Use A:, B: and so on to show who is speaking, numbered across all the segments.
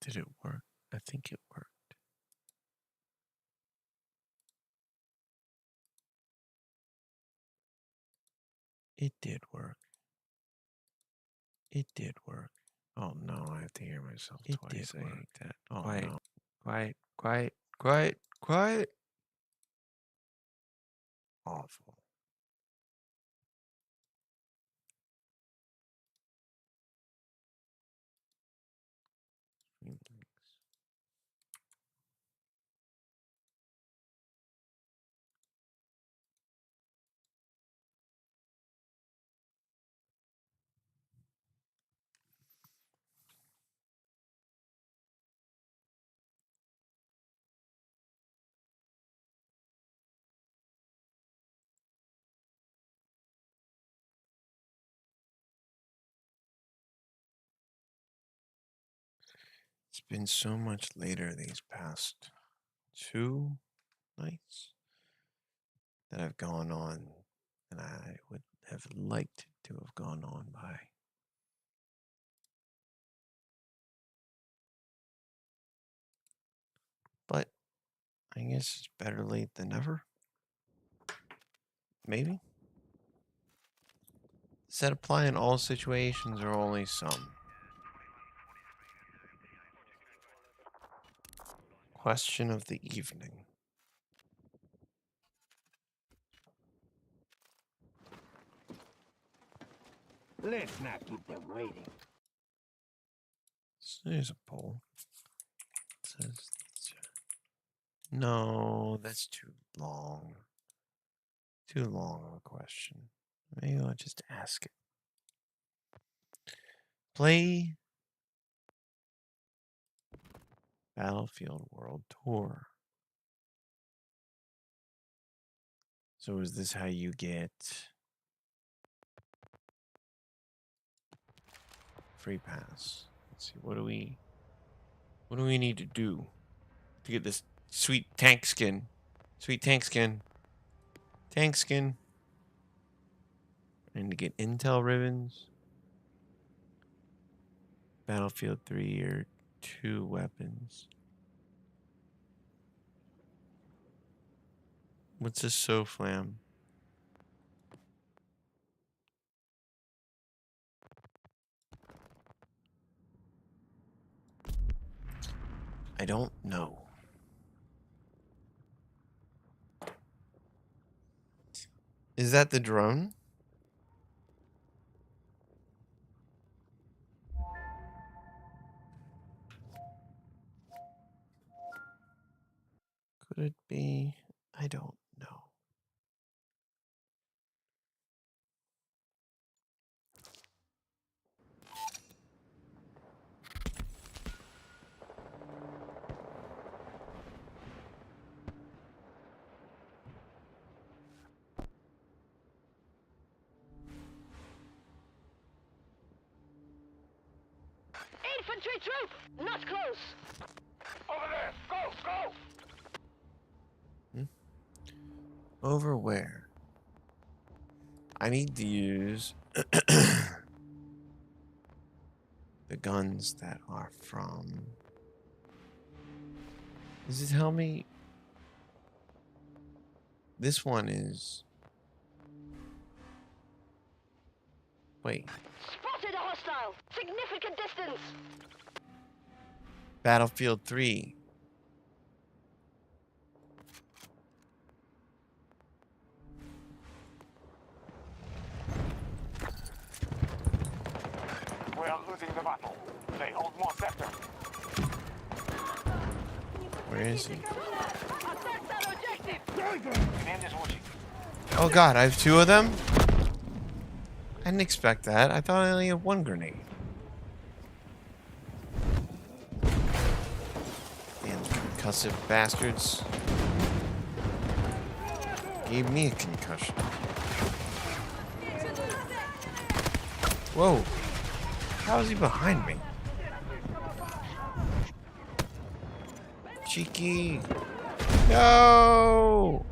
A: Did it work? I think it worked. It did work. It did work. Oh no, I have to hear myself twice. I hate that. Oh
B: Quiet,
A: no.
B: quiet, quiet, quiet, quiet.
A: Awful. It's been so much later these past 2 nights that have gone on than I would have liked to have gone on by. But I guess it's better late than never. Maybe. Does that apply in all situations or only some? Question of the evening.
C: Let's not keep them waiting.
A: So there's a poll. It says, no, that's too long. Too long of a question. Maybe I'll just ask it. Play Battlefield World Tour. So is this how you get free pass? Let's see. What do we need to do to get this sweet tank skin? Sweet tank skin. Tank skin. And to get intel ribbons. Battlefield 3 or 2 weapons. What's a SOFLAM? I don't know. Is that the drone? Could it be? I don't know.
D: Infantry troop! Not close!
C: Over there! Go! Go!
A: Over where? I need to use the guns that are from. Does it tell me? This one is. Wait.
D: Spotted a hostile! Significant distance!
A: Battlefield 3.
C: We are losing the battle. They hold more sector.
A: Where is he?
D: Attack that objective!
C: Command is watching.
A: Oh god, I have 2 of them? I didn't expect that. I thought I only had 1 grenade. Damn concussive bastards. Gave me a concussion. Whoa. How is he behind me? Cheeky. No!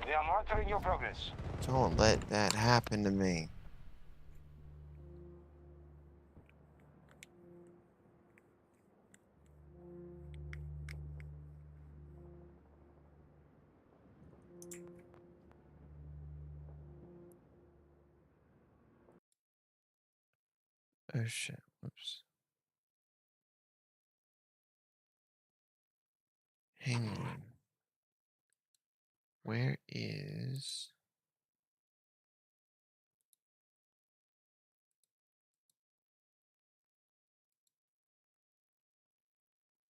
C: They are monitoring your progress.
A: Don't let that happen to me. Oh shit. Whoops. Hang on. Where is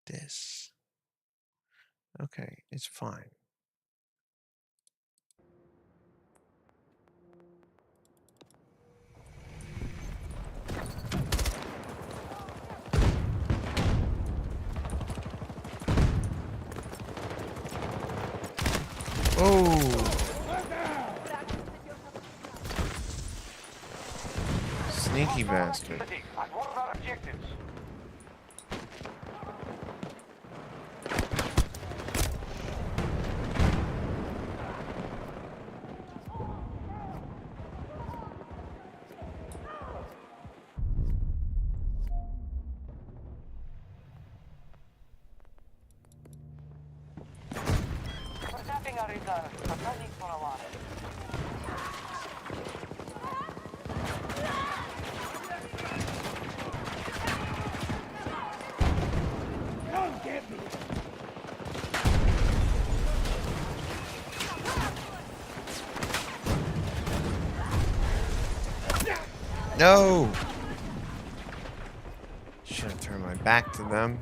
A: this? Okay, it's fine. Oh! Sneaky bastard.
C: At one of our objectives. We're tapping our reserve, but not need for a while.
A: No! Should have turned my back to them.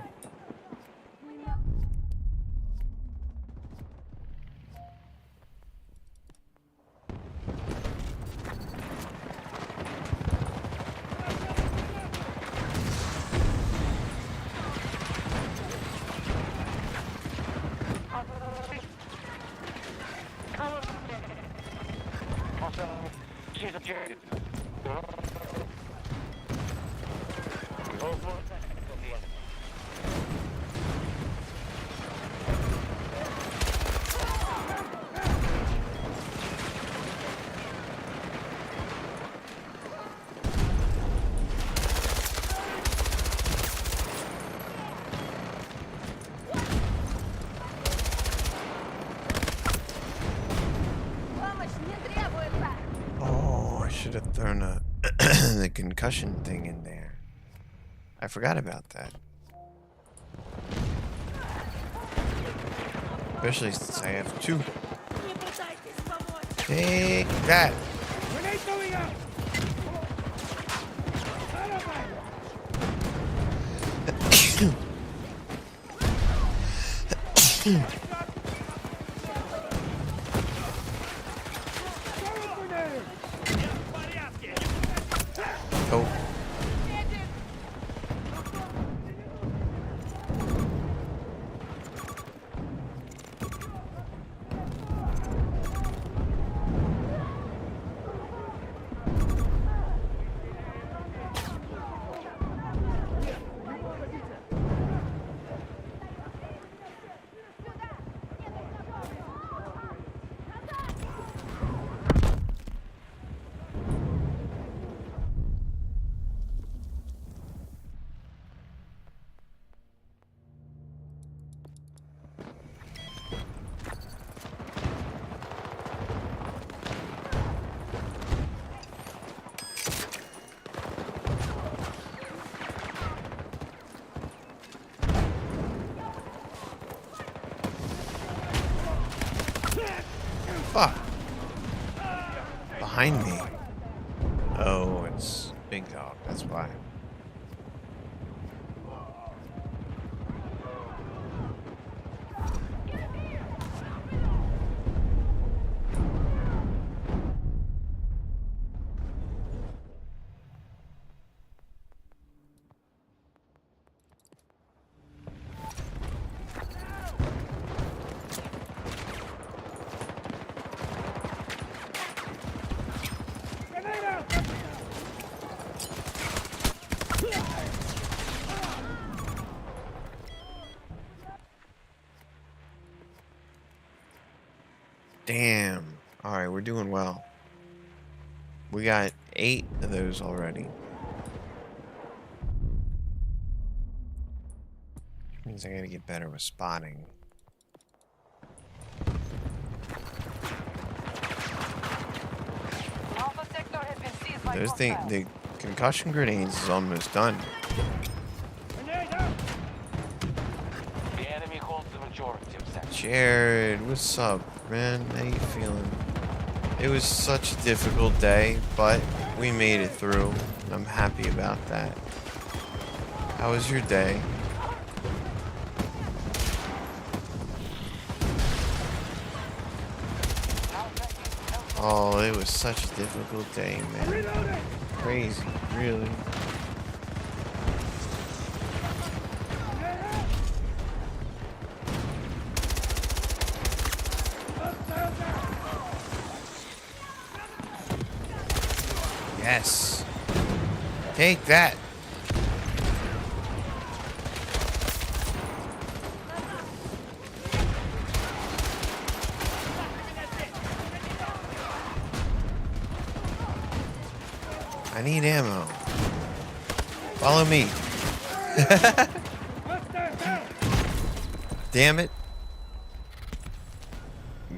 C: She's objective.
A: Oh, I should have thrown the concussion thing in there. I forgot about that. Especially since I have two. Take that. Oh. Fuck. Behind me. Oh, it's Big Dog. That's why. Damn. Alright, we're doing well. We got 8 of those already. Which means I gotta get better with spotting.
E: Alpha sector has been seized by
A: Those things,
E: hostiles.
A: the concussion grenades is almost done.
C: The enemy holds the majority of sectors.
A: Jared, what's up, man? How you feeling? It was such a difficult day, but we made it through. I'm happy about that. How was your day? Oh, it was such a difficult day, man. Crazy, really. Yes. Take that. I need ammo. Follow me. Damn it.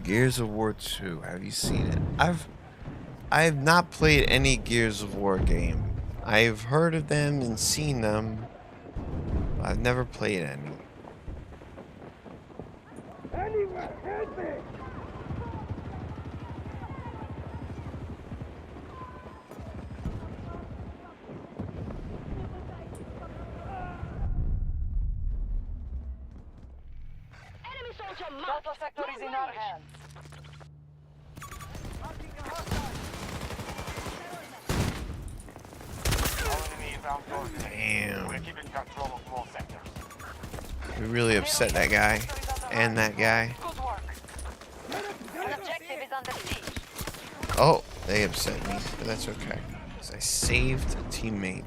A: Gears of War 2. Have you seen it? I have not played any Gears of War game. I've heard of them and seen them. But I've never played any.
D: Enemy soldier marked.
C: Delta sector is in our hands. Our enemy is outdoors.
A: Damn.
C: We're keeping control of more sectors.
A: We really upset that guy. And that guy.
C: Good work.
D: An objective is under siege.
A: Oh, they upset me. But that's okay. 'Cause I saved a teammate.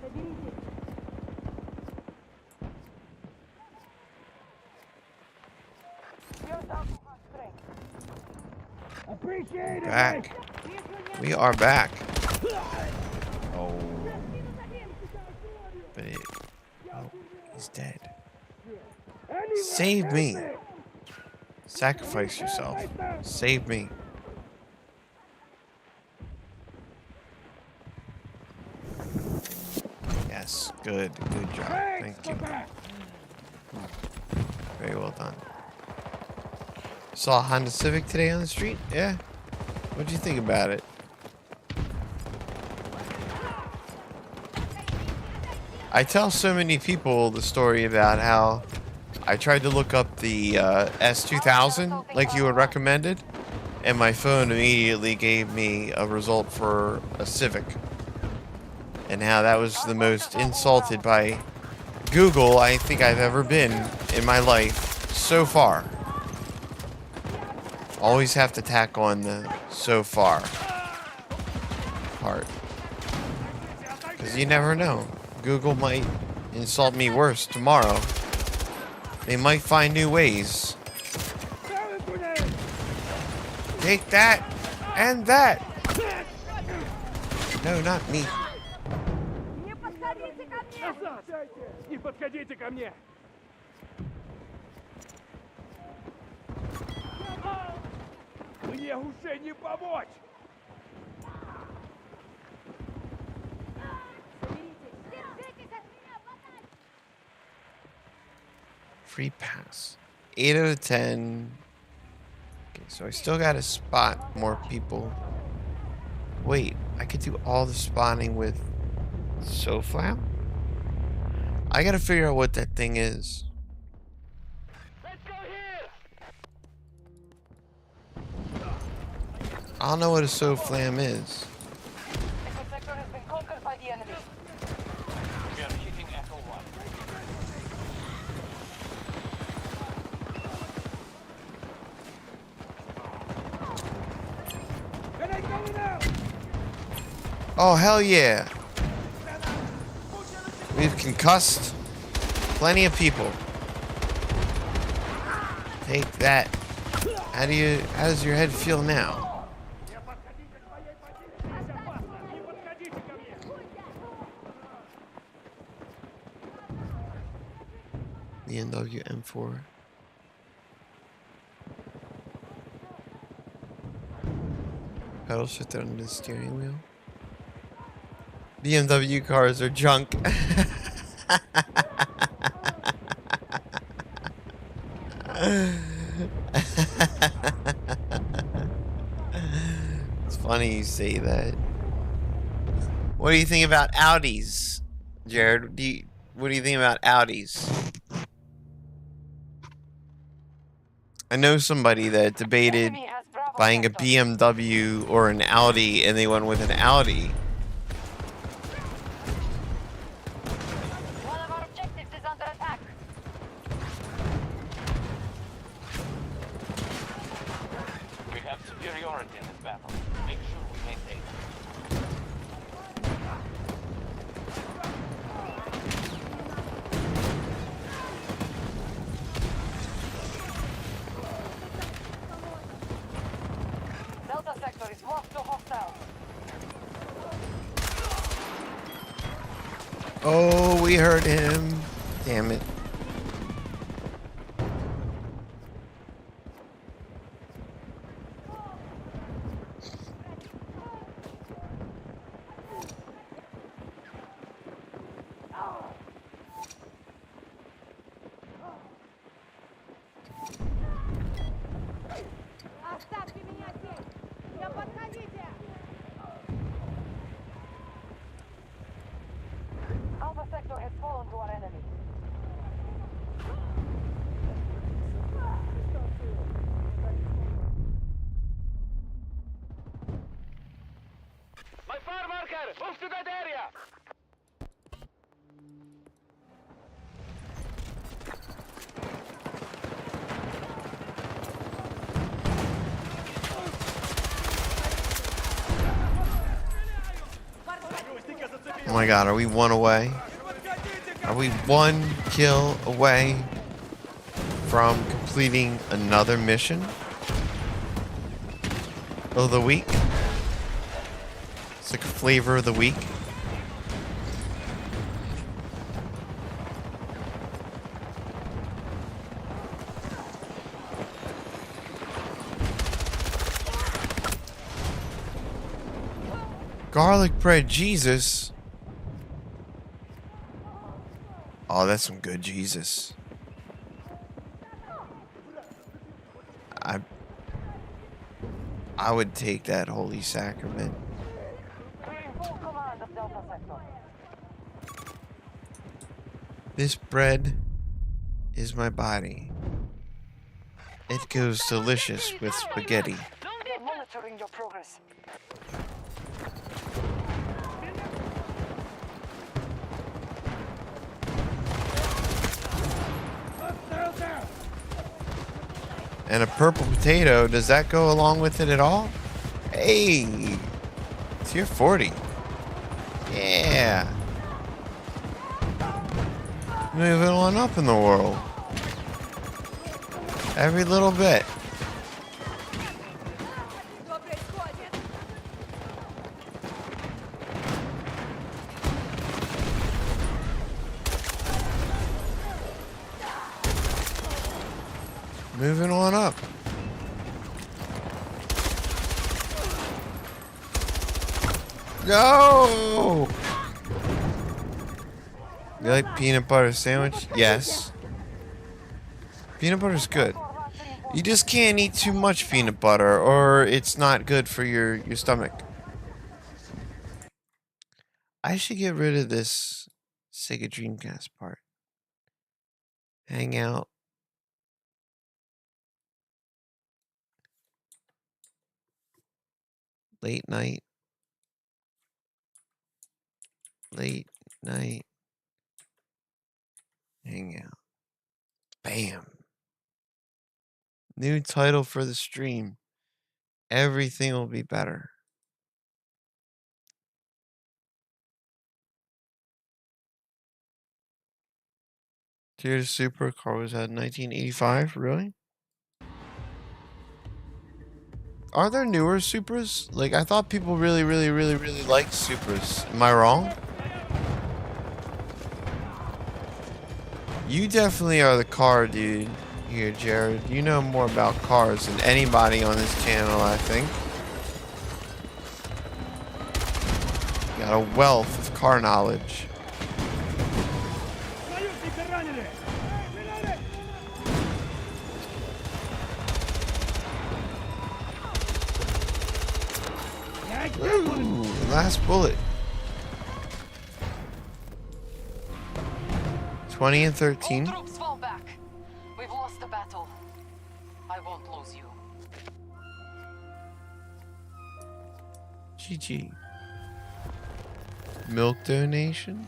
A: Back. We are back. Oh. But it... Oh, he's dead. Save me. Sacrifice yourself. Save me. Yes, good. Good job. Thank you. Very well done. Saw a Honda Civic today on the street? Yeah. What'd you think about it? I tell so many people the story about how I tried to look up the S2000 like you had recommended, and my phone immediately gave me a result for a Civic. And how that was the most insulted by Google I think I've ever been in my life so far. Always have to tack on the so far part. Because you never know. Google might insult me worse tomorrow. They might find new ways. Take that and that. No, not me.
E: Не подходите ко мне! Мне уже не помочь!
A: Free pass. 8 out of 10. Okay, so I still gotta spot more people. Wait, I could do all the spotting with SOFLAM? I gotta figure out what that thing is.
D: Let's go here.
A: I don't know what a SOFLAM is.
C: Echo sector has been conquered by the enemy. We are hitting Echo 1.
A: Oh, hell yeah. We've concussed plenty of people. Take that. How does your head feel now? The BMW M4. Pedal shifted under the steering wheel. BMW cars are junk. It's funny you say that. What do you think about Audis, Jared? What do you think about Audis? I know somebody that debated
C: Enemy has Bravo
A: buying a
C: sector.
A: BMW or an Audi, and they went with an Audi.
D: One of our objectives is under attack.
C: We have superiority in this battle. Make sure we maintain it. Delta sector is lost to hostile.
A: Oh, we heard him. Damn it.
D: Оставьте меня здесь! Не подходите!
C: Alpha sector has fallen to our enemy.
E: My fire marker! Move to that area!
A: Oh my god, are we one away? Are we one kill away from completing another mission of the week? It's like a flavor of the week. Garlic bread Jesus. Oh, that's some good Jesus. I would take that holy sacrament.
C: Clearing full command of Delta sector.
A: This bread is my body. It goes delicious with spaghetti.
C: We're monitoring your progress.
A: And a purple potato, does that go along with it at all? Hey, tier 40. Yeah. Moving on up in the world. Every little bit.
D: Что происходит?
A: Moving on up. No! You like peanut butter sandwich? Yes. Peanut butter's good. You just can't eat too much peanut butter or it's not good for your stomach. I should get rid of this Sega Dreamcast part. Hang out. Late night. Late night. Hang out. Bam. New title for the stream. Everything will be better. Tears Super car was at 1985. Really? Are there newer Supras? Like, I thought people really liked Supras. Am I wrong? You definitely are the car dude here, Jared. You know more about cars than anybody on this channel, I think. Got a wealth of car knowledge. Ooh, last bullet. 20 and 13.
C: All troops fall back. We've lost the battle. I won't lose you.
A: GG. Milk donation?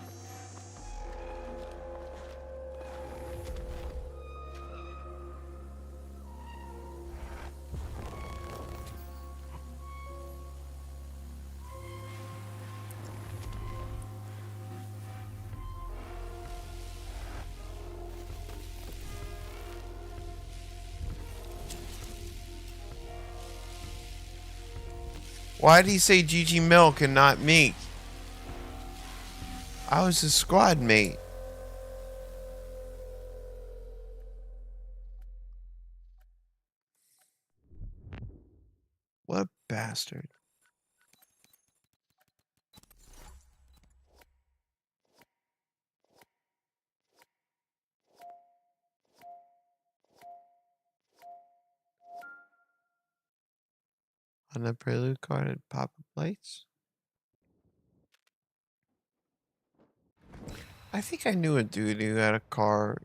A: Why did he say GG Milk and not me? I was his squad mate. What a bastard. On the prelude card at Papa Plates? I think I knew a dude who had a car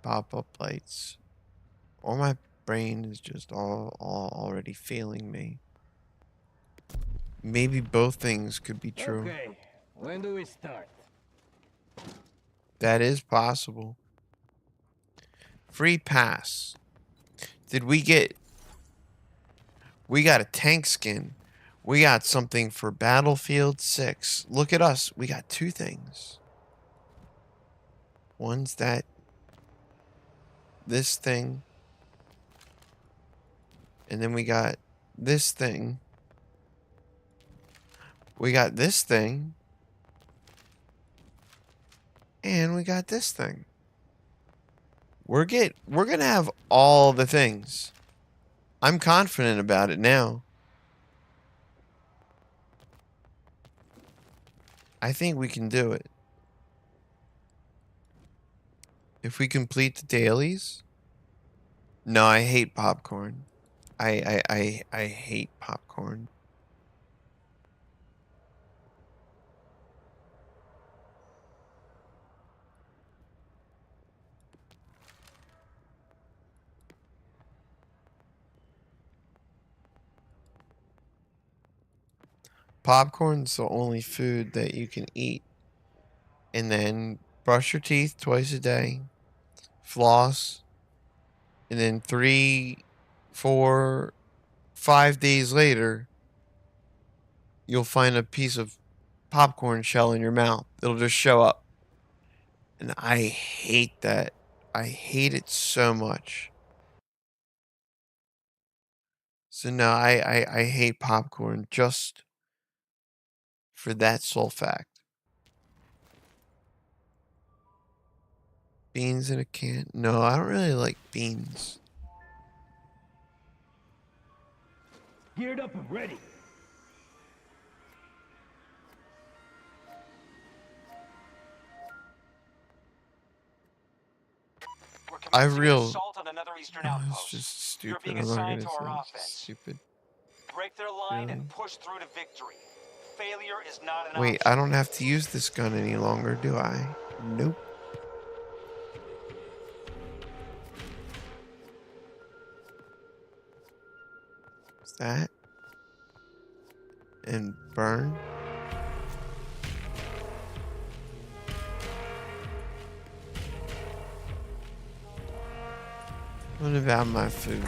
A: pop-up lights. Or my brain is just all already failing me. Maybe both things could be true.
E: Okay, when do we start?
A: That is possible. Free pass. Did we get... We got a tank skin. We got something for Battlefield 6. Look at us. We got two things. One's that... This thing. And then we got this thing. We got this thing. And we got this thing. We're gonna have all the things. I'm confident about it now. I think we can do it. If we complete the dailies. No, I hate popcorn. I hate popcorn. Popcorn's the only food that you can eat. And then brush your teeth twice a day. Floss. And then 3, 4, 5 days later, you'll find a piece of popcorn shell in your mouth. It'll just show up. And I hate that. I hate it so much. So no, I hate popcorn just for that sole fact. Beans in a can? No, I don't really like beans.
E: Geared up and ready.
C: We're
A: I
C: commencing an
A: real.
C: assault on another eastern
A: Oh,
C: outpost.
A: it's just
C: You're
A: stupid.
C: being
A: I'm not
C: assigned
A: gonna
C: to our
A: say
C: offense.
A: it's stupid.
C: Break their line
A: Really?
C: and push through to victory. Failure is not an
A: Wait,
C: option.
A: I don't have to use this gun any longer, do I? Nope. What's that? And burn? What about my food?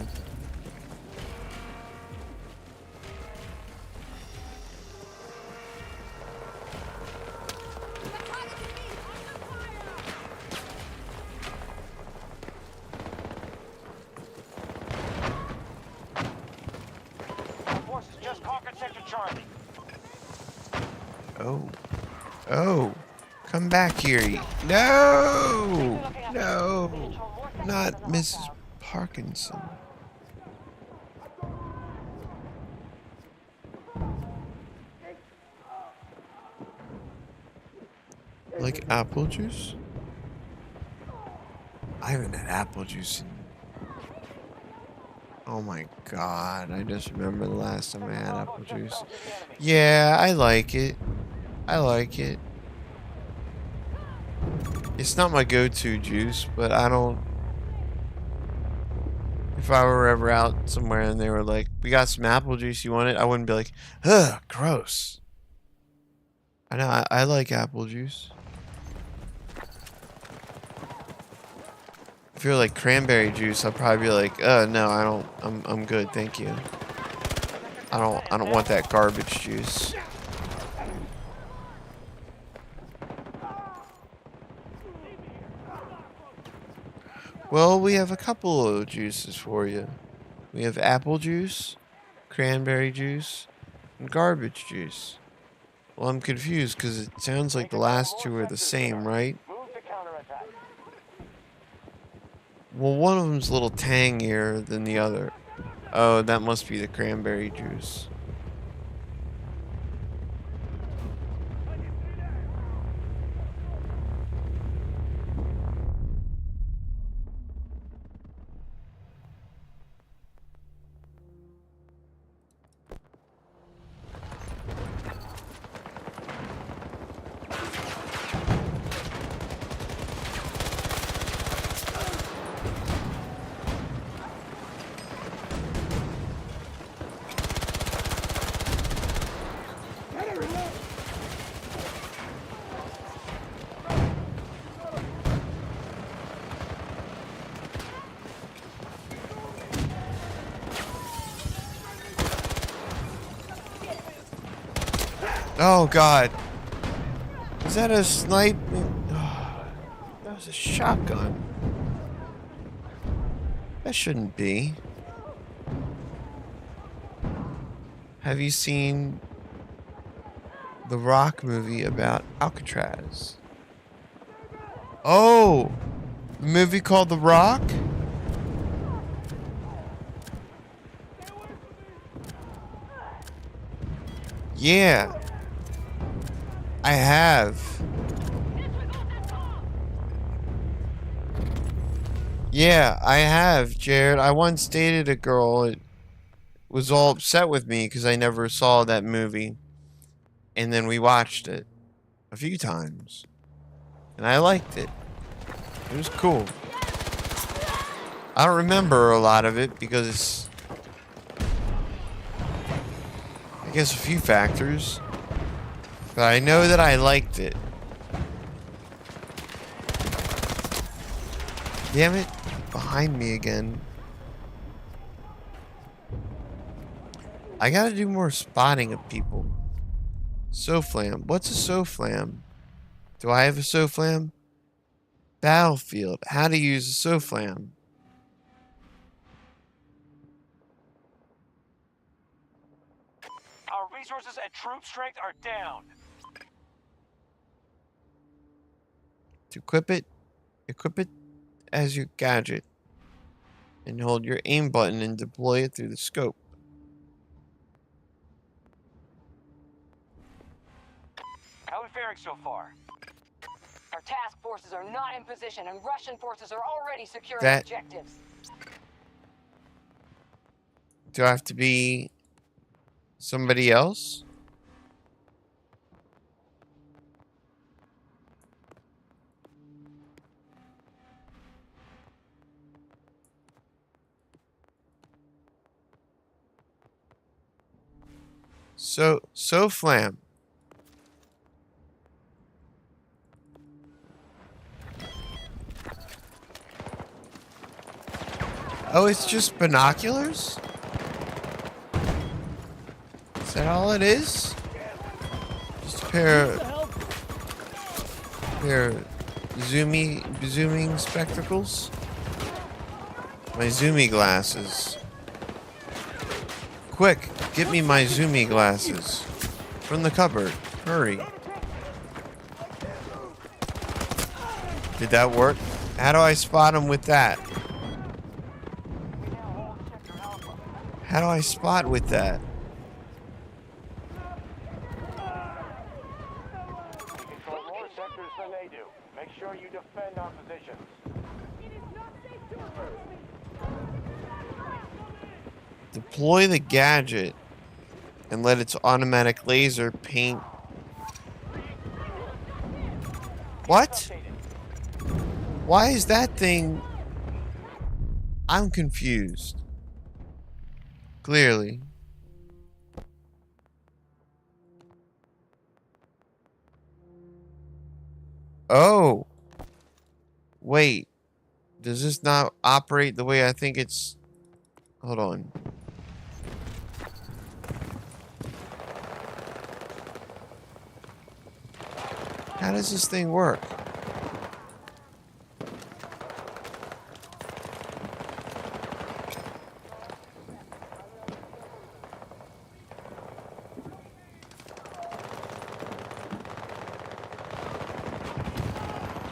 C: Our forces just conquered Sector Charlie.
A: Oh. Oh. Come back here. No! No! Not Mrs. Parkinson. Like apple juice? I haven't had apple juice in... Oh my god, I just remember the last time I had apple juice. Yeah, I like it. I like it. It's not my go-to juice, but I don't... If I were ever out somewhere and they were like, we got some apple juice, you want it? I wouldn't be like, ugh, gross. I know, I like apple juice. If you're like cranberry juice, I'll probably be like, no, I don't, I'm good, thank you. I don't want that garbage juice. Well, we have a couple of juices for you. We have apple juice, cranberry juice, and garbage juice. Well, I'm confused because it sounds like the last two are the same, right?
C: Move to counterattack.
A: Well, one of them's a little tangier than the other. Oh, that must be the cranberry juice. Oh god. Is that a snipe? That was a shotgun. That shouldn't be. Have you seen the Rock movie about Alcatraz? Oh! The movie called The Rock? Yeah. I have. Yeah, I have, Jared. I once dated a girl that was all upset with me because I never saw that movie. And then we watched it a few times. And I liked it. It was cool. I don't remember a lot of it because I guess a few factors. But I know that I liked it. Damn it. Behind me again. I gotta do more spotting of people. SOFLAM. What's a SOFLAM? Do I have a SOFLAM? Battlefield. How to use a SOFLAM.
C: Our resources and troop strength are down.
A: To equip it as your gadget. And hold your aim button and deploy it through the scope.
C: How are we faring so far?
D: Our task forces are not in position, and Russian forces are already securing
A: That-
D: objectives.
A: Do I have to be somebody else? SOFLAM. Oh, it's just binoculars? Is that all it is? Just a pair of zooming spectacles? My zoomy glasses. Quick, get me my zoomy glasses. From the cupboard. Hurry. Did that work? How do I spot them with that? How do I spot with that?
C: Control more sectors than they do. Make sure you defend our positions.
A: Deploy the gadget and let its automatic laser paint. What? Why is that thing? I'm confused. Clearly. Oh. Wait. Does this not operate the way I think it's... Hold on. How does this thing work?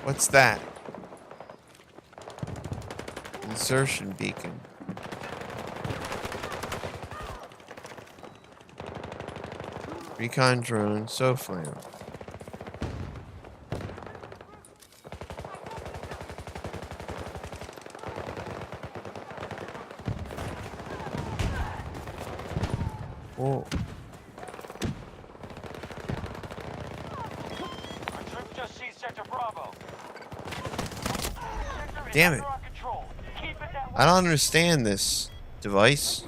A: What's that? Insertion beacon. Recon drone, SOFLAM. Whoa.
C: Our troops just seized Sector Bravo. Sector is
A: Damn it.
C: under our control. Keep it that way.
A: I don't understand this device.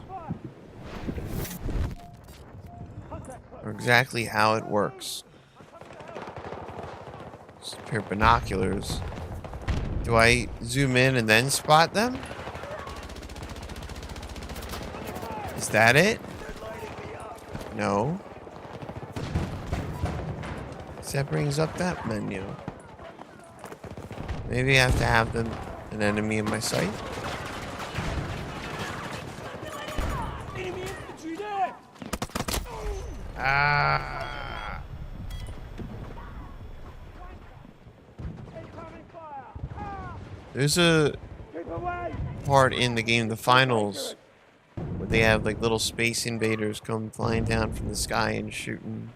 A: Or exactly how it works. Just a pair of binoculars. Do I zoom in and then spot them? Is that it? No. So that brings up that menu. Maybe I have to have them an enemy in my sight.
E: Enemy infantry there!
A: Ah. There's a
E: Keep away!
A: part in the game, the finals, where they have like little space invaders come flying down from the sky and shooting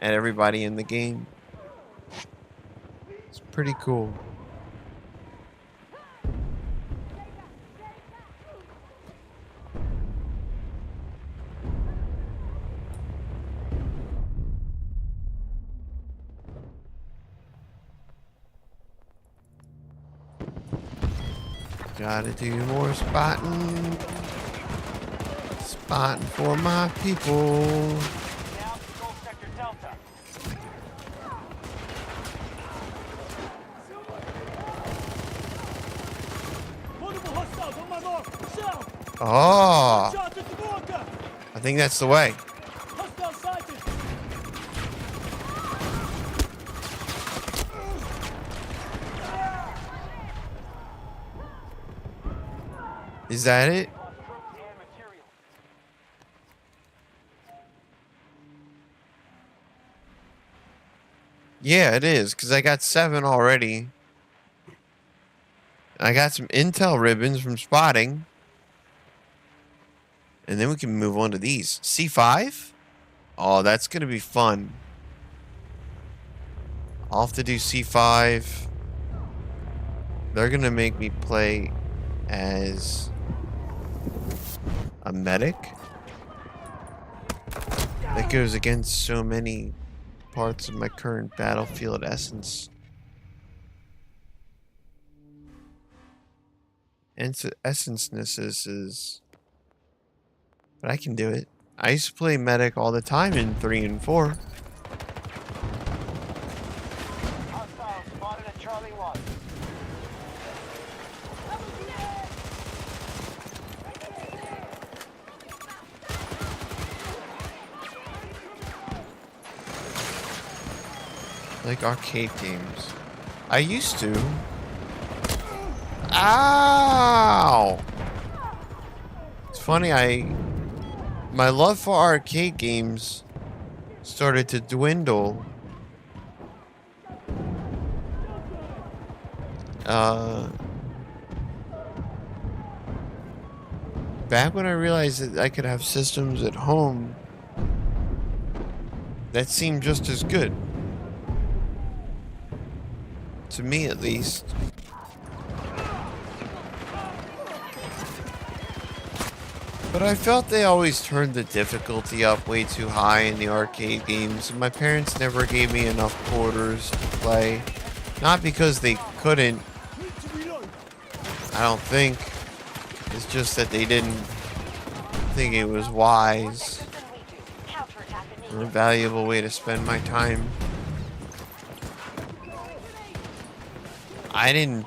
A: at everybody in the game. It's pretty cool. Gotta do more spotting. Spotting for my people.
C: Now control Sector Delta.
E: Multiple hostiles on my mark! South!
A: Oh,
E: Shots at the water!
A: I think that's the way.
E: Hostile sighted!
A: Is that it?
C: Troops and material.
A: Yeah, it is, because I got 7 already. I got some intel ribbons from spotting. And then we can move on to these. C5? Oh, that's going to be fun. I'll have to do C5. They're going to make me play as a medic. That goes against so many parts of my current battlefield essence. And essenceness is... But I can do it. I used to play medic all the time in 3 and 4.
C: Hostiles spotted at Charlie 1.
A: Like arcade games. I used to. Ow! It's funny, my love for arcade games started to dwindle. Back when I realized that I could have systems at home that seemed just as good. To me, at least. But I felt they always turned the difficulty up way too high in the arcade games, and my parents never gave me enough quarters to play. Not because they couldn't,
E: Need to reload.
A: I don't think. It's just that they didn't think it was wise or a valuable way to spend my time. I didn't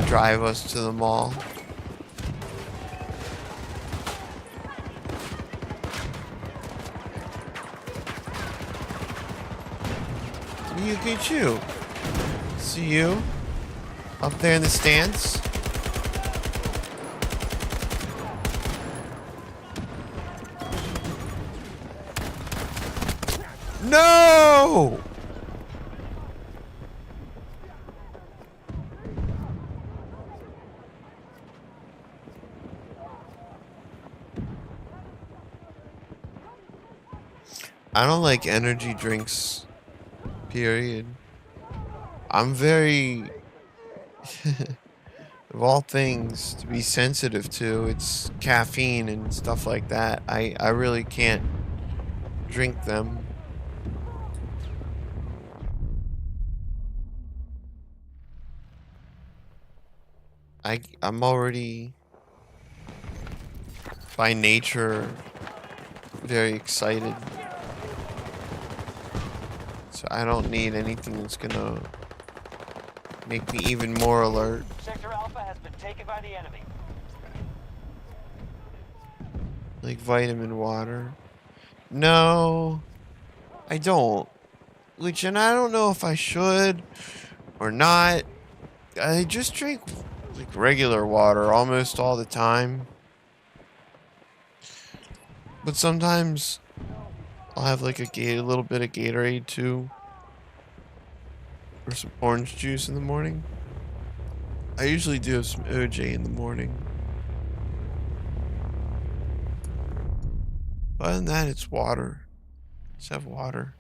A: drive us to the mall. You can chew. See you up there in the stands. No! I don't like energy drinks. Period. I'm very, of all things to be sensitive to, it's caffeine and stuff like that. I really can't drink them. I'm already by nature very excited. So I don't need anything that's gonna make me even more alert.
C: Sector Alpha has been taken by the enemy.
A: Like vitamin water. No, I don't. Which, and I don't know if I should or not. I just drink like regular water almost all the time. But sometimes I'll have like a little bit of Gatorade too. Or some orange juice in the morning. I usually do have some OJ in the morning. Other than that, it's water. Just have water.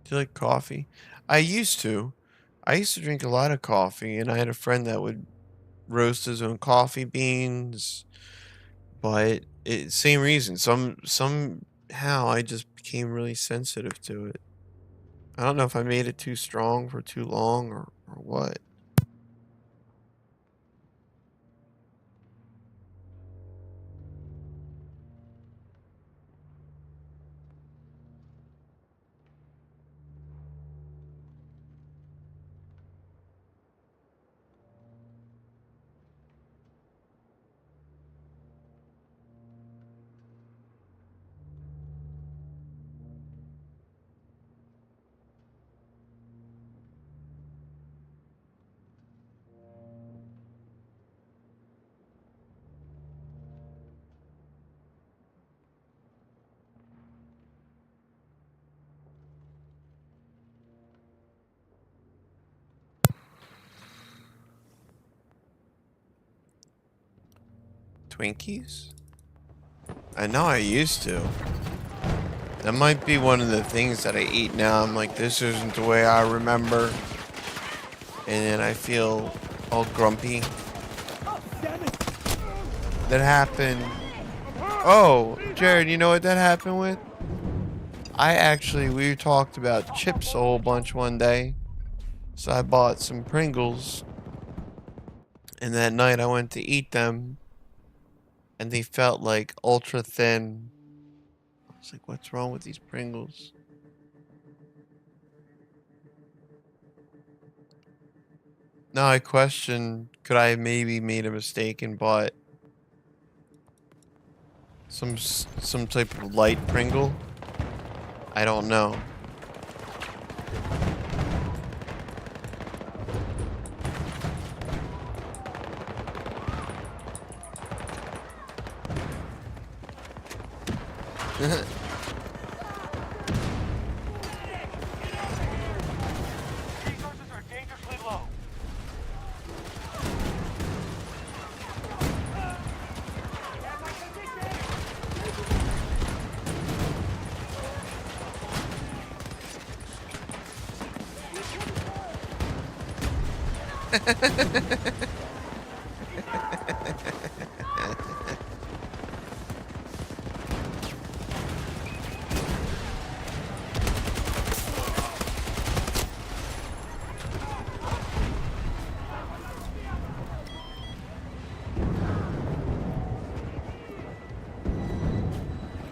A: Do you like coffee? I used to. I used to drink a lot of coffee, and I had a friend that would roast his own coffee beans. But same reason. Somehow I just became really sensitive to it. I don't know if I made it too strong for too long or what. Twinkies? I know I used to. That might be one of the things that I eat now. I'm like, this isn't the way I remember. And then I feel all grumpy.
E: Damn it.
A: That happened. Oh, Jared, you know what that happened with? We talked about chips a whole bunch one day. So I bought some Pringles. And that night I went to eat them. And they felt like ultra thin. I was like, what's wrong with these Pringles? Now I question, could I have maybe made a mistake and bought some type of light Pringle? I don't know.
C: Resources are dangerously low.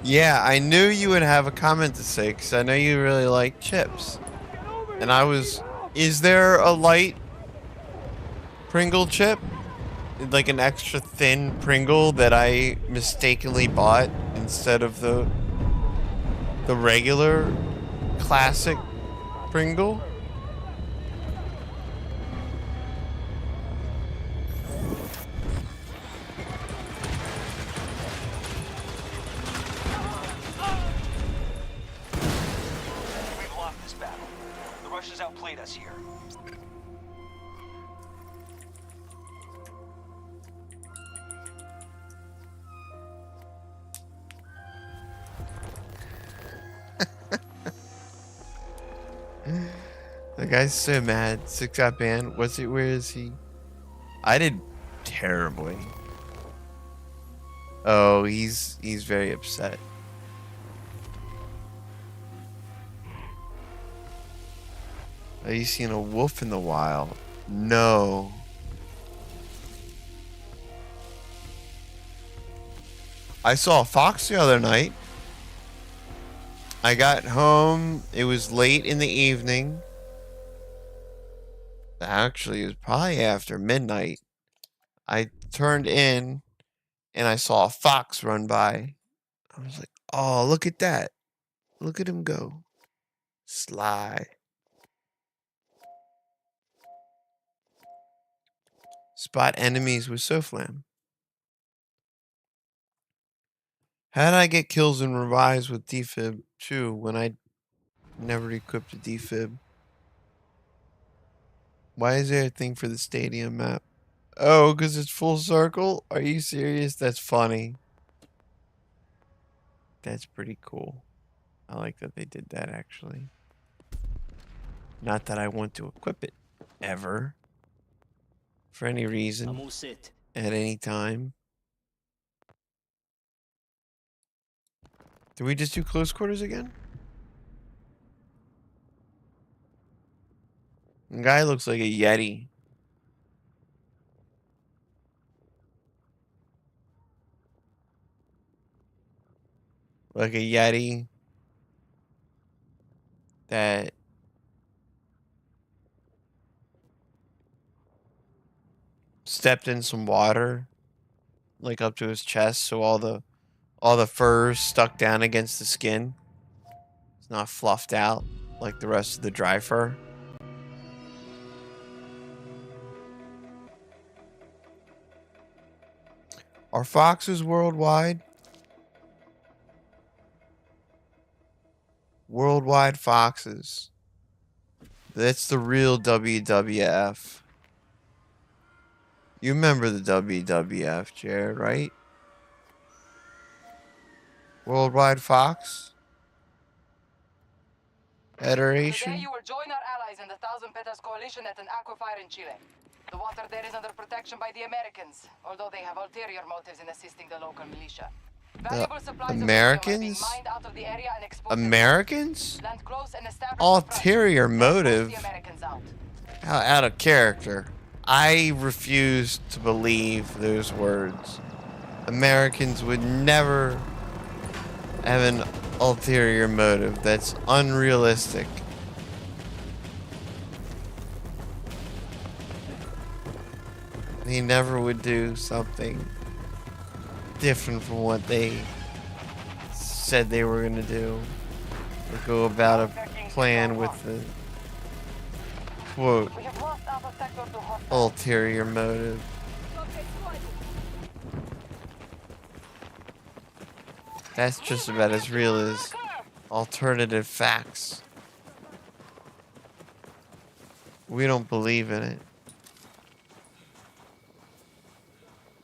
A: Yeah, I knew you would have a comment to say because I know you really like chips. And I was, is there a light Pringle chip? Like an extra thin Pringle that I mistakenly bought instead of the regular classic Pringle?
F: We've lost this battle. The Russians outplayed us here.
A: The guy's so mad. Six got banned. What's it? Where is he? I did terribly. Oh, he's very upset. Have you seen a wolf in the wild? No. I saw a fox the other night. I got home. It was late in the evening. Actually, it was probably after midnight. I turned in and I saw a fox run by. I was like, oh, look at that. Look at him go. Sly. Spot enemies with SoFlam. How did I get kills and revives with defib too when I never equipped a defib? Why is there a thing for the stadium map? Oh, because it's full circle? Are you serious? That's funny. That's pretty cool. I like that they did that, actually. Not that I want to equip it, ever. For any reason.
E: I'm all set.
A: At any time. Did we just do close quarters again? The guy looks like a Yeti. Like a Yeti that stepped in some water, like up to his chest, so all the fur is stuck down against the skin. It's not fluffed out like the rest of the dry fur. Are foxes worldwide? Worldwide foxes. That's the real WWF. You remember the WWF, Jared, right? Worldwide Fox? Adoration?
D: Today you will join our allies in the Thousand Petals Coalition at an aquifer in Chile. The water there is under protection by the Americans, although they have ulterior motives in assisting the local militia. Valuable supplies of
A: Americans?
D: are being mined out of the area and exported.
A: Americans?
D: Land close and establish
A: Ulterior motive?
D: the Americans out.
A: Out of character. I refuse to believe those words. Americans would never have an ulterior motive. That's unrealistic. They never would do something different from what they said they were going to do. Or go about a plan with the quote
D: We have lost Alpha Sector to hostile.
A: ulterior motive. That's just about as real as alternative facts. We don't believe in it.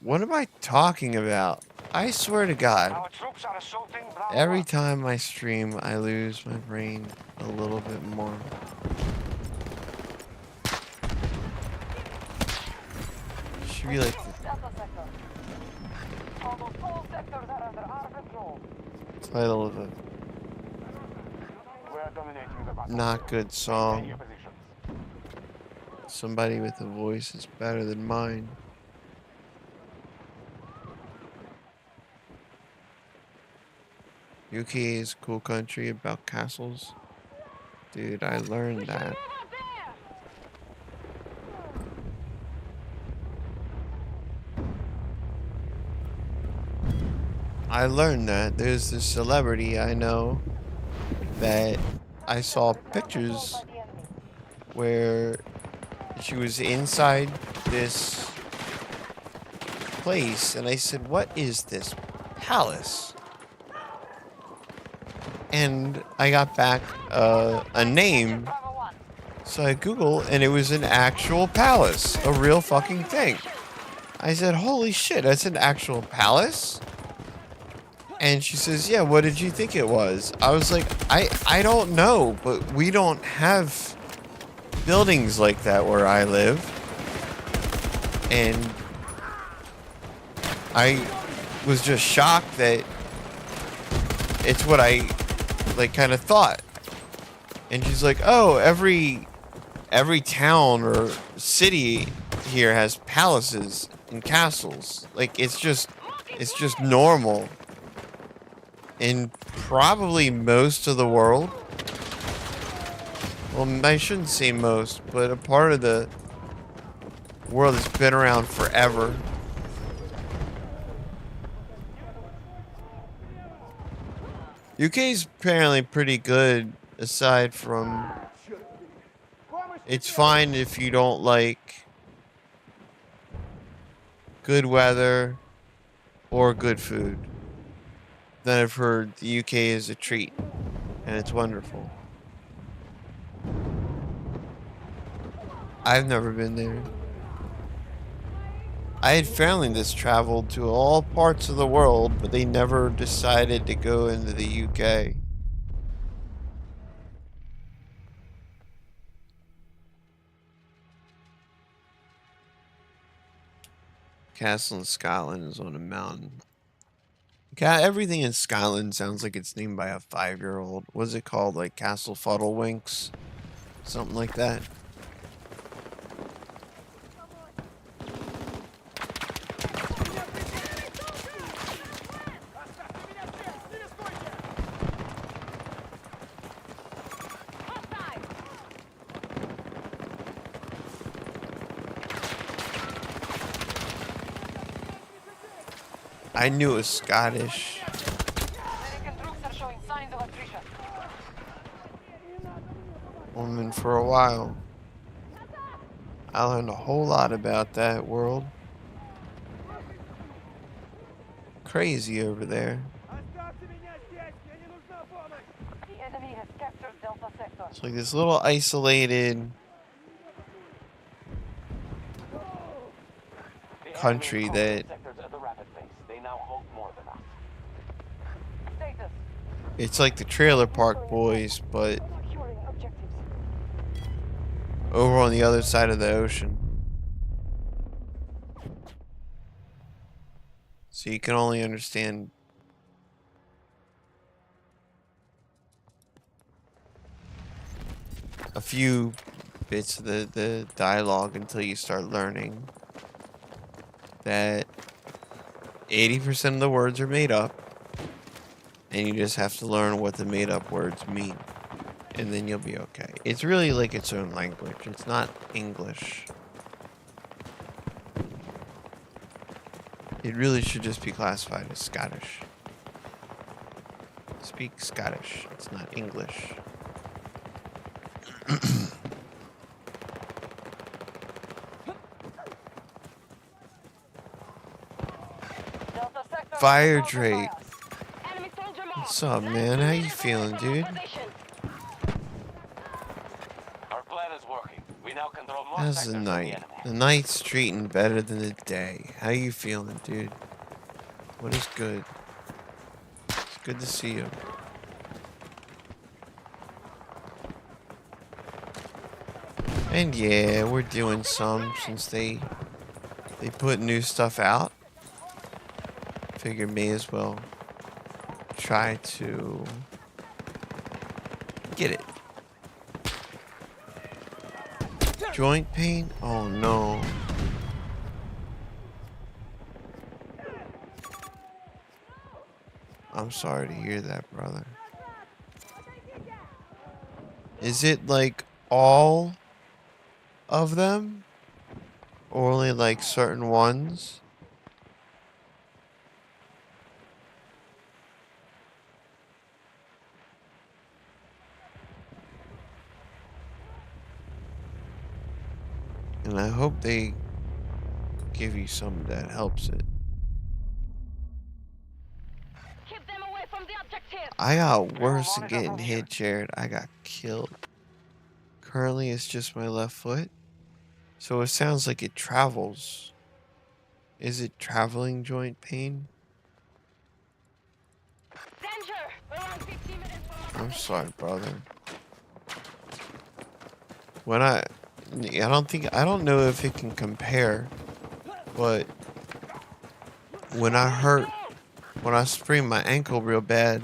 A: What am I talking about? I swear to God,
F: Our troops are assaulting Bravo.
A: every time I stream, I lose my brain a little bit more. Should be like
C: Delta sector. Almost all sectors are under our control.
A: the title of a
C: We are dominating the battle.
A: not good
C: Maintain
A: song.
C: your positions.
A: Somebody with a voice is better than mine. UK is a cool country about castles. Dude, I learned that. I learned that. There's this celebrity I know that I saw pictures where she was inside this place, and I said, "What is this palace?" And I got back a name, so I Googled, and it was an actual palace, a real fucking thing. I said, "Holy shit, that's an actual palace?" And she says, "Yeah, what did you think it was?" I was like, I don't know, but we don't have buildings like that where I live. And I was just shocked that it's what I like kind of thought. And she's like, "Oh, every town or city here has palaces and castles. Like it's just normal in probably most of the world." Well, I shouldn't say most, but a part of the world that's been around forever. UK's apparently pretty good, aside from it's fine if you don't like good weather or good food. Then I've heard the UK is a treat, and it's wonderful. I've never been there. I had family that's traveled to all parts of the world, but they never decided to go into the UK. Castle in Scotland is on a mountain. Everything in Scotland sounds like it's named by a 5-year-old. What's it called? Like Castle Fuddlewinks? Something like that. I knew it was Scottish.
D: American troops are showing signs of attrition.
A: Woman for a while. I learned a whole lot about that world. Crazy over there.
C: The enemy has captured Delta sector.
A: It's like this little isolated country that
C: Sectors at a rapid pace. They now hold more than us. Status.
A: it's like the Trailer Park Boys, but
C: Securing objectives.
A: over on the other side of the ocean. So you can only understand a few bits of the dialogue until you start learning that 80% of the words are made up, and you just have to learn what the made up words mean, and then you'll be okay. It's really like its own language. It's not English. It really should just be classified as Scottish. Speak Scottish. It's not English.
C: Delta sector.
A: Fire Drake. What's up, man? How you feeling, dude?
C: Our plan is working. We now control more
A: How's
C: sectors
A: the
C: than
A: night?
C: enemy.
A: The night's treating better than the day. How you feeling, dude? What is good? It's good to see you. And yeah, we're doing some since they They put new stuff out. Figure may as well try to get it. Joint pain? Oh no. I'm sorry to hear that, brother. Is it like all of them? Or only like certain ones? And I hope they give you some that helps it.
C: Keep them away from the objective.
A: I got worse than getting hit, Jared. I got killed. Currently, it's just my left foot. So it sounds like it travels. Is it traveling joint pain?
C: Danger! Around 15 minutes from
A: I'm sorry, brother. When I don't know if it can compare, but when I sprained my ankle real bad,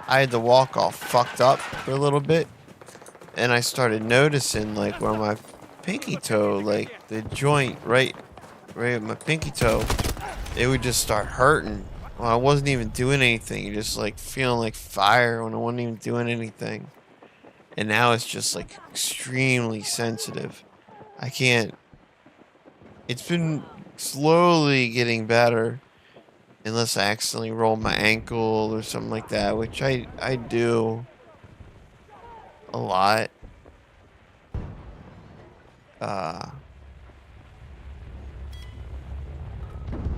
A: I had to walk all fucked up for a little bit, and I started noticing like where my pinky toe, like the joint right at my pinky toe, it would just start hurting. Well, I wasn't even doing anything, just like feeling like fire when I wasn't even doing anything. And now it's just like extremely sensitive. I can't. It's been slowly getting better, unless I accidentally roll my ankle or something like that, which I do a lot.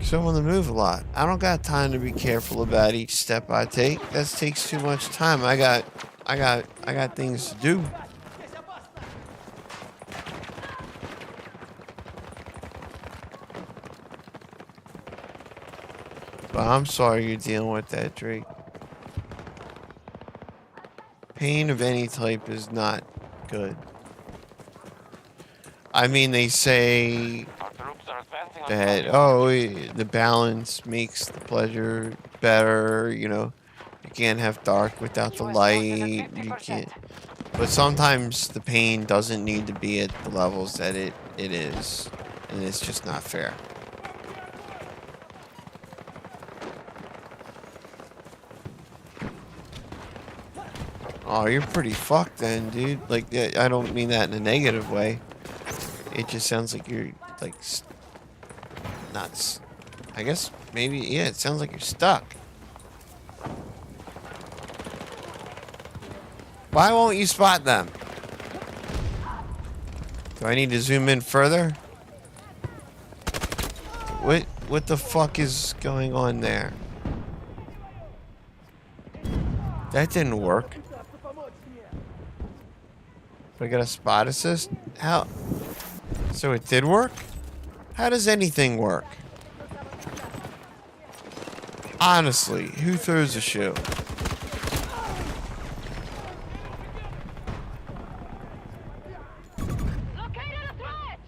A: So I'm on the move a lot. I don't got time to be careful about each step I take. That takes too much time. I got things to do. But I'm sorry you're dealing with that, Drake. Pain of any type is not good. I mean, they say that, oh, the balance makes the pleasure better, you know. You can't have dark without the light. You can't. But sometimes the pain doesn't need to be at the levels that it is. And it's just not fair. Oh, you're pretty fucked then, dude. Like, I don't mean that in a negative way. It just sounds like you're, like, nuts. I guess maybe, yeah, it sounds like you're stuck. Why won't you spot them? Do I need to zoom in further? What the fuck is going on there? That didn't work. I got a spot assist? How? So it did work? How does anything work? Honestly, who throws a shoe?
C: located a threat!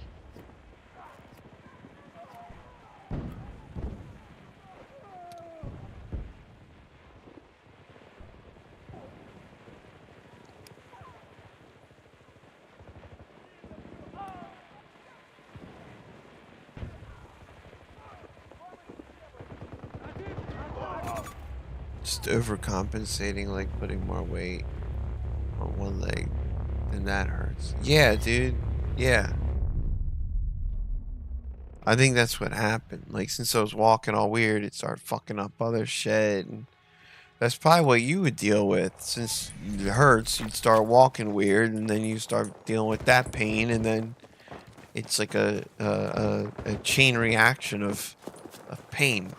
A: Just overcompensating, like putting more weight on one leg. And that hurts. Yeah, dude. Yeah. I think that's what happened. Like, since I was walking all weird, it started fucking up other shit. And that's probably what you would deal with. Since it hurts, you'd start walking weird, and then you start dealing with that pain, and then it's like a chain reaction of pain.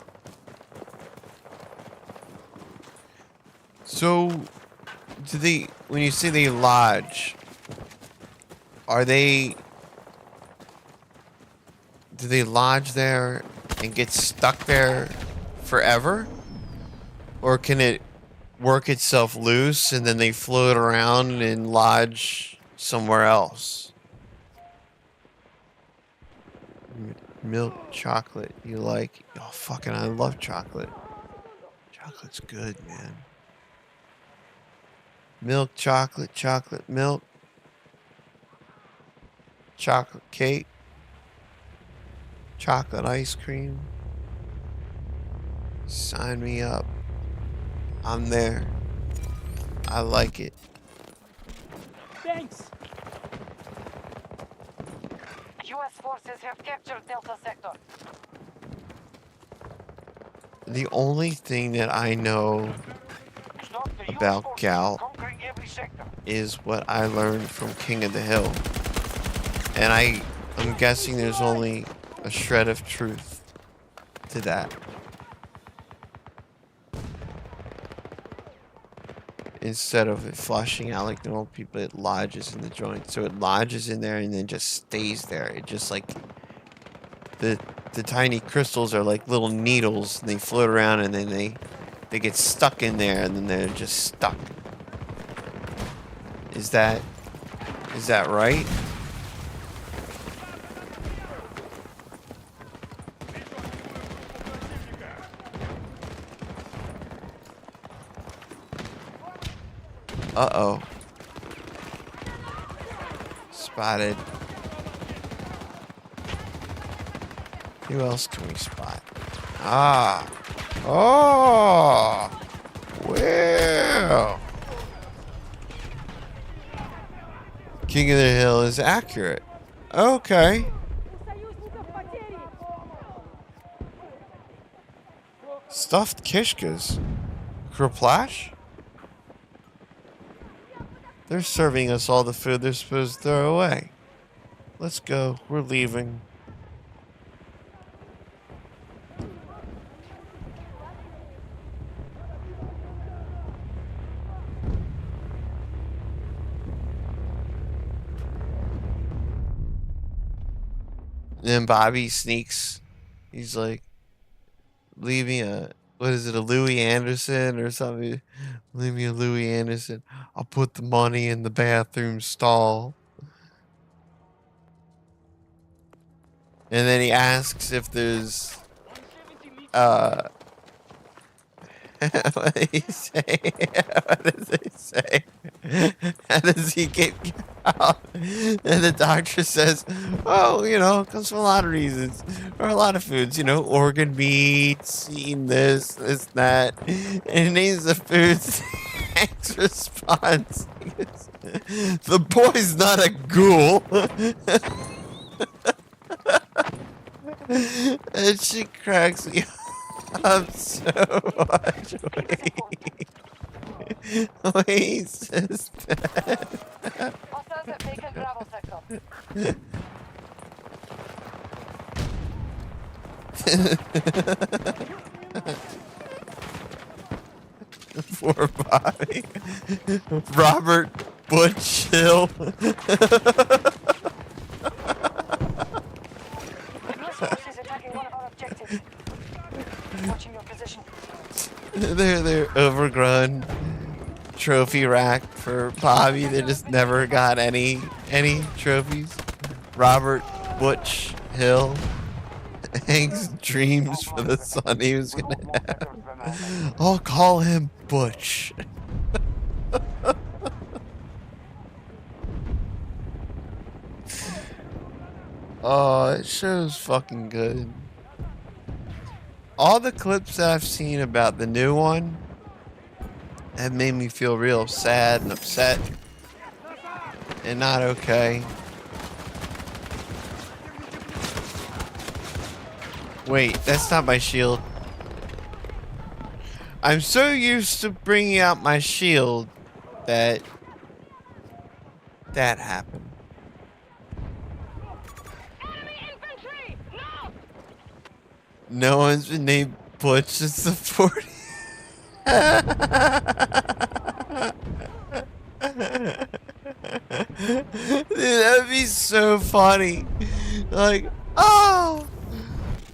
A: So, when you say they lodge, do they lodge there and get stuck there forever? Or can it work itself loose and then they float around and lodge somewhere else? Milk chocolate. You like? Oh, fucking, I love chocolate. Chocolate's good, man. Milk, chocolate, chocolate, milk. Chocolate cake. Chocolate ice cream. Sign me up. I'm there. I like it.
E: Thanks.
D: U.S. forces have captured Delta Sector.
A: The only thing that I know
F: Stop the US
A: about
F: forces
A: Gal
F: from conquering every sector.
A: is what I learned from King of the Hill. And I'm guessing there's only a shred of truth to that. Instead of it flushing out like normal people, it lodges in the joint. So it lodges in there and then just stays there. It just like the tiny crystals are like little needles and they float around and then they get stuck in there and then they're just stuck. Is that right? Uh-oh. Spotted. Who else can we spot? Ah. Oh. Well. King of the Hill is accurate. Okay. Stuffed kishkas. Kraplash? They're serving us all the food they're supposed to throw away. Let's go. We're leaving. And then Bobby sneaks. He's like, leave me a, what is it, a Louis Anderson or something? Leave me a Louis Anderson. I'll put the money in the bathroom stall. And then he asks if there's, what did he say? What does he say? How does he get out? And the doctor says, oh, you know, it comes from a lot of reasons. Or a lot of foods, you know, organ meats, eating this, that. And he names the foods. Hank's response. He goes, the boy's not a ghoul. And she cracks me up so much. Wait, says that.
D: Hostiles have taken Bravo Sector.
A: Poor Bobby. Robert Butch Hill.
D: U.S. forces attacking one of our objectives. Watching your position.
A: They're overgrown trophy rack for Bobby. They just never got any trophies. Robert Butch Hill. Hank's dreams for the son he was gonna have. I'll call him Butch. Oh, it show's fucking good. All the clips that I've seen about the new one have made me feel real sad and upset and not okay. Wait, that's not my shield. I'm so used to bringing out my shield that happened. No one's been named Butch since the 40s. Dude, that'd be so funny. Like, oh,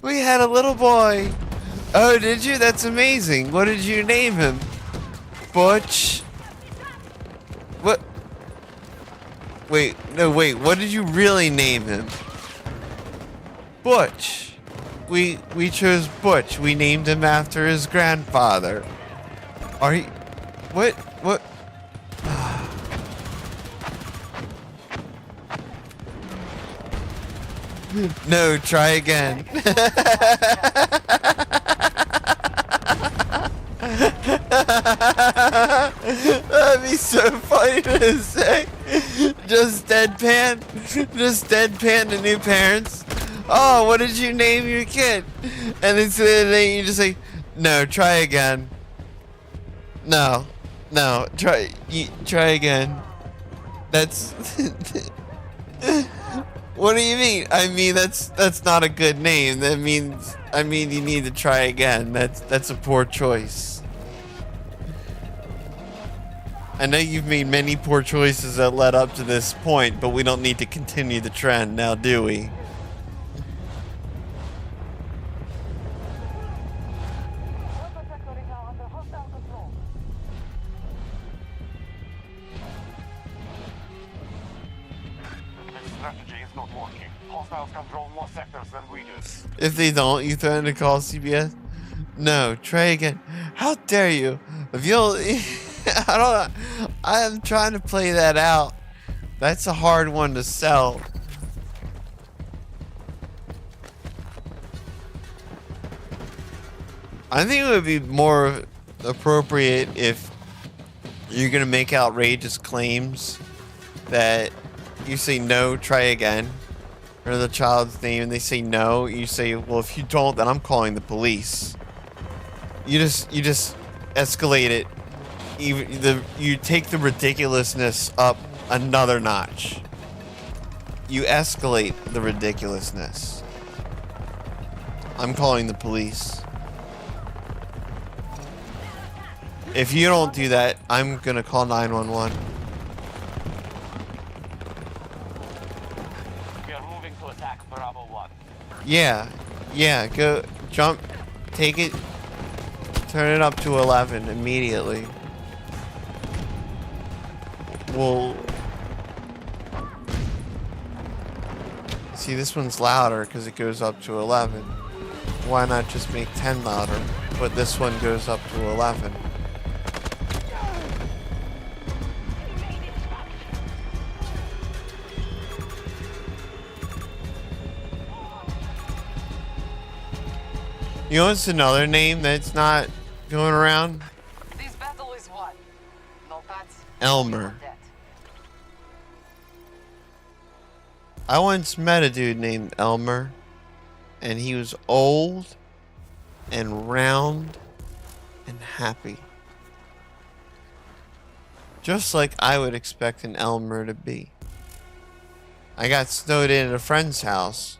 A: we had a little boy. Oh, did you? That's amazing. What did you name him? Butch? What? Wait, no, wait. What did you really name him? Butch. We chose Butch. We named him after his grandfather. Are you... What? No, try again. That'd be so funny to say. Just deadpan to new parents. Oh, what did you name your kid? And then you just say, no, try again. No, try again. That's. What do you mean? I mean that's not a good name. That means you need to try again. That's a poor choice. I know you've made many poor choices that led up to this point, but we don't need to continue the trend now, do we?
C: Control more sectors than we do.
A: If they don't, you threaten to call CBS? No, try again. How dare you? If you'll... I'm trying to play that out. That's a hard one to sell. I think it would be more appropriate if you're going to make outrageous claims that you say no, try again. Or the child's name and they say no, you say, well, if you don't, then I'm calling the police. You just escalate it. You take the ridiculousness up another notch. You escalate the ridiculousness. I'm calling the police. If you don't do that, I'm gonna call 911. Yeah, go, jump, take it, turn it up to 11 immediately. Well, see, this one's louder because it goes up to 11. Why not just make 10 louder? But this one goes up to 11. You know what's another name that's not going around?
D: This battle is won. No pats.
A: Elmer.
D: No debt.
A: I once met a dude named Elmer, and he was old and round and happy. Just like I would expect an Elmer to be. I got snowed in at a friend's house,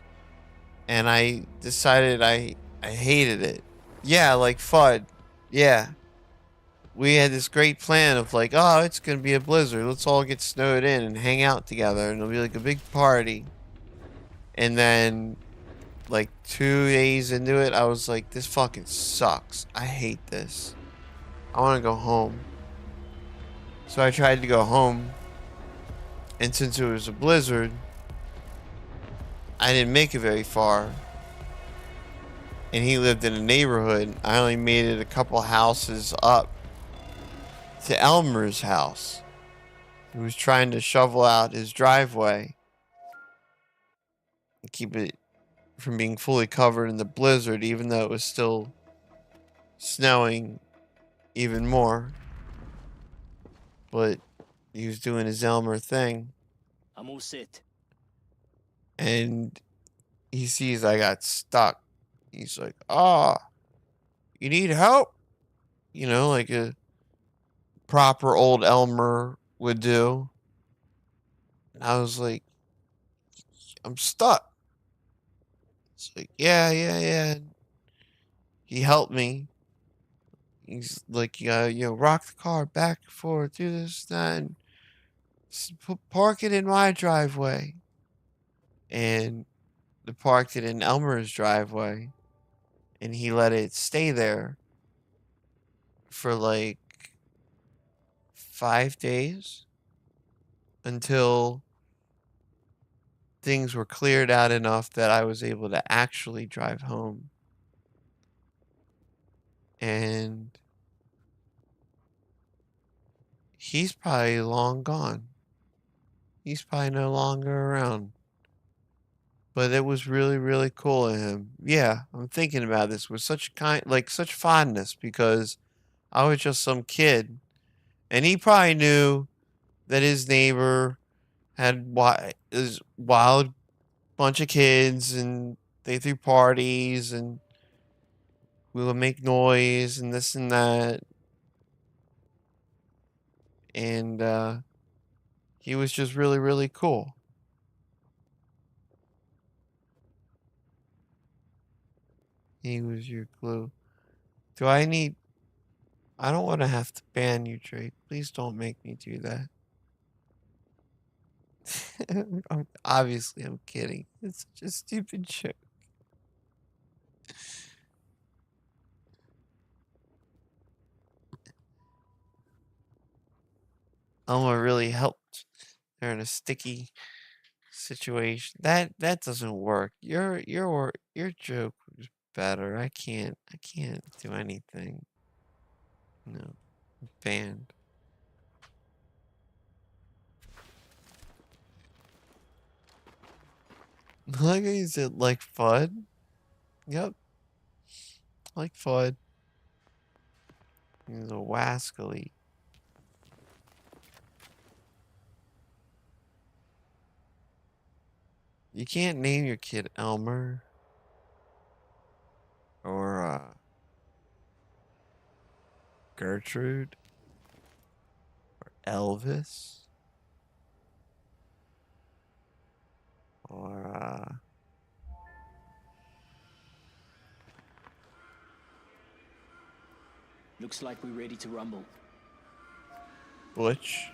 A: and I decided I hated it. Yeah, like FUD. Yeah. We had this great plan of like, oh, it's gonna be a blizzard. Let's all get snowed in and hang out together, and it'll be like a big party. And then, like 2 days into it, I was like, this fucking sucks. I hate this. I want to go home. So I tried to go home, and since it was a blizzard, I didn't make it very far. And he lived in a neighborhood. I only made it a couple houses up to Elmer's house. He was trying to shovel out his driveway and keep it from being fully covered in the blizzard, even though it was still snowing even more. But he was doing his Elmer thing.
E: I'm all set.
A: And he sees I got stuck. He's like, ah, you need help? You know, like a proper old Elmer would do. And I was like, I'm stuck. It's like, yeah. He helped me. He's like, rock the car back and forth, do this, that, and park it in my driveway. And they parked it in Elmer's driveway. And he let it stay there for like 5 days until things were cleared out enough that I was able to actually drive home. And he's probably long gone. He's probably no longer around. But it was really, really cool of him. Yeah, I'm thinking about this with such such fondness because I was just some kid, and he probably knew that his neighbor had this wild bunch of kids, and they threw parties, and we would make noise, and this and that, and he was just really, really cool. He was your glue. Do I need? I don't want to have to ban you, Drake. Please don't make me do that. Obviously, I'm kidding. It's just a stupid joke. Elma really helped. They're in a sticky situation. That doesn't work. Your joke was better. I can't do anything. No. Banned. Like I said, like FUD? Yep. Like FUD. He's a wascally. You can't name your kid Elmer. Or Gertrude. Or Elvis. Or
E: Looks like we're ready to rumble.
A: Butch.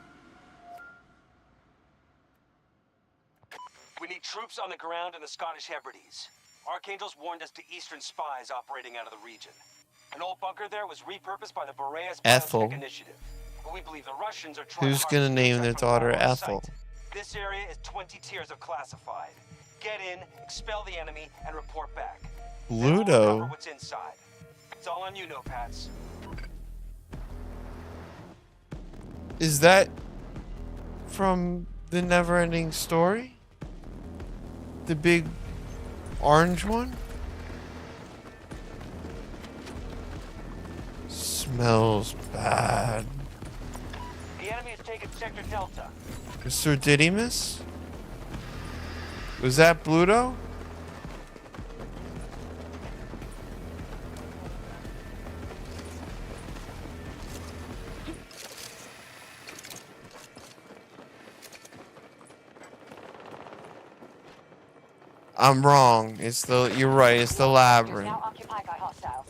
F: We need troops on the ground in the Scottish Hebrides. Archangel's warned us to Eastern spies operating out of the region. An old bunker there was repurposed by the Boreas
A: Ethel.
F: Biotech Initiative. We believe the Russians are trying
A: Who's
F: to
A: gonna
F: harvest
A: name
F: insight
A: their
F: from the
A: daughter
F: Boreas
A: Ethel?
F: site. This area is 20 tiers of classified. Get in, expel the enemy, and report back. Then we'll uncover
A: Ludo.
F: what's inside. It's all on you, Notepads.
A: Is that from the Never-Ending Story? The big orange one? Smells bad.
F: The enemy has taken Sector Delta.
A: Mr. Didymus? Was that Bluto? I'm wrong. You're right, it's the labyrinth.
D: Now occupied by hostiles.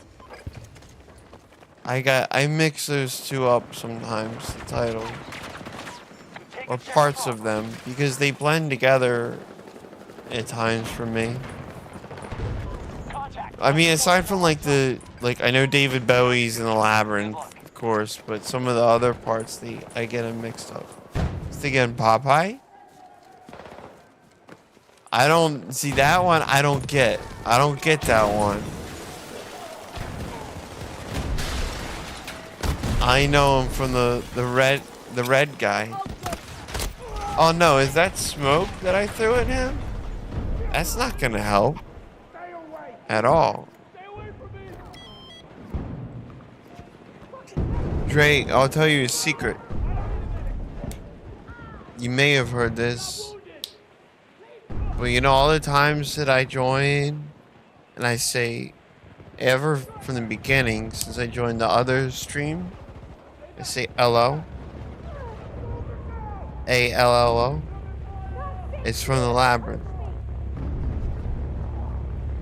A: I mix those two up sometimes, the titles. Or parts of them, because they blend together at times for me. I mean, aside from I know David Bowie's in the Labyrinth, of course, but some of the other parts, I get them mixed up. Is it again Popeye? I don't see that one. I don't get that one. I know him from the red guy. Oh no, is that smoke that I threw at him? That's not gonna help at all. Drake, I'll tell you a secret. You may have heard this. But you know, all the times that I join and I say, ever from the beginning, since I joined the other stream, I say allo. A-L-L-O. It's from the labyrinth.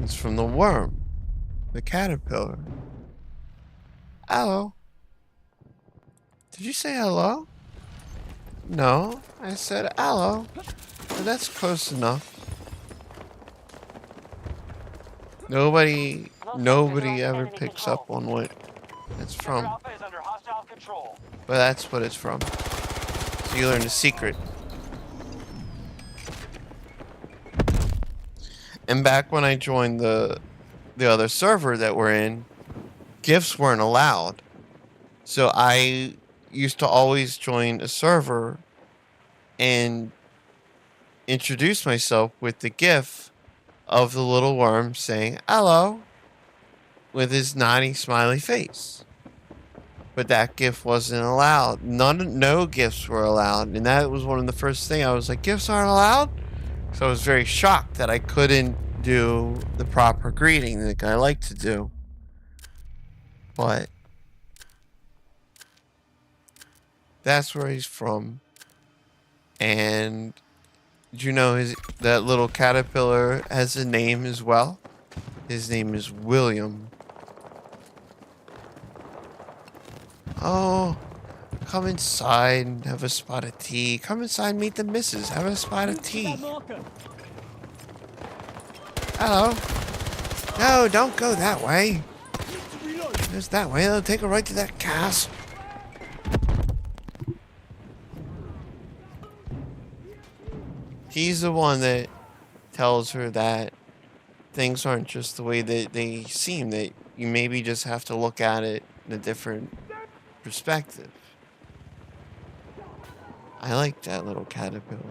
A: It's from the worm. The caterpillar. Hello. Did you say hello? No, I said hello. But that's close enough. Nobody ever picks up on what it's from.
F: Alpha is under hostile control.
A: But that's what it's from. So you learn the secret. And back when I joined the other server that we're in, gifts weren't allowed. So I used to always join a server and introduce myself with the gif of the little worm saying hello with his naughty smiley face. But that gif wasn't allowed. No gifts were allowed. And that was one of the first things I was like, gifts aren't allowed? So I was very shocked that I couldn't do the proper greeting that I like to do. But that's where he's from. And do you know that little caterpillar has a name as well? His name is William. Oh, come inside and have a spot of tea. Come inside and meet the missus. Have a spot of tea. Hello. No, don't go that way. Just that way. They'll take her right to that castle. He's the one that tells her that things aren't just the way that they seem, that you maybe just have to look at it in a different perspective. I like that little caterpillar.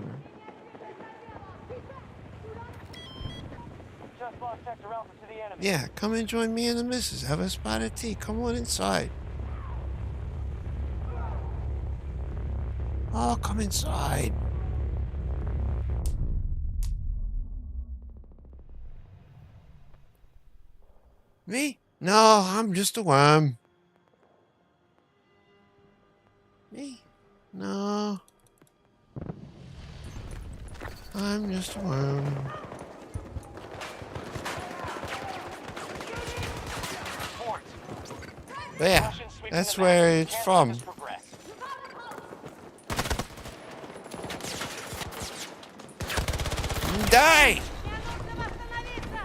C: Just lost sector alpha to the enemy.
A: Yeah, come and join me and the missus. Have a spot of tea. Come on inside. Oh, come inside. Me? No, I'm just a worm. Me? No. I'm just a worm. But yeah, that's where it's from. Die!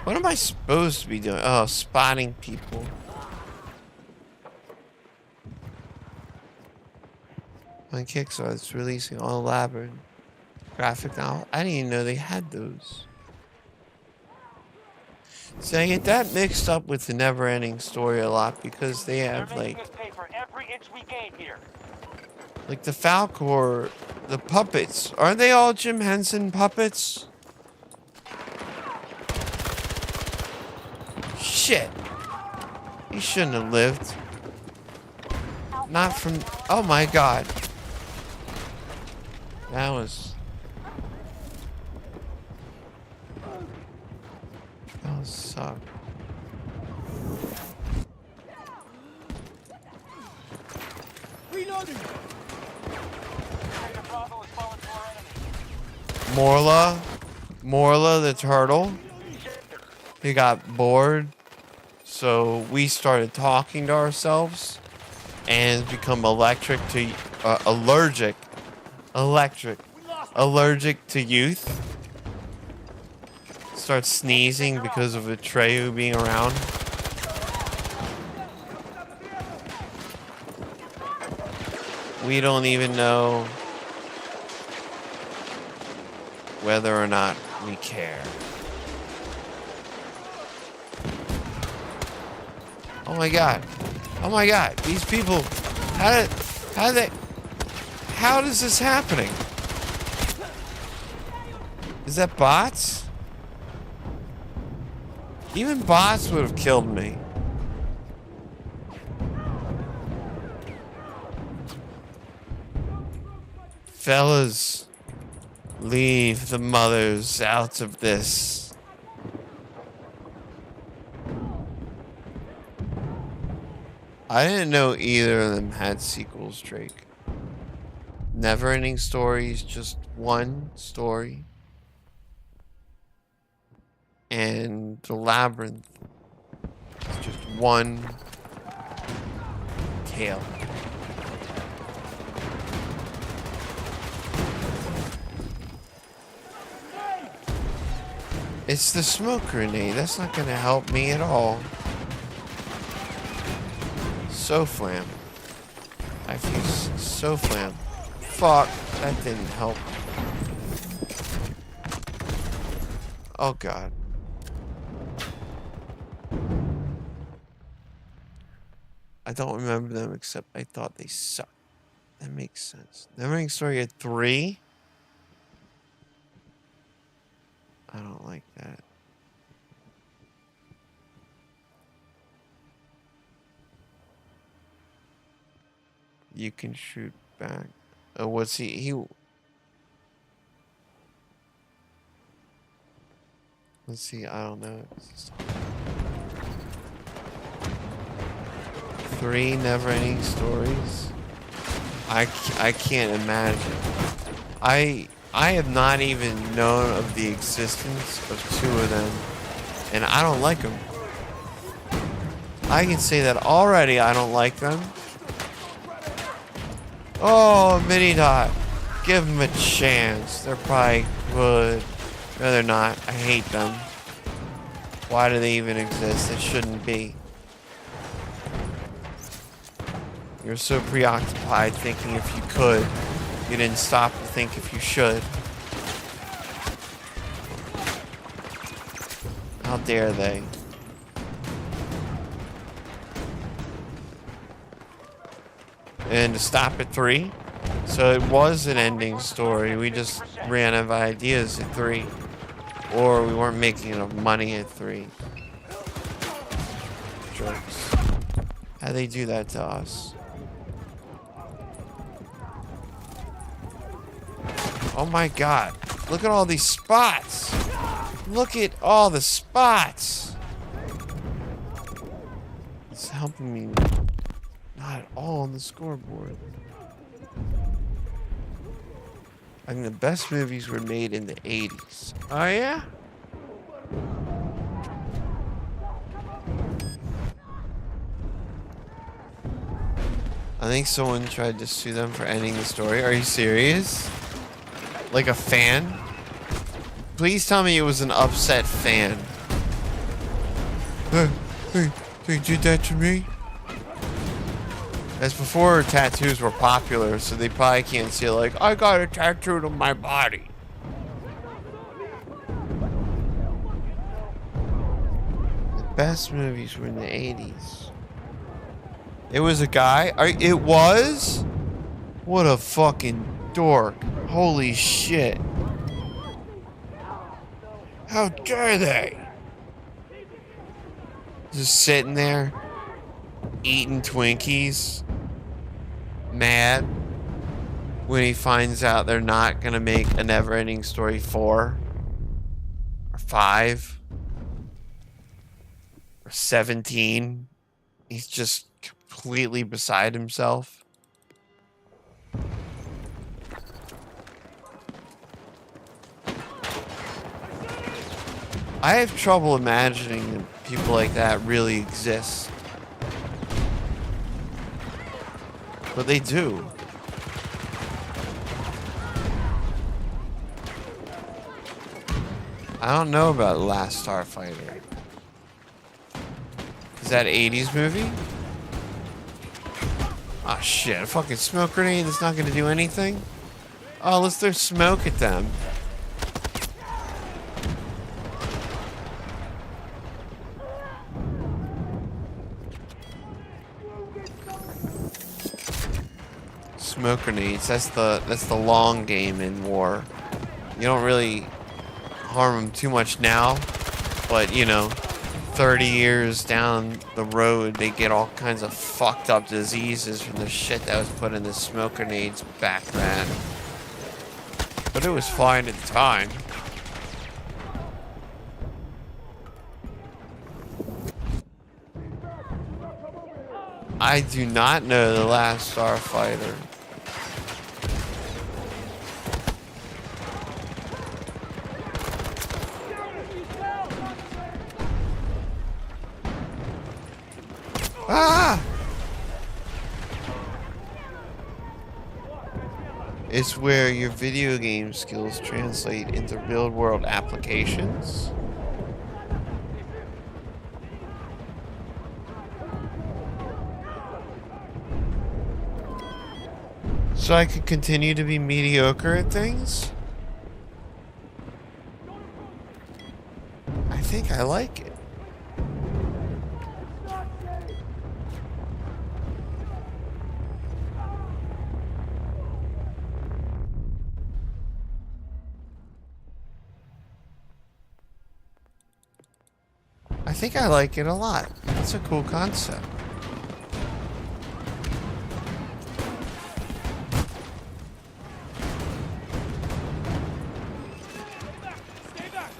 A: What am I supposed to be doing? Oh, spotting people. On Kickstarter, it's releasing all elaborate graphic novel. I didn't even know they had those. So I get that mixed up with the Never-Ending Story a lot because they have like the Falcor, the puppets. Aren't they all Jim Henson puppets? Shit. He shouldn't have lived. Not from... Oh my god. That was... That was suck.
E: Reloading.
A: Morla the turtle. He got bored. So we started talking to ourselves and become allergic to youth. Start sneezing because of Atreyu being around. We don't even know whether or not we care. Oh my god. Oh my god. These people, how is this happening? Is that bots? Even bots would have killed me. Fellas, leave the mothers out of this. I didn't know either of them had sequels, Drake. Never-Ending Stories, just one story. And The Labyrinth is just one tale. It's the smoke grenade. That's not going to help me at all. So flam. I feel so flam. Fuck, that didn't help. Oh god. I don't remember them except I thought they sucked. That makes sense. Neverending Story at 3? I don't like that. You can shoot back. Oh, what's he? Let's see. I don't know. 3 Neverending Stories. I can't imagine. I have not even known of the existence of 2 of them, and I don't like them. I can say that already. I don't like them. Oh, Mini Dot. Give them a chance. They're probably good. No, they're not. I hate them. Why do they even exist? They shouldn't be. You're so preoccupied thinking if you could. You didn't stop to think if you should. How dare they? And to stop at 3. So it was an ending story. We just ran out of ideas at 3. Or we weren't making enough money at 3. Jerks. How'd they do that to us? Oh my god. Look at all these spots. Look at all the spots. It's helping me not at all on the scoreboard. I think the best movies were made in the 80s. Oh yeah? I think someone tried to sue them for ending the story. Are you serious? Like a fan? Please tell me it was an upset fan. Hey, they did that to me? That's before tattoos were popular, so they probably can't say like, I got a tattoo on my body. The best movies were in the 80s. It was a guy? It was? What a fucking dork. Holy shit. How dare they? Just sitting there, eating Twinkies, mad when he finds out they're not gonna make a Neverending Story 4 or 5 or 17. He's just completely beside himself. I have trouble imagining that people like that really exist. But they do. I don't know about Last Starfighter. Is that 80s movie? Ah, shit. A fucking smoke grenade that's not gonna do anything? Oh, let's throw smoke at them. Smoke grenades. That's the long game in war. You don't really harm them too much now, but you know, 30 years down the road, they get all kinds of fucked up diseases from the shit that was put in the smoke grenades back then. But it was fine at the time. I do not know The Last Starfighter. Ah! It's where your video game skills translate into real-world applications. So I could continue to be mediocre at things? I think I like it. think I like it a lot. It's a cool concept.
E: Stay back.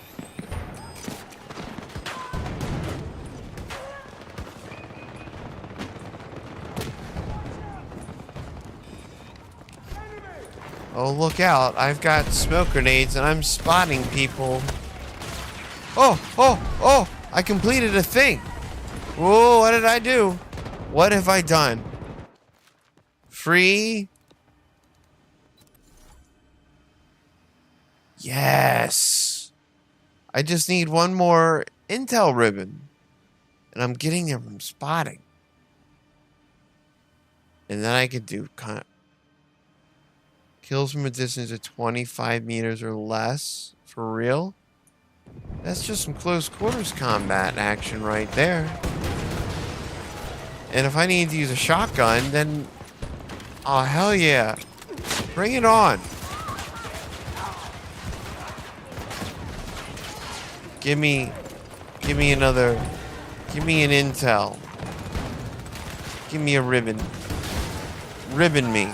A: Oh, look out. I've got smoke grenades and I'm spotting people. Oh, oh, oh! I completed a thing. Whoa, what did I do? What have I done? Free? Yes. I just need one more intel ribbon. And I'm getting them from spotting. And then I could do kills from a distance of 25 meters or less. For real? That's just some close quarters combat action right there. And if I need to use a shotgun, then... oh, hell yeah. Bring it on. Give me another... give me an intel. Give me a ribbon. Ribbon me.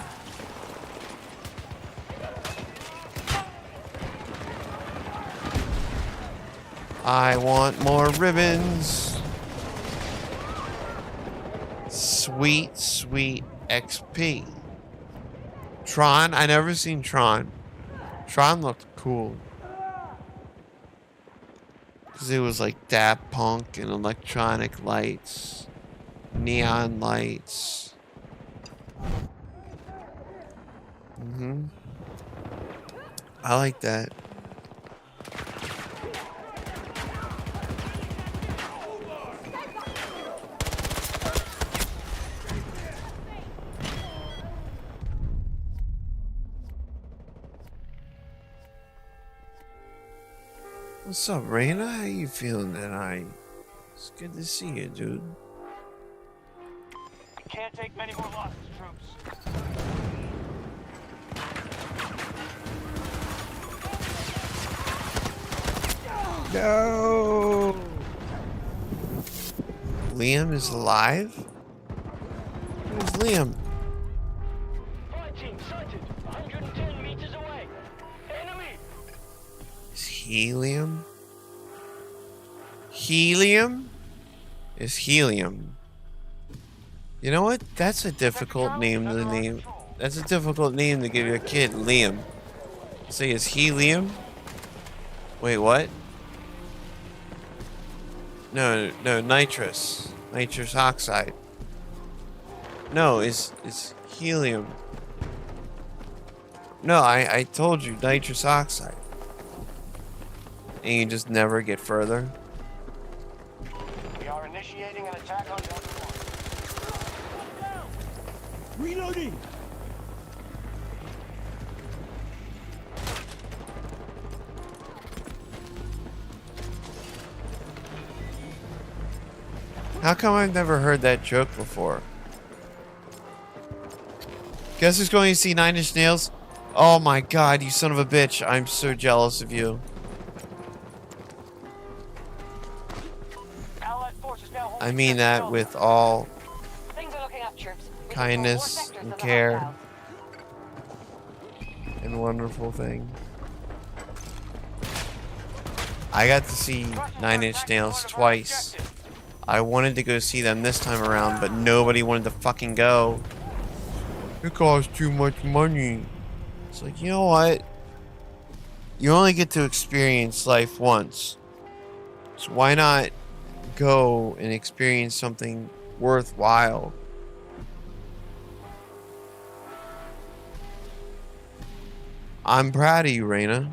A: I want more ribbons. Sweet, sweet XP. Tron? I never seen Tron. Tron looked cool. Because it was like Daft Punk and electronic lights. Neon lights. I like that. What's up, Raina? How you feeling tonight? It's good to see you, dude.
F: Can't take many more losses, troops.
A: No! Liam is alive? Where's Liam?
E: Fighting sighted. 110 meters away. Enemy.
A: Is helium? Helium? Is helium. You know what? That's a difficult name to name. That's a difficult name to give your kid, Liam. Say, is helium? Wait, what? No, nitrous. Nitrous oxide. No, it's helium. No, I told you, nitrous oxide. And you just never get further.
F: We are initiating an attack on Delta 1.
E: Reloading.
A: How come I've never heard that joke before? Guess who's going to see Nine Inch Nails? Oh my god, you son of a bitch. I'm so jealous of you.
F: Allied forces now hold
A: I mean that with all
D: Things are looking up, troops. We
A: kindness
D: control more sectors
A: and
D: of the
A: care
D: hostile.
A: and wonderful thing. I got to see Nine Inch Nails twice. I wanted to go see them this time around, but nobody wanted to fucking go. It costs too much money. It's like, you know what? You only get to experience life once. So why not go and experience something worthwhile? I'm proud of you, Raina.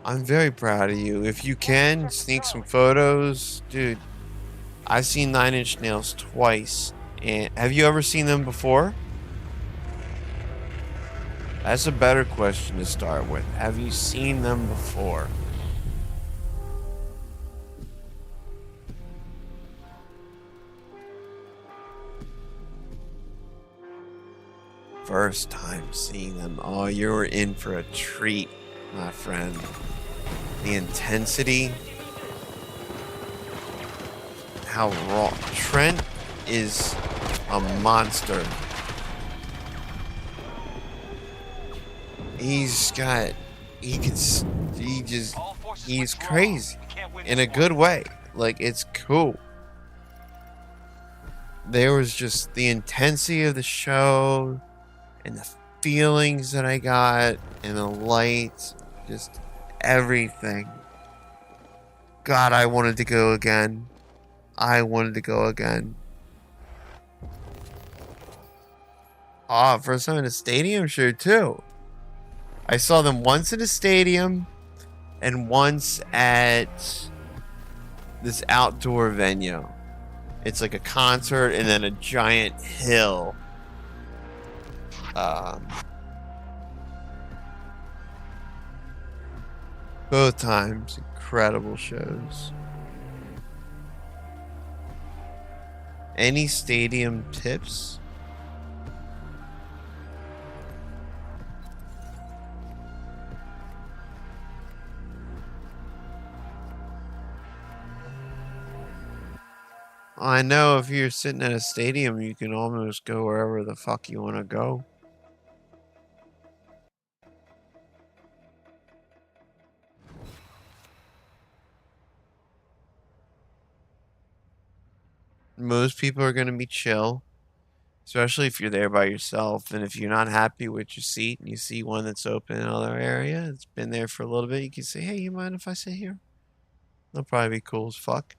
A: I'm very proud of you. If you can, sneak some photos. Dude, I've seen Nine Inch Nails twice. And have you ever seen them before? That's a better question to start with. Have you seen them before? First time seeing them. Oh, you were in for a treat, my friend. The intensity. how raw. Trent is a monster. He's got, he's crazy in a good way. Like, it's cool. There was just the intensity of the show and the feelings that I got and the lights, just everything. God, I wanted to go again. I wanted to go again. First time in a stadium? Sure, too. I saw them once in a stadium and once at this outdoor venue. It's like a concert and then a giant hill. Both times, incredible shows. Any stadium tips? I know if you're sitting at a stadium, you can almost go wherever the fuck you want to go. Most people are going to be chill, especially if you're there by yourself. And if you're not happy with your seat and you see one that's open in another area, it's been there for a little bit, you can say, hey, you mind if I sit here? They'll probably be cool as fuck.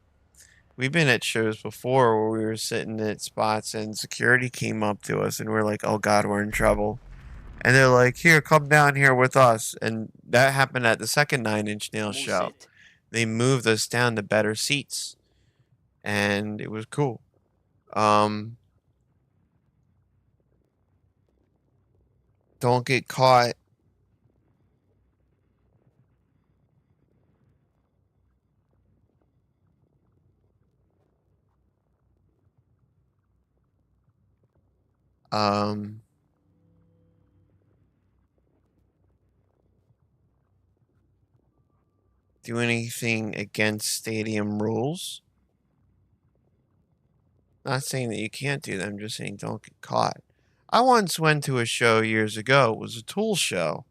A: We've been at shows before where we were sitting at spots and security came up to us and we're like, oh God, we're in trouble. And they're like, here, come down here with us. And that happened at the second Nine Inch Nails show. They moved us down to better seats. And it was cool. Don't get caught. Do anything against stadium rules. Not saying that you can't do them, just saying don't get caught. I once went to a show years ago. It was a Tool show.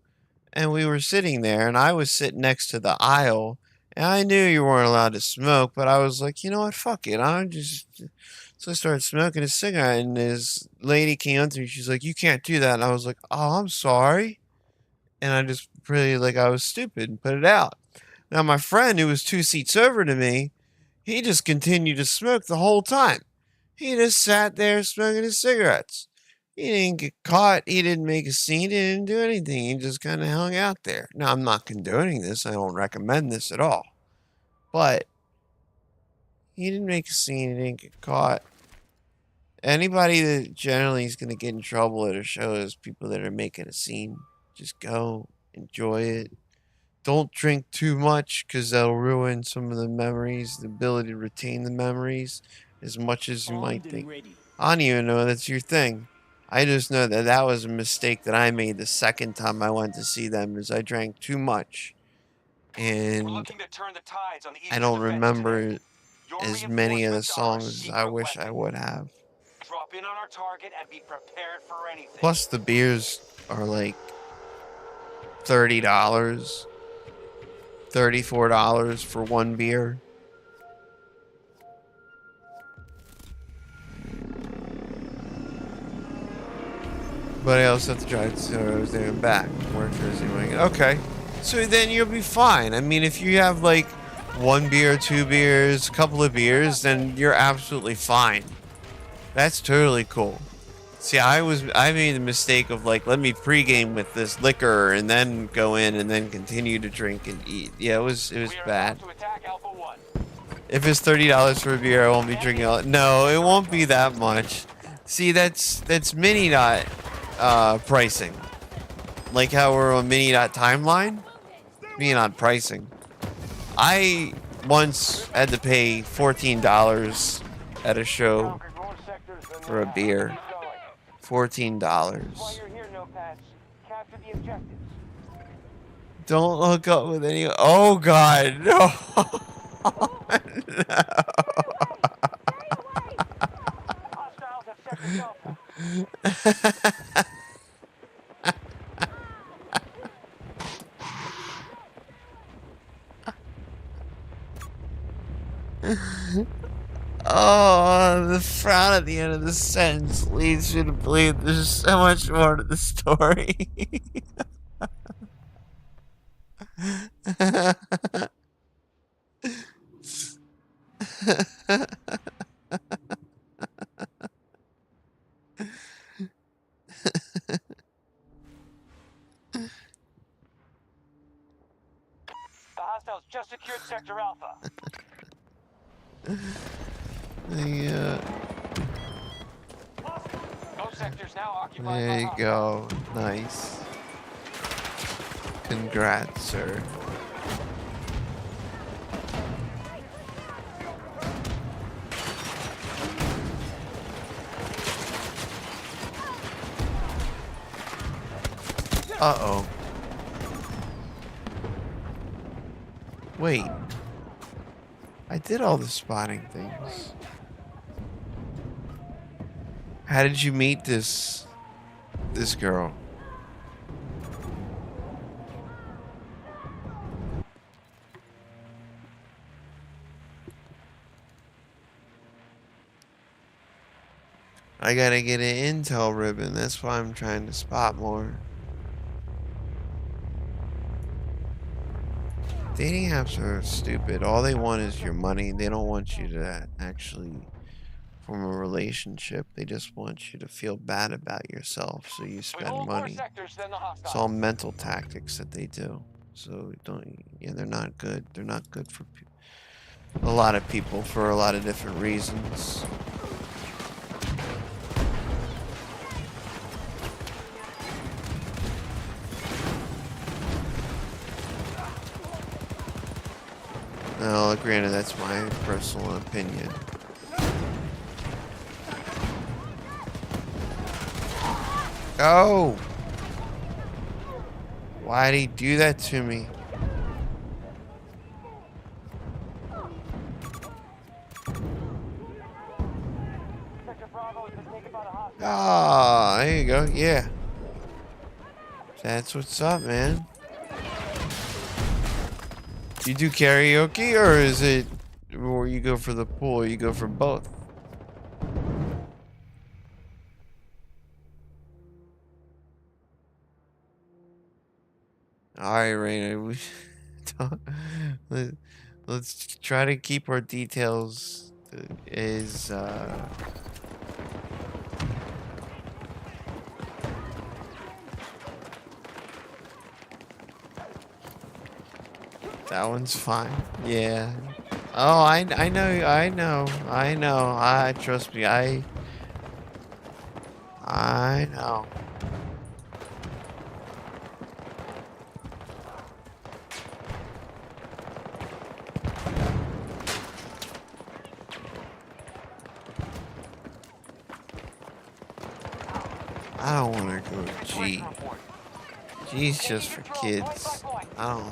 A: And we were sitting there, and I was sitting next to the aisle. And I knew you weren't allowed to smoke, but I was like, you know what, fuck it. So I started smoking a cigarette, and this lady came up to me. She's like, you can't do that. And I was like, oh, I'm sorry. And I just really, like, I was stupid and put it out. Now, my friend, who was 2 seats over to me, he just continued to smoke the whole time. He just sat there smoking his cigarettes. He didn't get caught. He didn't make a scene. He didn't do anything. He just kind of hung out there. Now, I'm not condoning this. I don't recommend this at all. But he didn't make a scene. He didn't get caught. Anybody that generally is going to get in trouble at a show is people that are making a scene. Just go. Enjoy it. Don't drink too much because that'll ruin some of the memories, the ability to retain the memories as much as you might think. I don't even know that's your thing. I just know that that was a mistake that I made the second time I went to see them, is I drank too much. And I don't remember as many of the songs as I wish I would have.
F: Drop in on our target and be prepared for anything.
A: Plus the beers are like $30, $34 for one beer. But I also have to drive to Toronto there and back. Work Thursday morning. Okay. So then you'll be fine. I mean, if you have like 1 beer, 2 beers, a couple of beers, then you're absolutely fine. That's totally cool. See, I made the mistake of like, let me pregame with this liquor and then go in and then continue to drink and eat. Yeah, it was bad. If it's $30 for a beer, I won't be drinking all. No, it won't be that much. See, that's mini dot pricing. Like how we're on mini dot timeline. Mini dot pricing. I once had to pay $14 at a show for a beer. $14. Don't hook up with any. Oh God, no. No. Oh, the frown at the end of the sentence leads me to believe there's so much more to the story.
F: The hostiles just secured Sector Alpha.
A: Yeah,
F: Both sectors now occupied
A: there
F: by
A: you
F: hostiles.
A: go. Nice. Congrats, sir. Uh-oh. Wait. I did all the spotting things. How did you meet this girl? I gotta get an intel ribbon. That's why I'm trying to spot more. Dating apps are stupid. All they want is your money. They don't want you to actually form a relationship. They just want you to feel bad about yourself, so you
F: We
A: spend
F: hold more
A: money.
F: sectors than the
A: It's all
F: hostiles.
A: mental tactics that they do. So don't. Yeah, they're not good. They're not good for a lot of people for a lot of different reasons. No, granted, that's my personal opinion. Oh! Why'd he do that to me?
F: Sector Bravo has been taken by the hostiles.
A: Ah, there you go. Yeah. That's what's up, man. You do karaoke, or is it where you go for the pool, or you go for both? Alright, Raina, we let's try to keep our details that one's fine. Yeah. Oh, I know. Trust me, I know. I don't want to go to G. G's just for kids. I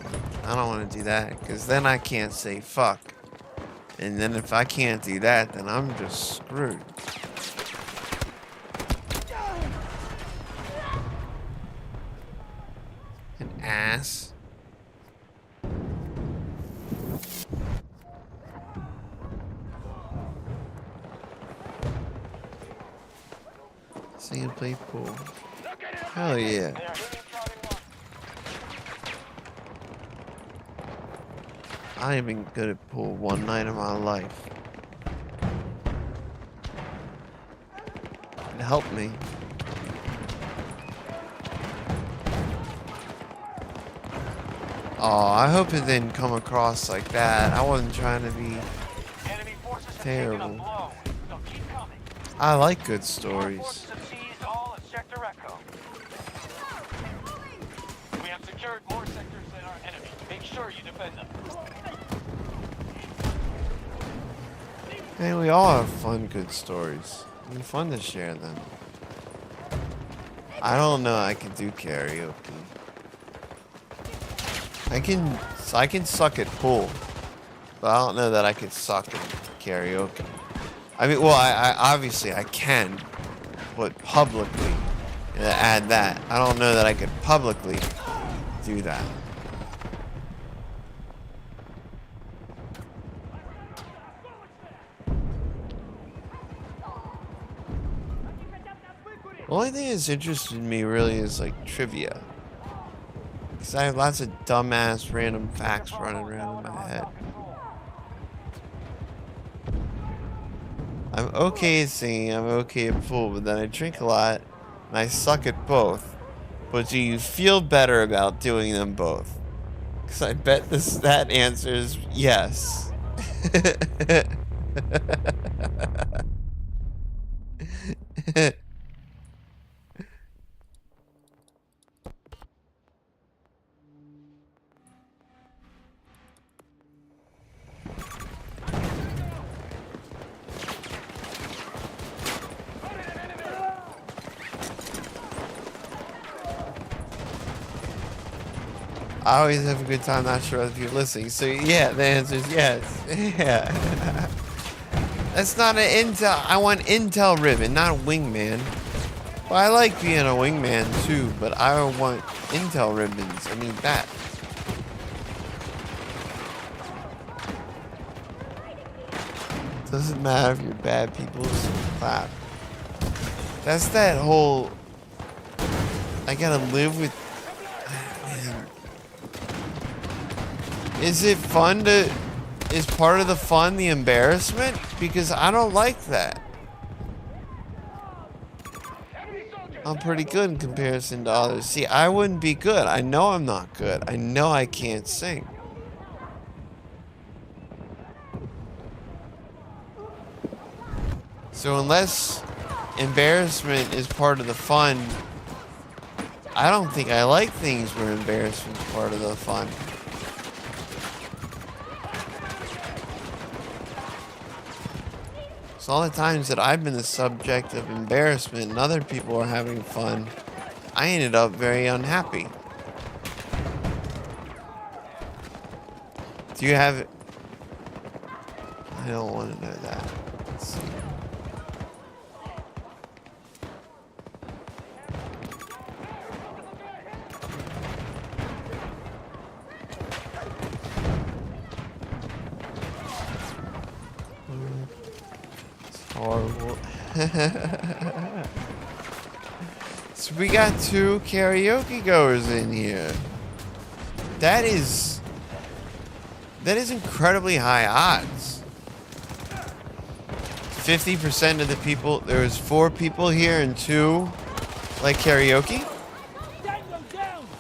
A: don't want to do that, because then I can't say fuck. And then if I can't do that, then I'm just screwed. An ass. See him play pool. Hell yeah.
F: They are hitting Charlie 1.
A: I ain't been good at pool one night of my life. It helped me. Oh, I hope it didn't come across like that. I wasn't trying to be
F: Enemy forces have
A: terrible.
F: taken a blow. So keep coming.
A: I like good
F: Our
A: stories.
F: forces have seized all of Sector Echo. We have secured more sectors than our enemy. Make sure you defend them.
A: Hey, we all have fun, good stories. It's fun to share them. I don't know I can do karaoke. I can suck at pool, but I don't know that I could suck at karaoke. I mean, well, I obviously I can, but publicly, add that. I don't know that I could publicly do that. The only thing that's interested me really is like trivia. Because I have lots of dumbass random facts running around in my head. I'm okay at singing, I'm okay at pool, but then I drink a lot and I suck at both. But do you feel better about doing them both? Because I bet that answer is yes. I always have a good time, not sure if you're listening. So yeah, the answer is yes. Yeah. That's not an intel. I want intel ribbon, not a wingman. Well, I like being a wingman too, but I want intel ribbons. I need that. Doesn't matter if you're bad people, just clap. That's that whole. I gotta live with. Man. Is it fun to? Is part of the fun the embarrassment? Because I don't like that. I'm pretty good in comparison to others. See, I wouldn't be good. I know I'm not good. I know I can't sing. So unless embarrassment is part of the fun, I don't think I like things where embarrassment is part of the fun. So all the times that I've been the subject of embarrassment and other people are having fun, I ended up very unhappy. Do you have it? I don't want to know that. Let's see. Horrible. So we got 2 karaoke goers in here. That is incredibly high odds. 50% of the people, there was 4 people here and 2 like karaoke.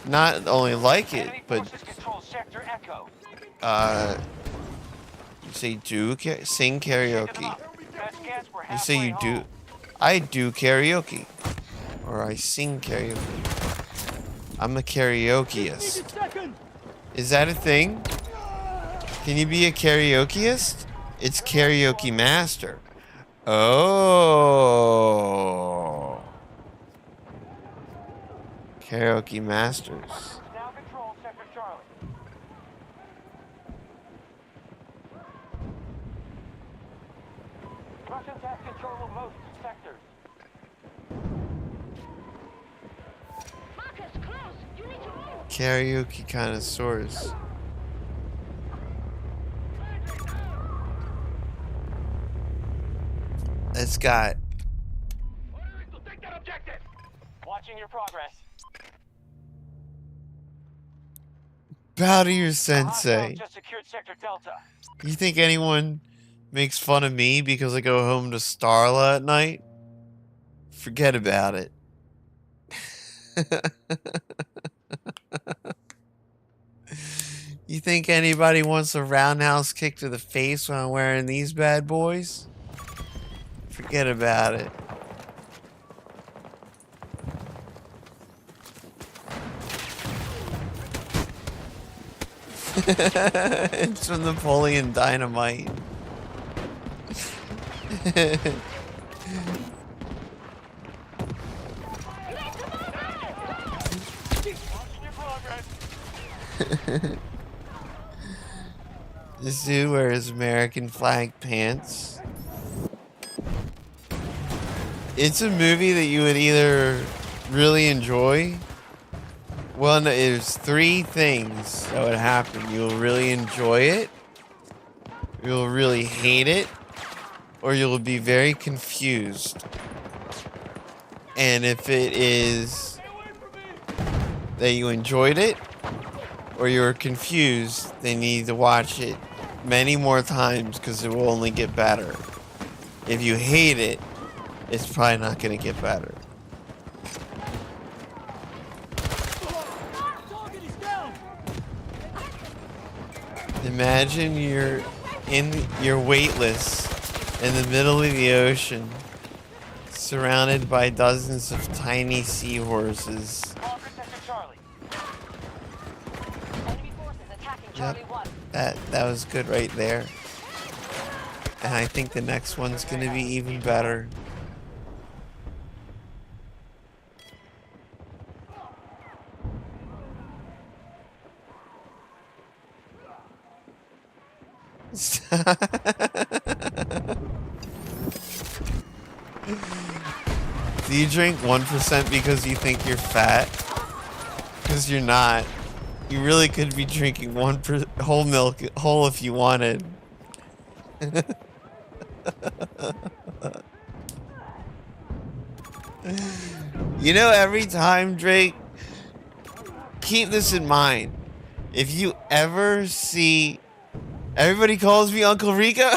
A: Not only like it, but you say sing karaoke. You say you do. I do karaoke. Or I sing karaoke. I'm a karaokeist. Is that a thing? Can you be a karaokeist? It's karaoke master. Oh. Karaoke masters.
F: Now control Sector Charlie. Russians have control of most sectors.
C: Marcus, close! You need to move!
A: Karaoke connoisseurs. It's got.
F: Ordering to take that objective. Watching your progress.
A: Bow to your
F: Hostiles
A: sensei.
F: just secured Sector Delta.
A: You think anyone makes fun of me because I go home to Starla at night? Forget about it. You think anybody wants a roundhouse kick to the face when I'm wearing these bad boys? Forget about it. It's from Napoleon Dynamite. This dude wears American flag pants. It's a movie that you would either really enjoy. Well, no, there's 3 things that would happen. You'll really enjoy it, you'll really hate it, or you'll be very confused. And if it is that you enjoyed it or you're confused, then you need to watch it many more times because it will only get better. If you hate it, it's probably not going to get better.
E: Target is down.
A: Imagine you're weightless in the middle of the ocean, surrounded by dozens of tiny seahorses.
C: Conquer Sector Charlie. Enemy forces attacking Charlie 1.
A: That was good right there. And I think the next one's gonna be even better. Do you drink 1% because you think you're fat? Because you're not. You really could be drinking whole milk, whole if you wanted. You know, every time, Drake, keep this in mind. If you ever see... Everybody calls me Uncle Rico?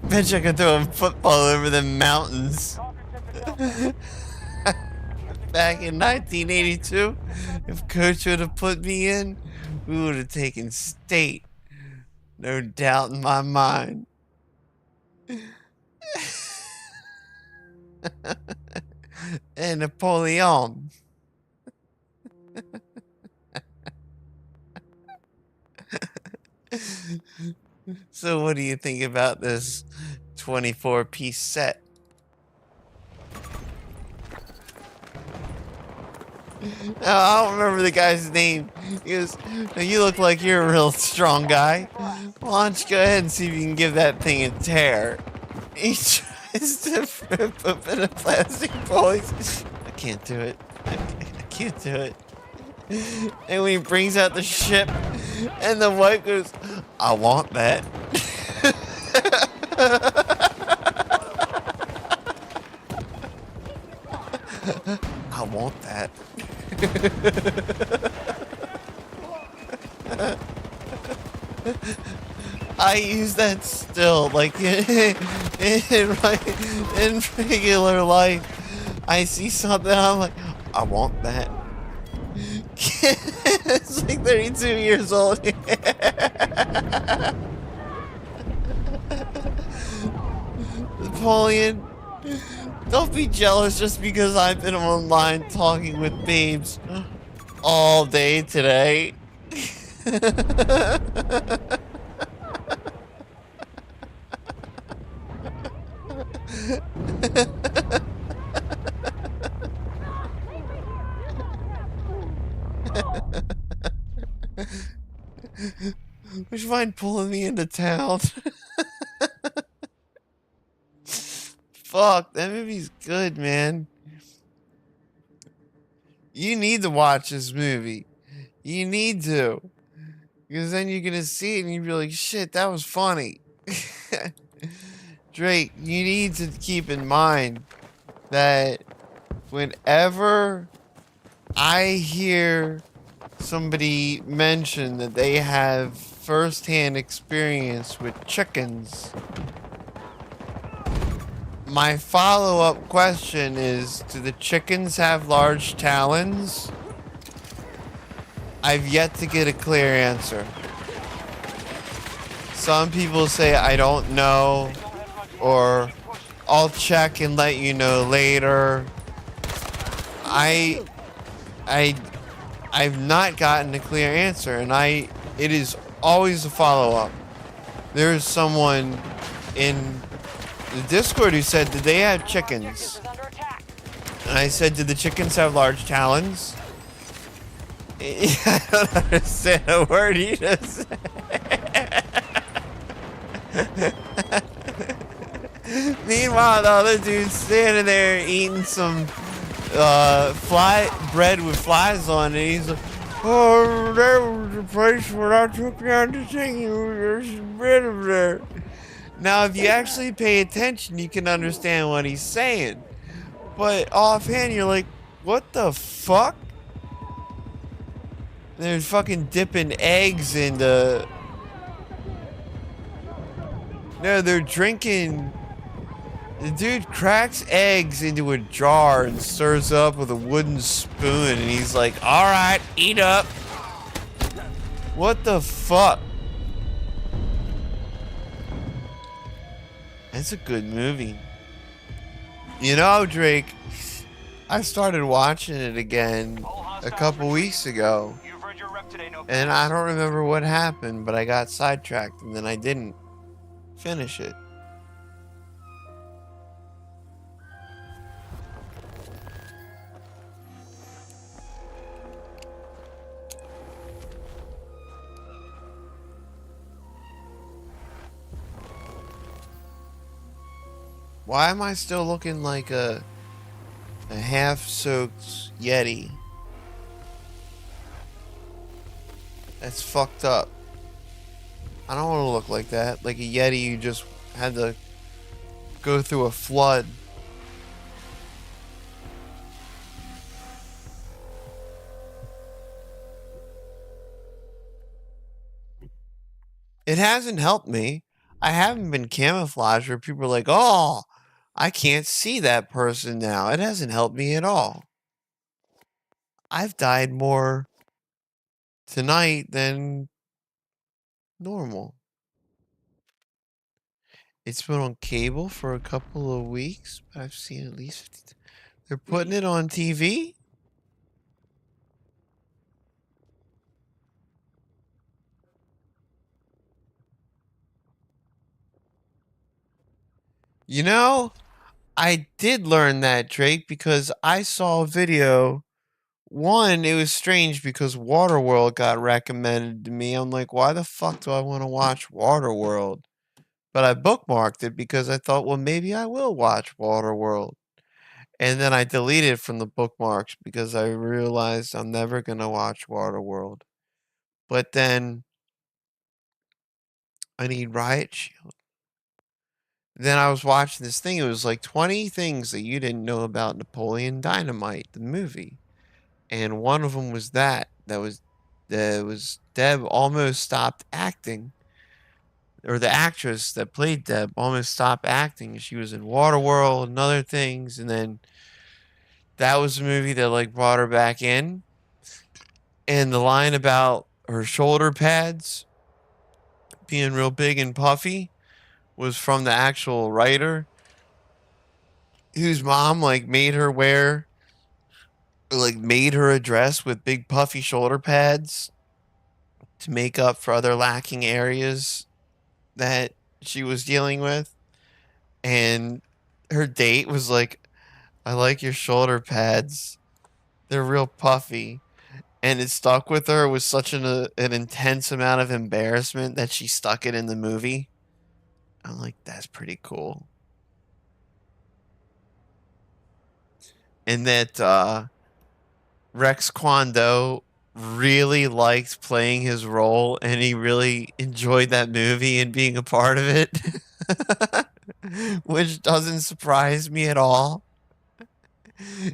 A: Bet I could throw a football over the mountains. Back in 1982, if Coach would have put me in, we would have taken state. No doubt in my mind. And Napoleon. So what do you think about this 24-piece set? I don't remember the guy's name. He goes, "You look like you're a real strong guy. Why don't you go ahead and see if you can give that thing a tear?" He tries to open a plastic bowl. I can't do it. I can't do it. And when he brings out the ship, and the wife goes, "I want that." I want that. I use that still, like in regular life. I see something, I'm like, I want that. It's like 32 years old. Napoleon, don't be jealous just because I've been online talking with babes all day today. Would you mind pulling me into town? Fuck, that movie's good, man. You need to watch this movie. You need to. Because then you're gonna see it and you'll be like, shit, that was funny. Drake, you need to keep in mind that whenever I hear somebody mention that they have first-hand experience with chickens, my follow-up question is, do the chickens have large talons? I've yet to get a clear answer. Some people say I don't know, or I'll check and let you know later. I've not gotten a clear answer, and it is always a follow-up. There's someone in the Discord who said, did they have chickens? And I said, did the chickens have large talons? I don't understand a word he just said. Meanwhile, the other dude's standing there eating some bread with flies on it. He's like, Oh, that was the place where I took down the thing. There's a bit of there. Now, if you actually pay attention, you can understand what he's saying. But offhand, you're like, what the fuck? They're fucking dipping eggs into... No, they're drinking... The dude cracks eggs into a jar and stirs up with a wooden spoon, and he's like, alright, eat up. What the fuck? It's a good movie. You know, Drake, I started watching it again a couple weeks ago,
F: You've earned your rep today, no
A: and I don't remember what happened, but I got sidetracked, and then I didn't finish it. Why am I still looking like a half-soaked Yeti? That's fucked up. I don't want to look like that. Like a Yeti who just had to go through a flood. It hasn't helped me. I haven't been camouflaged where people are like, oh, I can't see that person now. It hasn't helped me at all. I've died more tonight than normal. It's been on cable for a couple of weeks, but I've seen at least 50. They're putting it on TV? You know, I did learn that, Drake, because I saw a video. One, it was strange because Waterworld got recommended to me. I'm like, why the fuck do I want to watch Waterworld? But I bookmarked it because I thought, well, maybe I will watch Waterworld. And then I deleted it from the bookmarks because I realized I'm never going to watch Waterworld. But then I need Riot Shield. Then I was watching this thing. It was like 20 things that you didn't know about Napoleon Dynamite, the movie. And one of them was that was Deb almost stopped acting, or the actress that played Deb almost stopped acting. She was in Waterworld and other things, and then that was the movie that like brought her back in. And the line about her shoulder pads being real big and puffy was from the actual writer, whose mom like made her wear, like made her a dress with big puffy shoulder pads to make up for other lacking areas that she was dealing with. And her date was like, I like your shoulder pads. They're real puffy. And it stuck with her with such an intense amount of embarrassment that she stuck it in the movie. I'm like, that's pretty cool. And that Rex Kwon really liked playing his role, and he really enjoyed that movie and being a part of it. Which doesn't surprise me at all.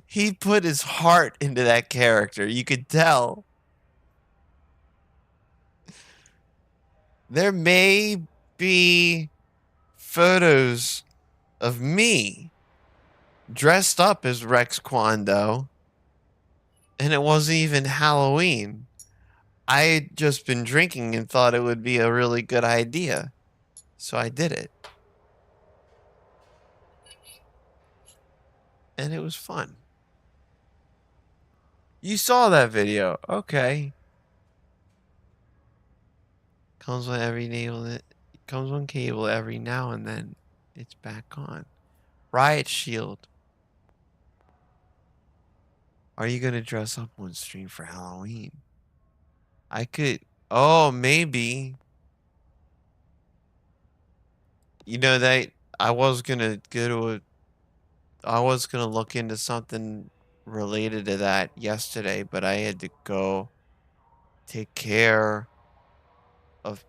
A: He put his heart into that character. You could tell. There may be photos of me dressed up as Rex Kwon, and it wasn't even Halloween. I had just been drinking and thought it would be a really good idea. So I did it. And it was fun. You saw that video. Okay. Comes on comes on cable every now and then. It's back on. Riot Shield. Are you gonna dress up on stream for Halloween? I could. Oh, maybe. You know that I was gonna I was gonna look into something related to that yesterday, but I had to go take care of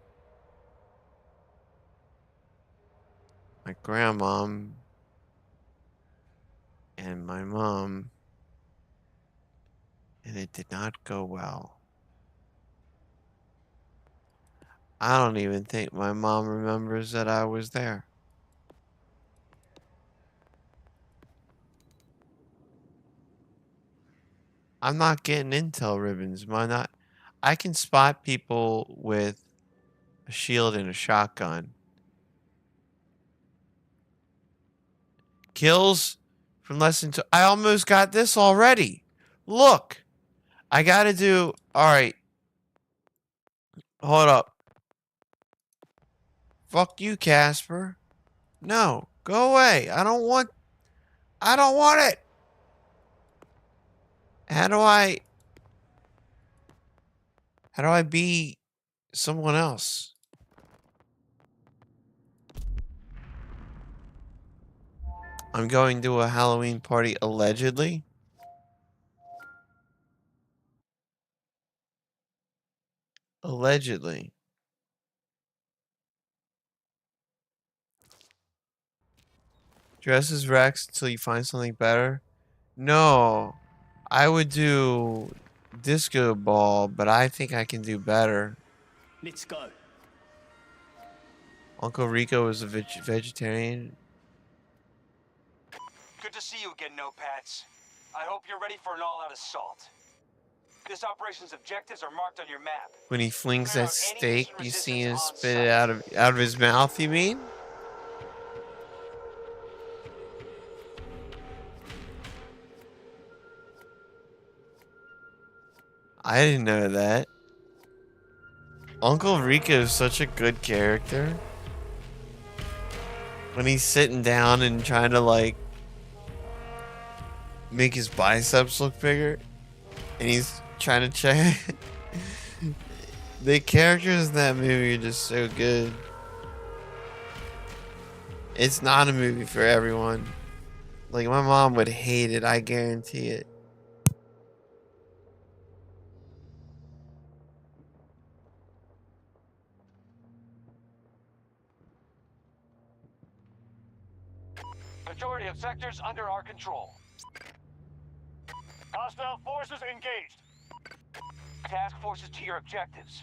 A: my grandmom and my mom, and it did not go well. I don't even think my mom remembers that I was there. I'm not getting intel ribbons. Why not? I can spot people with a shield and a shotgun. Kills from less than two. I almost got this already. Look. I gotta do. Alright. Hold up. Fuck you, Casper. No. Go away. I don't want it. How do I be someone else? I'm going to a Halloween party allegedly. Allegedly. Dress as Rex until you find something better. No. I would do disco ball, but I think I can do better.
E: Let's go.
A: Uncle Rico is a vegetarian.
F: Good to see you again, No-Pats. I hope you're ready for an all-out assault. This operation's objectives are marked on your map.
A: When he flings
F: Clear
A: that
F: out any
A: steak,
F: Eastern
A: you see
F: resistance
A: him
F: on
A: spit
F: site.
A: it out of his mouth, you mean? I didn't know that. Uncle Rico is such a good character. When he's sitting down and trying to like make his biceps look bigger, and he's trying to check. The characters in that movie are just so good. It's not a movie for everyone. Like, my mom would hate it, I guarantee it.
F: Majority of sectors under our control.
E: Hostile forces engaged.
F: Task forces to your objectives.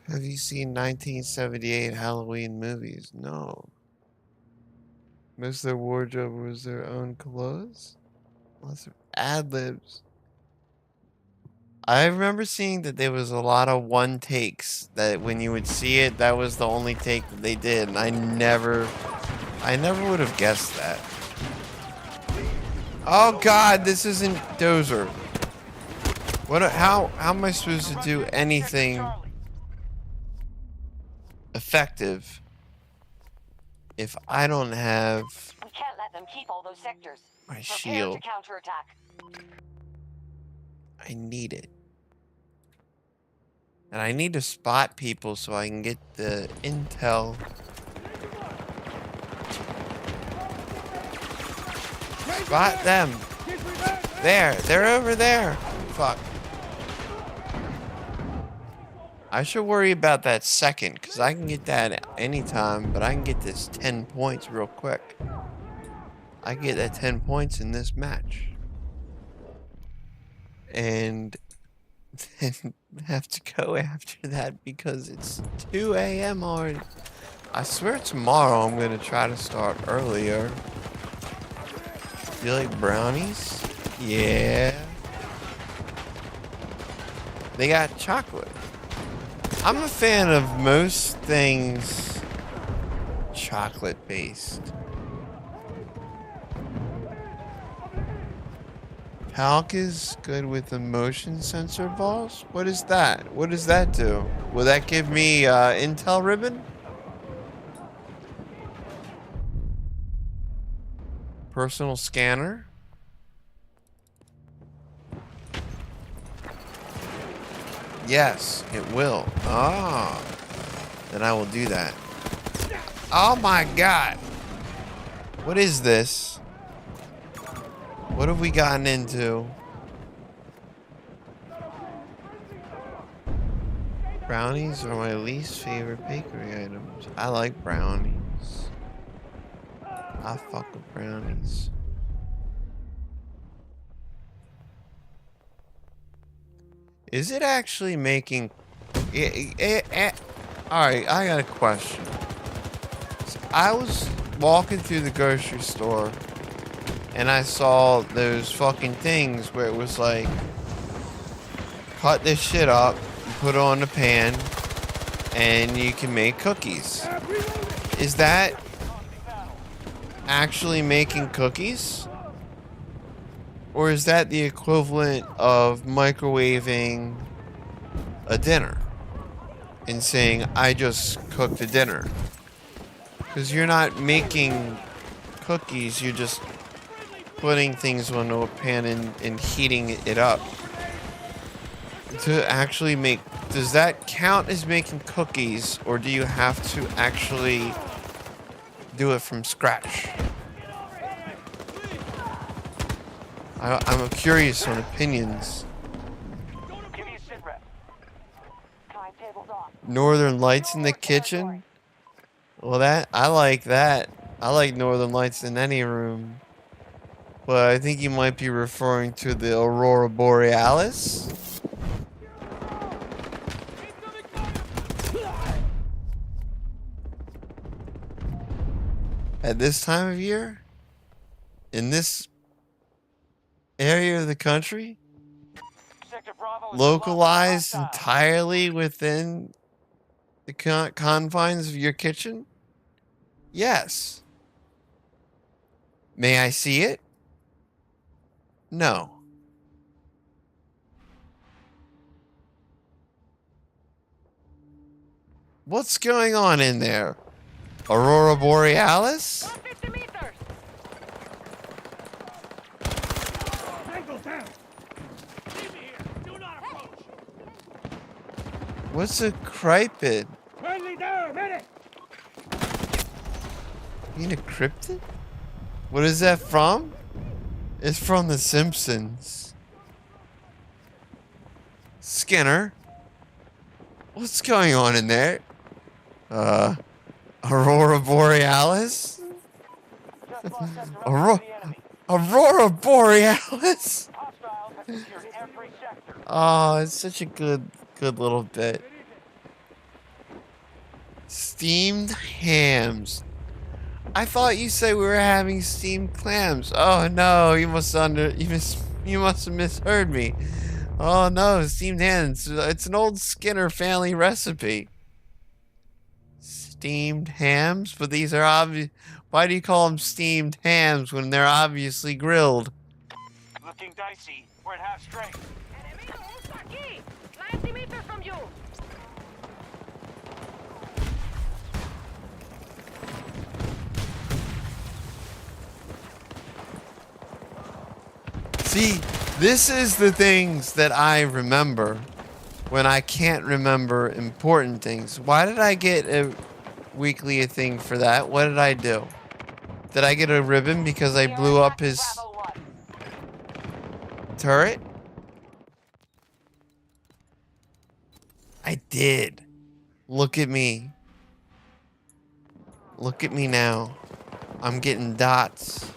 A: Have you seen 1978 Halloween movies? No. Most of their wardrobe was their own clothes? Lots of ad-libs. I remember seeing that there was a lot of one takes, that when you would see it, that was the only take that they did, and I never would have guessed that. Oh god, this isn't Dozer. How am I supposed to do anything effective if I don't have
G: We can't let them keep all those sectors.
A: my
G: Prepare
A: shield?
G: to counterattack.
A: I need it. And I need to spot people so I can get the intel. Spot them. There. They're over there. Fuck. I should worry about that second, because I can get that anytime, but I can get this 10 points real quick. I can get that 10 points in this match. And then have to go after that because it's 2 a.m. already. I swear tomorrow I'm going to try to start earlier. You like brownies? Yeah. They got chocolate. I'm a fan of most things chocolate based. Palk is good with the motion sensor balls? What is that? What does that do? Will that give me intel ribbon? Personal scanner? Yes, it will. Ah, then I will do that. Oh my god. What is this? What have we gotten into? Brownies are my least favorite bakery items. I like brownies. I fuck with brownies. Is it actually making... Alright, I got a question. So I was walking through the grocery store and I saw those fucking things where it was like, cut this shit up, put it on the pan, and you can make cookies. Is that actually making cookies? Or is that the equivalent of microwaving a dinner and saying, I just cooked a dinner? Because you're not making cookies, you're just putting things on a pan and heating it up. To actually make, does that count as making cookies, or do you have to actually do it from scratch? I'm curious on opinions.
F: Give me a sit rep.
G: Timetables off.
A: Northern Lights in the kitchen? Well, I like that. I like Northern Lights in any room. But I think you might be referring to the Aurora Borealis. At this time of year? In this area of the country?
F: Sector Bravo is
A: Localized
F: hostile.
A: entirely within the confines of your kitchen? Yes. May I see it? No. What's going on in there? Aurora Borealis?
C: 150 meters.
E: Tango down. Leave me here. Do not approach.
A: What's a cryptid?
E: Friendly there, medic.
A: You mean a cryptid? What is that from? It's from The Simpsons. Skinner? What's going on in there? Aurora Borealis?
F: Just lost sector
A: Aurora,
F: to the enemy.
A: Aurora Borealis?
F: Hostiles have secured every sector.
A: Oh, it's such a good little bit. Steamed hams. I thought you said we were having steamed clams. Oh no, you must have misheard me. Oh no, steamed hams. It's an old Skinner family recipe. Steamed hams? But these are obvious. Why do you call them steamed hams when they're obviously grilled?
F: Looking dicey. We're at half strength.
C: Enemigo está aquí. 90 meters from you.
A: See, this is the things that I remember when I can't remember important things. Why did I get a weekly thing for that? What did I do? Did I get a ribbon because I blew up his
G: Bravo 1.
A: turret? I did. Look at me. Look at me now. I'm getting dots.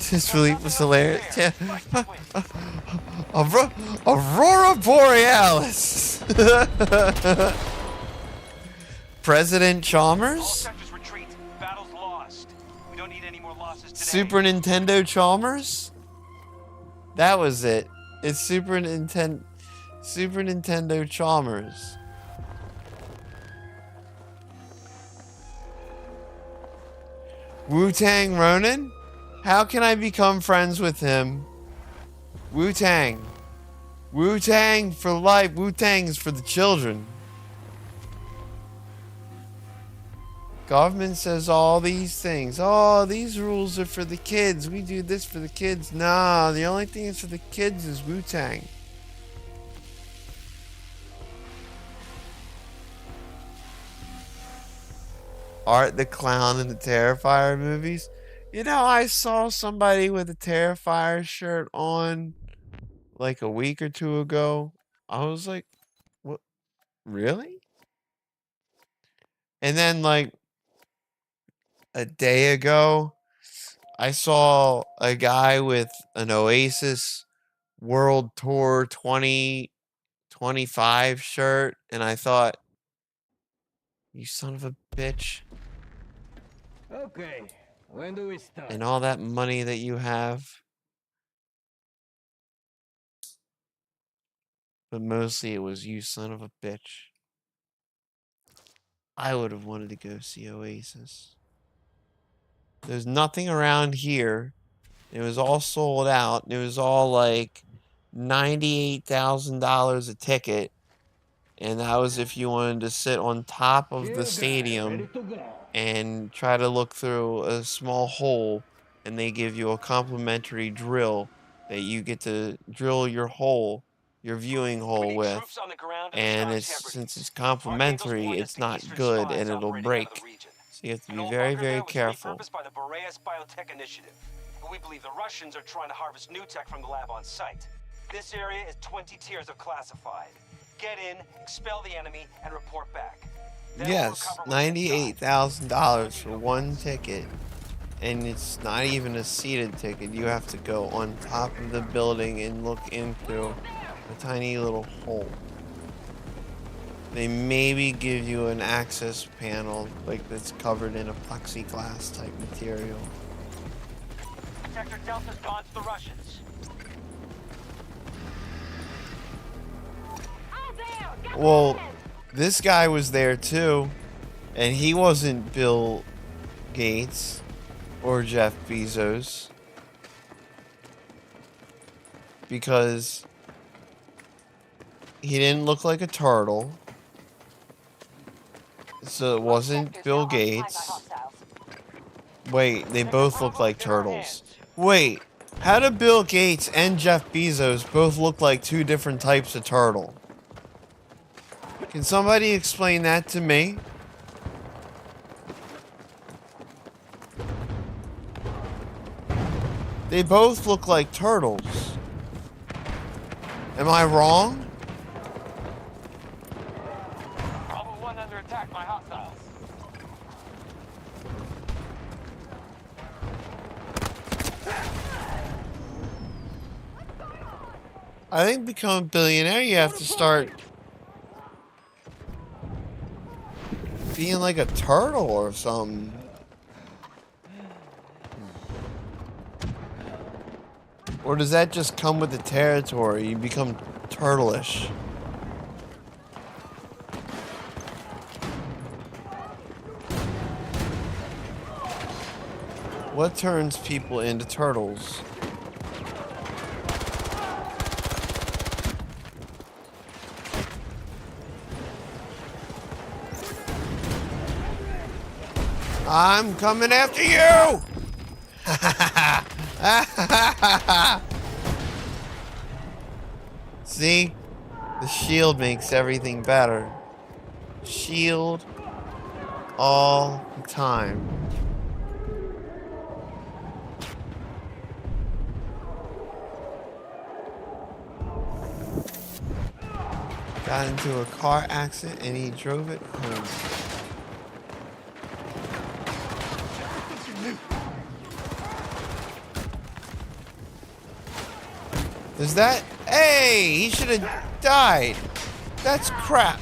A: This really was hilarious. Yeah. Aurora Borealis. President
F: All
A: Chalmers?
F: sectors retreat. Battle's lost. We don't need any more losses today.
A: Super Nintendo Chalmers? That was it. It's Super Nintendo Chalmers. Wu-Tang Ronin? How can I become friends with him? Wu-Tang. Wu-Tang for life. Wu-Tang's for the children. Government says all these things. Oh, these rules are for the kids. We do this for the kids. Nah, the only thing that's for the kids is Wu-Tang. Art the Clown in the Terrifier movies. You know, I saw somebody with a Terrifier shirt on like a week or two ago. I was like, what? Really? And then, like, a day ago, I saw a guy with an Oasis World Tour 2025 shirt, and I thought, you son of a bitch.
E: Okay, when do we start?
A: And all that money that you have. But mostly it was you son of a bitch. I would have wanted to go see Oasis. There's nothing around here. It was all sold out. It was all like $98,000 a ticket. And that was if you wanted to sit on top of the stadium and try to look through a small hole, and they give you a complimentary drill that you get to drill your hole, your viewing
F: We
A: hole
F: need
A: with.
F: troops on the ground in the
A: And
F: Scottish
A: it's
F: Hebrides.
A: since it's
F: Archangels
A: complimentary,
F: warned us
A: it's
F: the
A: not
F: Eastern
A: good
F: spies
A: and it'll
F: operating out of
A: break.
F: the region.
A: So you have to
F: An
A: be
F: old
A: very,
F: bunker
A: very
F: there was
A: careful.
F: repurposed by the Boreas Biotech Initiative. And we believe the Russians are trying to harvest new tech from the lab on site. This area is 20 tiers of classified. Get in, expel the enemy, and report back. Then we'll
A: Yes,
F: recover what's inside.
A: $98,000 for one ticket. And it's not even a seated ticket. You have to go on top of the building and look into a tiny little hole. They maybe give you an access panel like that's covered in a plexiglass type material.
F: Sector Delta's gone to the Russians.
A: Well, this guy was there too, and he wasn't Bill Gates or Jeff Bezos, because he didn't look like a turtle. So it wasn't Bill Gates. Wait, they both look like turtles. Wait, how do Bill Gates and Jeff Bezos both look like two different types of turtle? Can somebody explain that to me? They both look like turtles. Am I wrong?
C: Bravo 1 under attack by hostiles.
A: I think to become a billionaire, you have to start being like a turtle or something. Or does that just come with the territory? You become turtleish. What turns people into turtles? I'm coming after you! See? The shield makes everything better. Shield all the time. Got into a car accident and he drove it home. Is that? Hey, he should have died. That's crap.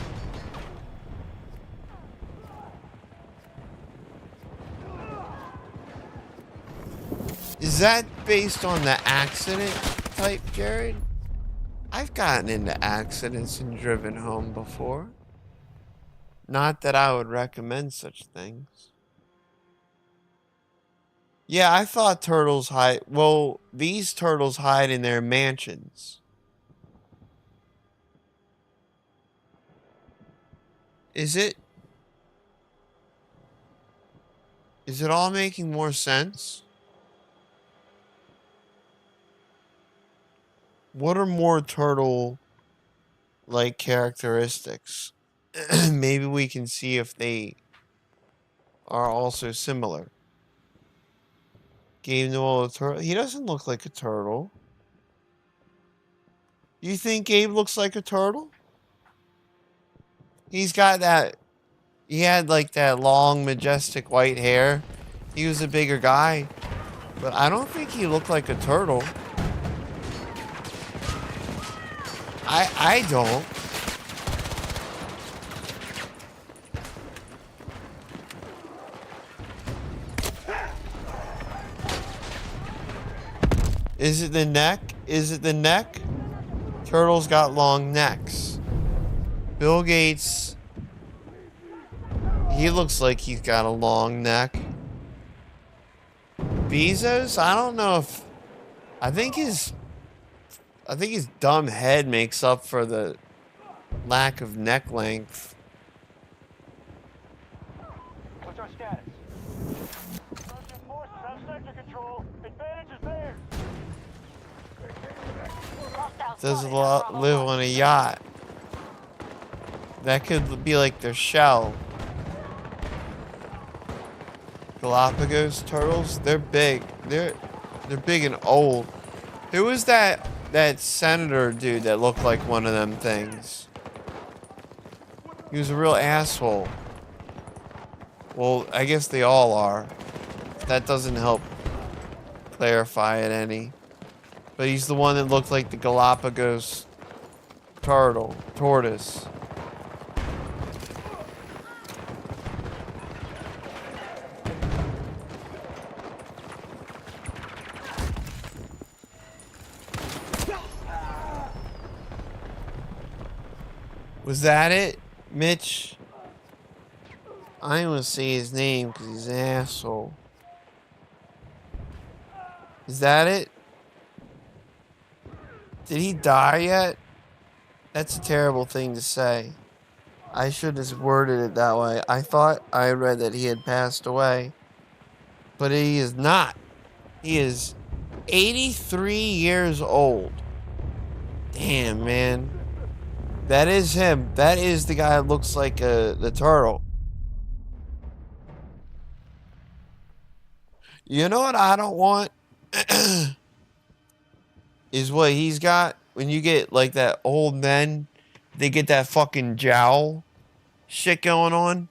A: Is that based on the accident type, Jared? I've gotten into accidents and driven home before. Not that I would recommend such things. Yeah, I thought turtles hide. Well, these turtles hide in their mansions. Is it? Is it all making more sense? What are more turtle-like characteristics? Maybe we can see if they are also similar. Gabe Newell a turtle. He doesn't look like a turtle. You think Gabe looks like a turtle? He's got that. He had like that long, majestic white hair. He was a bigger guy. But I don't think he looked like a turtle. I don't. Is it the neck? Is it the neck? Turtles got long necks. Bill Gates, he looks like he's got a long neck. Bezos, I don't know if, I think his dumb head makes up for the lack of neck length.
E: What's our status? Russian forces have sector control. Advantage is theirs.
A: Does live on a yacht. That could be like their shell. Galapagos turtles, they're big. They're big and old. Who was that senator dude that looked like one of them things? He was a real asshole. Well, I guess they all are. That doesn't help clarify it any. But he's the one that looked like the Galapagos tortoise. Was that it, Mitch? I don't want to say his name because he's an asshole. Is that it? Did he die yet? That's a terrible thing to say. I shouldn't have worded it that way. I thought I read that he had passed away. But he is not. He is 83 years old. Damn, man. That is him. That is the guy that looks like the turtle. You know what I don't want? Is what he's got. When you get like that old men, they get that fucking jowl shit going on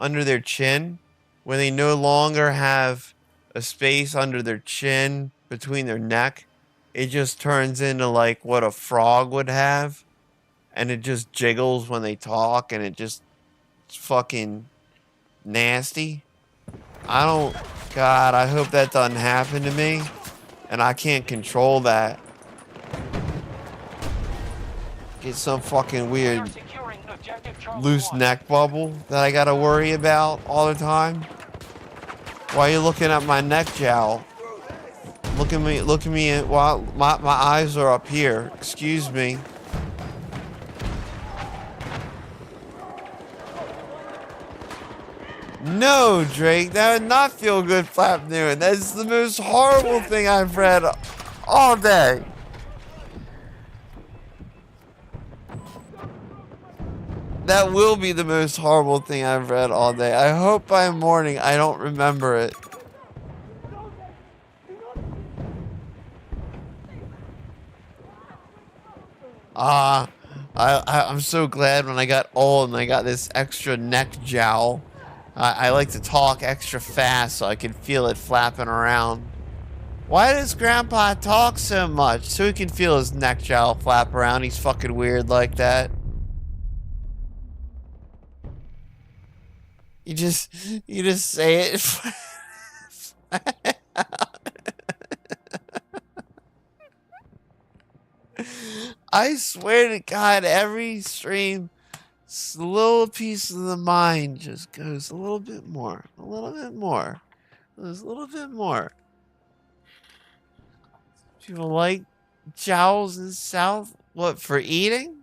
A: under their chin. When they no longer have a space under their chin between their neck. It just turns into like what a frog would have. And it just jiggles when they talk, and it's fucking nasty. God, I hope that doesn't happen to me, and I can't control that. Get some fucking weird loose neck bubble that I gotta worry about all the time. Why are you looking at my neck jowl? Look at me while my eyes are up here. Excuse me. No, Drake, that would not feel good, Flap Noon. That's the most horrible thing I've read all day. That will be the most horrible thing I've read all day. I hope by morning I don't remember it. I'm so glad when I got old and I got this extra neck jowl. I like to talk extra fast so I can feel it flapping around. Why does Grandpa talk so much? So he can feel his neck jowl flap around. He's fucking weird like that. You just say it. I swear to God, every stream, a little piece of the mind just goes a little bit more, a little bit more, just a little bit more. People like jowls in the South. What, for eating?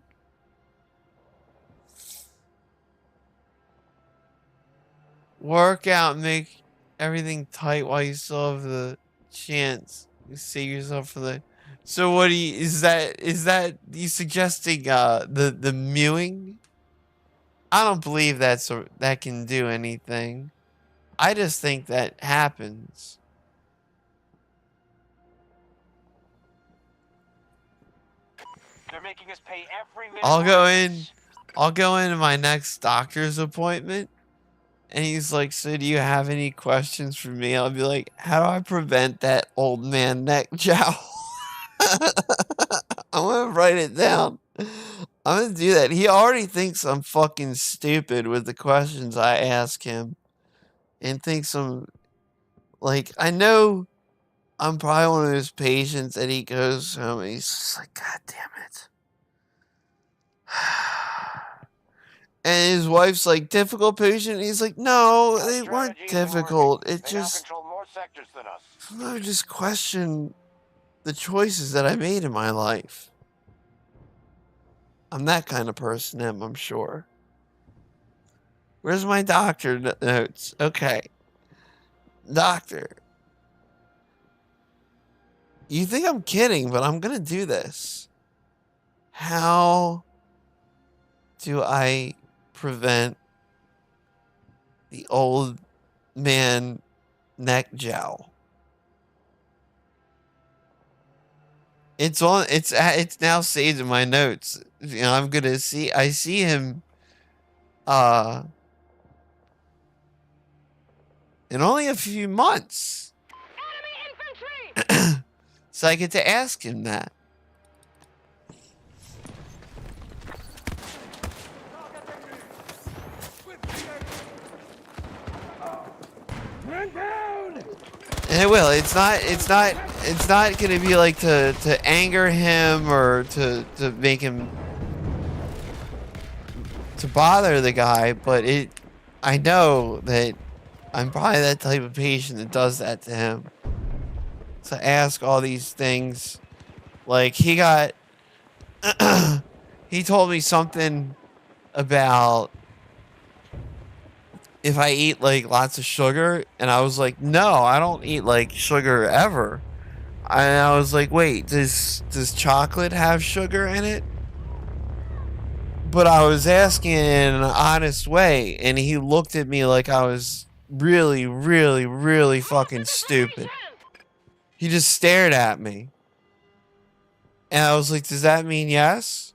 A: Workout make everything tight while you still have the chance. You save yourself for the. So what do you, is that you suggesting the mewing? I don't believe that can do anything. I just think that happens.
F: They're making us pay every minute.
A: I'll go into my next doctor's appointment, and he's like, so do you have any questions for me? I'll be like, how do I prevent that old man neck jowl? I'm gonna write it down. I'm gonna do that. He already thinks I'm fucking stupid with the questions I ask him, and thinks I'm like, I know I'm probably one of those patients that he goes home and he's just like, God damn it. And his wife's like, difficult patient? And he's like, no, they weren't difficult. It just,
E: control more sectors than us.
A: I just question the choices that I made in my life. I'm that kind of person, I'm sure. Where's my doctor notes? Okay. Doctor. You think I'm kidding, but I'm gonna do this. How do I prevent the old man neck jowl? It's now saved in my notes. You know, I see him in only a few months.
C: Enemy infantry!
A: So I get to ask him that. And it will. It's not gonna be like to anger him or to make him to bother the guy, but I know that I'm probably that type of patient that does that to him. So ask all these things. Like he told me something about if I eat like lots of sugar, and I was like, no, I don't eat like sugar ever. And I was like, wait, does chocolate have sugar in it? But I was asking in an honest way, and he looked at me like I was really, really, really fucking stupid. He just stared at me. And I was like, does that mean yes?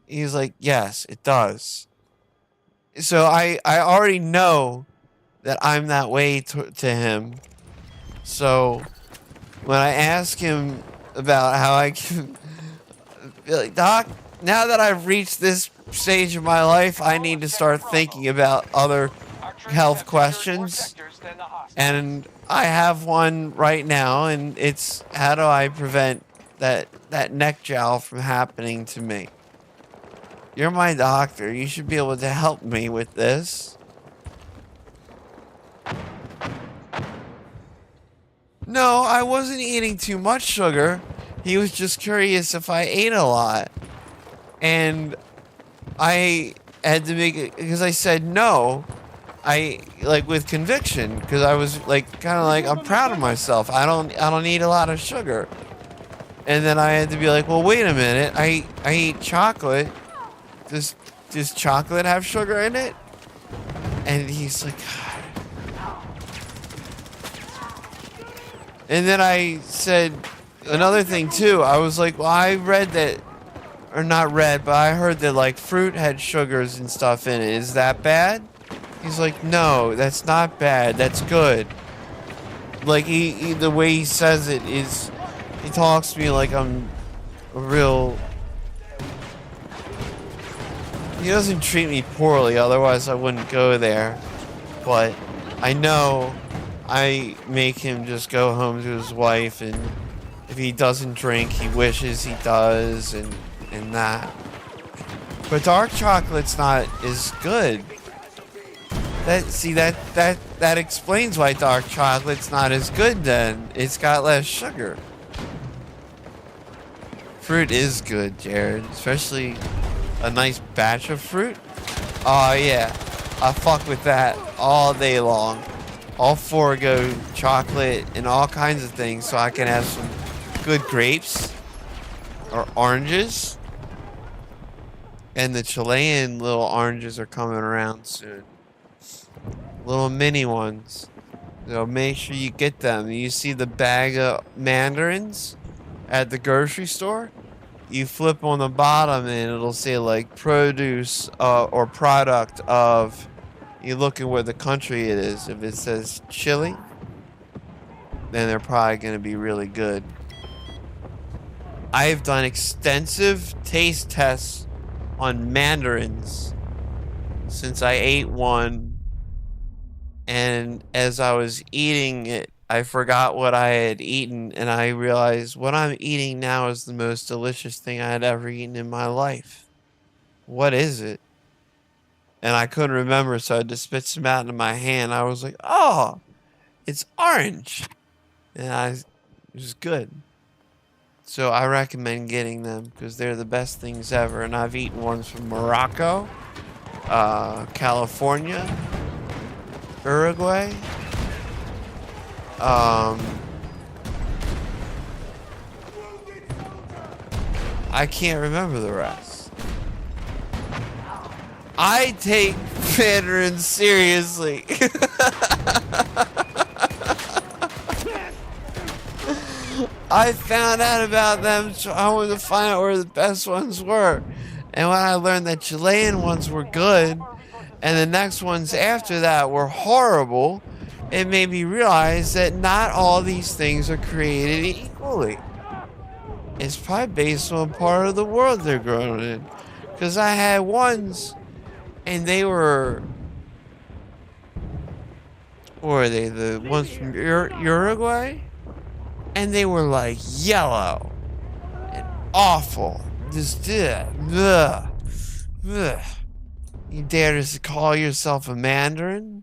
A: He's like, yes, it does. So I already know that I'm that way to him. So when I ask him about how I can be like, Doc, now that I've reached this stage of my life, I need to start thinking about other health questions. And I have one right now, and it's how do I prevent that neck jowl from happening to me? You're my doctor. You should be able to help me with this. No, I wasn't eating too much sugar. He was just curious if I ate a lot. And I had to make it, because I said no. I, like, with conviction, because I was, like, kind of like, I'm proud of myself. I don't eat a lot of sugar. And then I had to be like, well, wait a minute. I eat chocolate. Does chocolate have sugar in it? And he's like, God. And then I said another thing too. I was like, well, I read that, or not read, but I heard that like fruit had sugars and stuff in it. Is that bad? He's like, no, that's not bad. That's good. Like he the way he says it is, he talks to me like I'm a real. He doesn't treat me poorly, otherwise I wouldn't go there. But I know I make him just go home to his wife, and if he doesn't drink, he wishes he does, and that. But dark chocolate's not as good. That explains why dark chocolate's not as good then. It's got less sugar. Fruit is good, Jared, especially a nice batch of fruit. Oh yeah, I fuck with that all day long. I'll forego chocolate and all kinds of things so I can have some good grapes or oranges. And the Chilean little oranges are coming around soon. Little mini ones. So make sure you get them. You see the bag of mandarins at the grocery store? You flip on the bottom and it'll say like produce or product of, you look at where the country it is. If it says Chile, then they're probably going to be really good. I have done extensive taste tests on mandarins since I ate one, and as I was eating it, I forgot what I had eaten, and I realized what I'm eating now is the most delicious thing I had ever eaten in my life. What is it? And I couldn't remember, so I just spit some out into my hand. I was like, oh, it's orange. And it was good. So I recommend getting them because they're the best things ever. And I've eaten ones from Morocco, California, Uruguay. I can't remember the rest. I take Mandarin seriously. I found out about them, so I wanted to find out where the best ones were. And when I learned that Chilean ones were good, and the next ones after that were horrible, it made me realize that not all these things are created equally. It's probably based on part of the world they're grown in. Because I had ones, and they were... What were they? The ones from Uruguay? And they were like yellow and awful. Just ugh. You dare to call yourself a Mandarin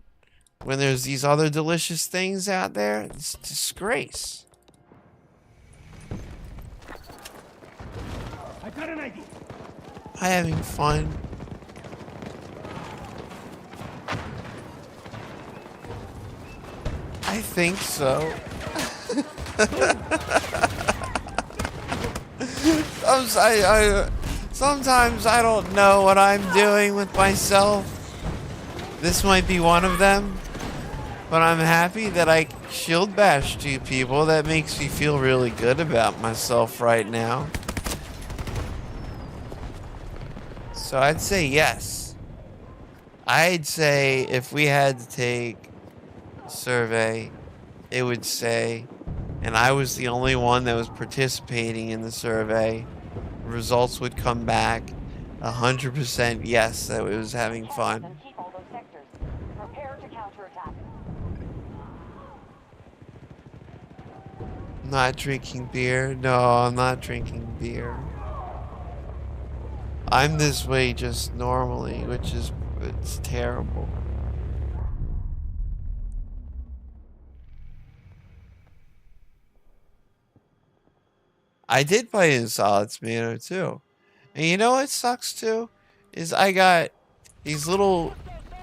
A: when there's these other delicious things out there? It's a disgrace.
E: I got an idea.
A: Am I having fun? I think so. Sometimes I don't know what I'm doing with myself. This might be one of them. But I'm happy that I shield bash 2 people. That makes me feel really good about myself right now. So I'd say yes. I'd say if we had to take a survey, it would say, and I was the only one that was participating in the survey, results would come back 100% yes, that it was having fun.
G: And keep all those sectors. Prepare to counterattack.
A: Not drinking beer? No, I'm not drinking beer. I'm this way just normally, which is, it's terrible. I did play in Solid Tomato too. And you know what sucks too? Is I got these little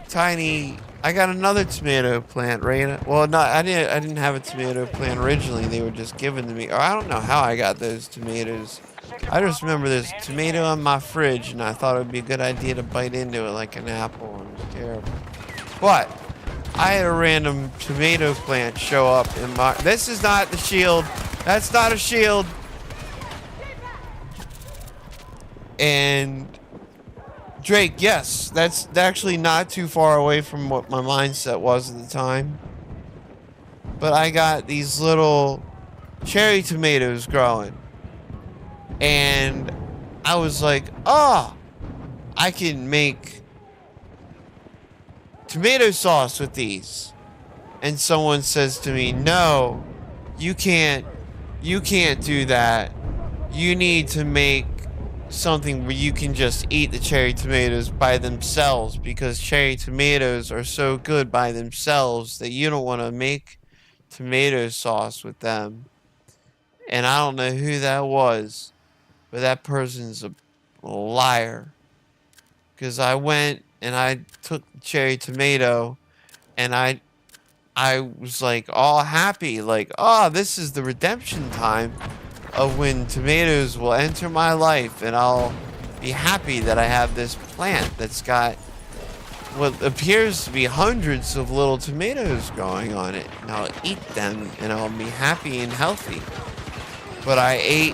A: tiny, I got another tomato plant right. Well, no, I didn't have a tomato plant originally. They were just given to me. Or I don't know how I got those tomatoes. I just remember there's a tomato on my fridge and I thought it would be a good idea to bite into it like an apple, and it was terrible. But I had a random tomato plant show up in my, this is not the shield. That's not a shield. And Drake, yes, that's actually not too far away from what my mindset was at the time. But I got these little cherry tomatoes growing. And I was like, oh, I can make tomato sauce with these. And someone says to me, no, you can't do that. You need to make something where you can just eat the cherry tomatoes by themselves, because cherry tomatoes are so good by themselves that you don't want to make tomato sauce with them. And I don't know who that was, but that person's a liar. Because I went and I took the cherry tomato and I I was like all happy, like, oh, this is the redemption time of when tomatoes will enter my life, and I'll be happy that I have this plant that's got what appears to be hundreds of little tomatoes growing on it, and I'll eat them and I'll be happy and healthy. But I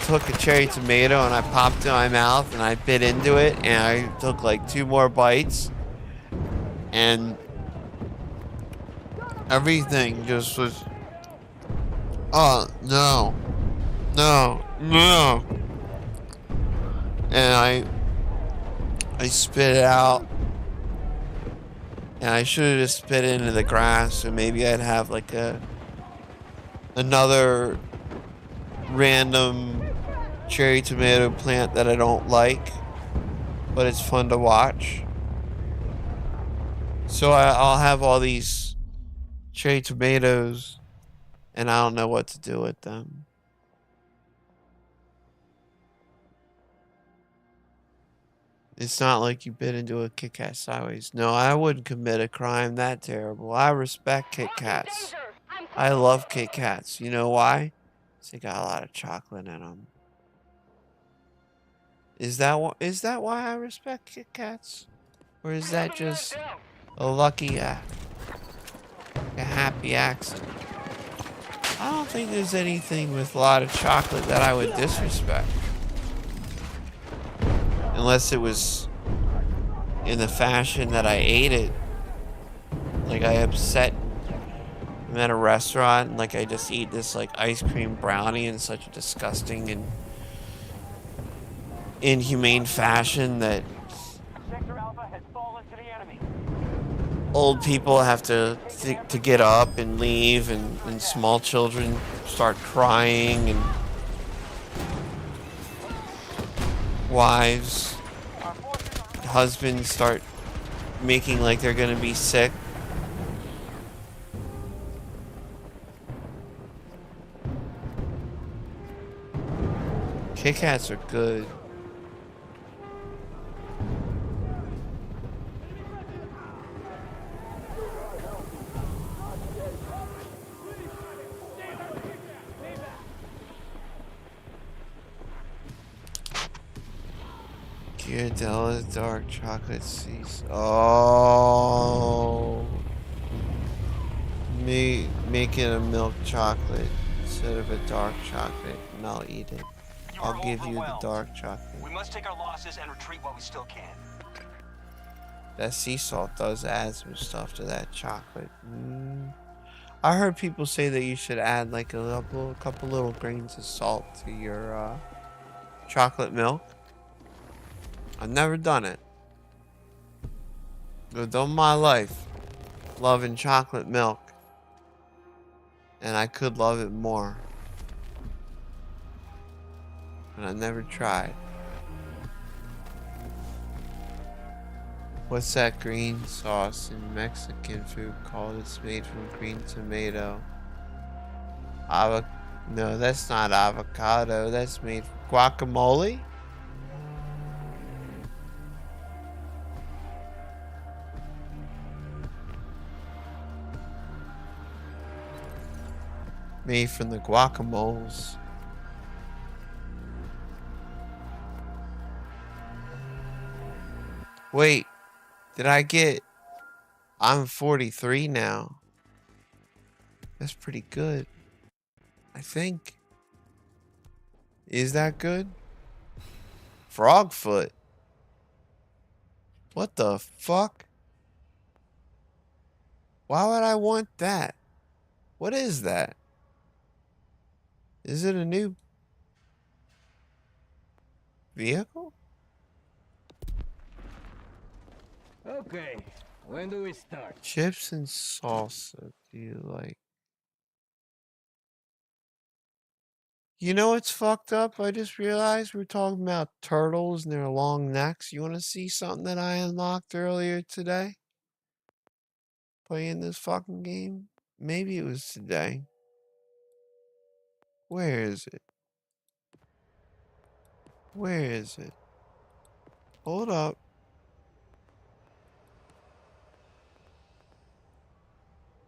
A: took a cherry tomato and I popped it in my mouth and I bit into it and I took like 2 more bites and everything just was, oh, no, no, no. And I spit it out. And I should have just spit it into the grass, and maybe I'd have like another random cherry tomato plant that I don't like, but it's fun to watch. So I'll have all these cherry tomatoes, and I don't know what to do with them. It's not like you bit into a Kit Kat sideways. No, I wouldn't commit a crime that terrible. I respect Kit Kats. I love Kit Kats. You know why? 'Cause they got a lot of chocolate in them. Is that why I respect Kit Kats? Or is that just a lucky, a happy accident? I don't think there's anything with a lot of chocolate that I would disrespect. Unless it was in the fashion that I ate it. Like I'm at a restaurant and like I just eat this like ice cream brownie in such a disgusting and inhumane fashion that
E: Sector Alpha has fallen to the enemy.
A: old people have to get up and leave, and small children start crying, and wives, husbands start making like they're gonna be sick. Kit Kats are good. Ghirardelli's dark chocolate seas. Oh, make it a milk chocolate instead of a dark chocolate, and I'll eat it. I'll give you the dark chocolate.
F: We must take our losses and retreat while we still can.
A: That sea salt does add some stuff to that chocolate. I heard people say that you should add like a couple little grains of salt to your chocolate milk. I've never done it. Lived all my life loving chocolate milk, and I could love it more, but I never tried. What's that green sauce in Mexican food called? It's made from green tomato. No, that's not avocado. That's made from guacamole? Made from the guacamoles. Wait, did I get... I'm 43 now. That's pretty good, I think. Is that good? Frogfoot. What the fuck? Why would I want that? What is that? Is it a new vehicle?
E: Okay, when do we start?
A: Chips and salsa, do you like? You know what's fucked up? I just realized we're talking about turtles and their long necks. You want to see something that I unlocked earlier today? Playing this fucking game? Maybe it was today. Where is it? Where is it? Hold up.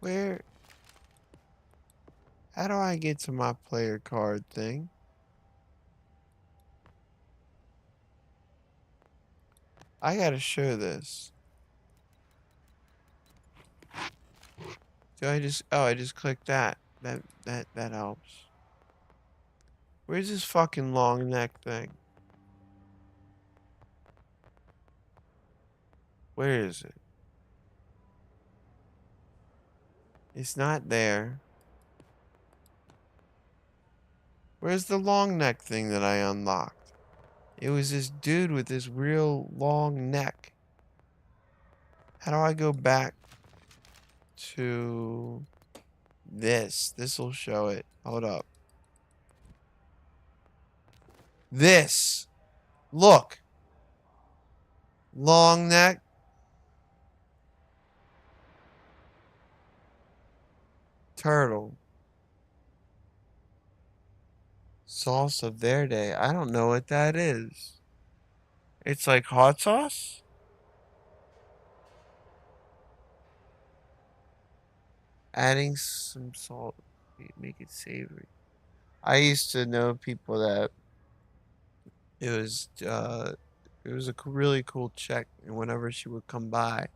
A: Where? How do I get to my player card thing? I gotta show this. Do I just, oh, I just clicked that. That helps. Where's this fucking long neck thing? Where is it? It's not there. Where's the long neck thing that I unlocked? It was this dude with this real long neck. How do I go back to this? This'll show it. Hold up. This. Look. Long neck. Turtle. Salsa verde. I don't know what that is. It's like hot sauce? Adding some salt. Make it savory. I used to know people that it was really cool chick, and whenever she would come by,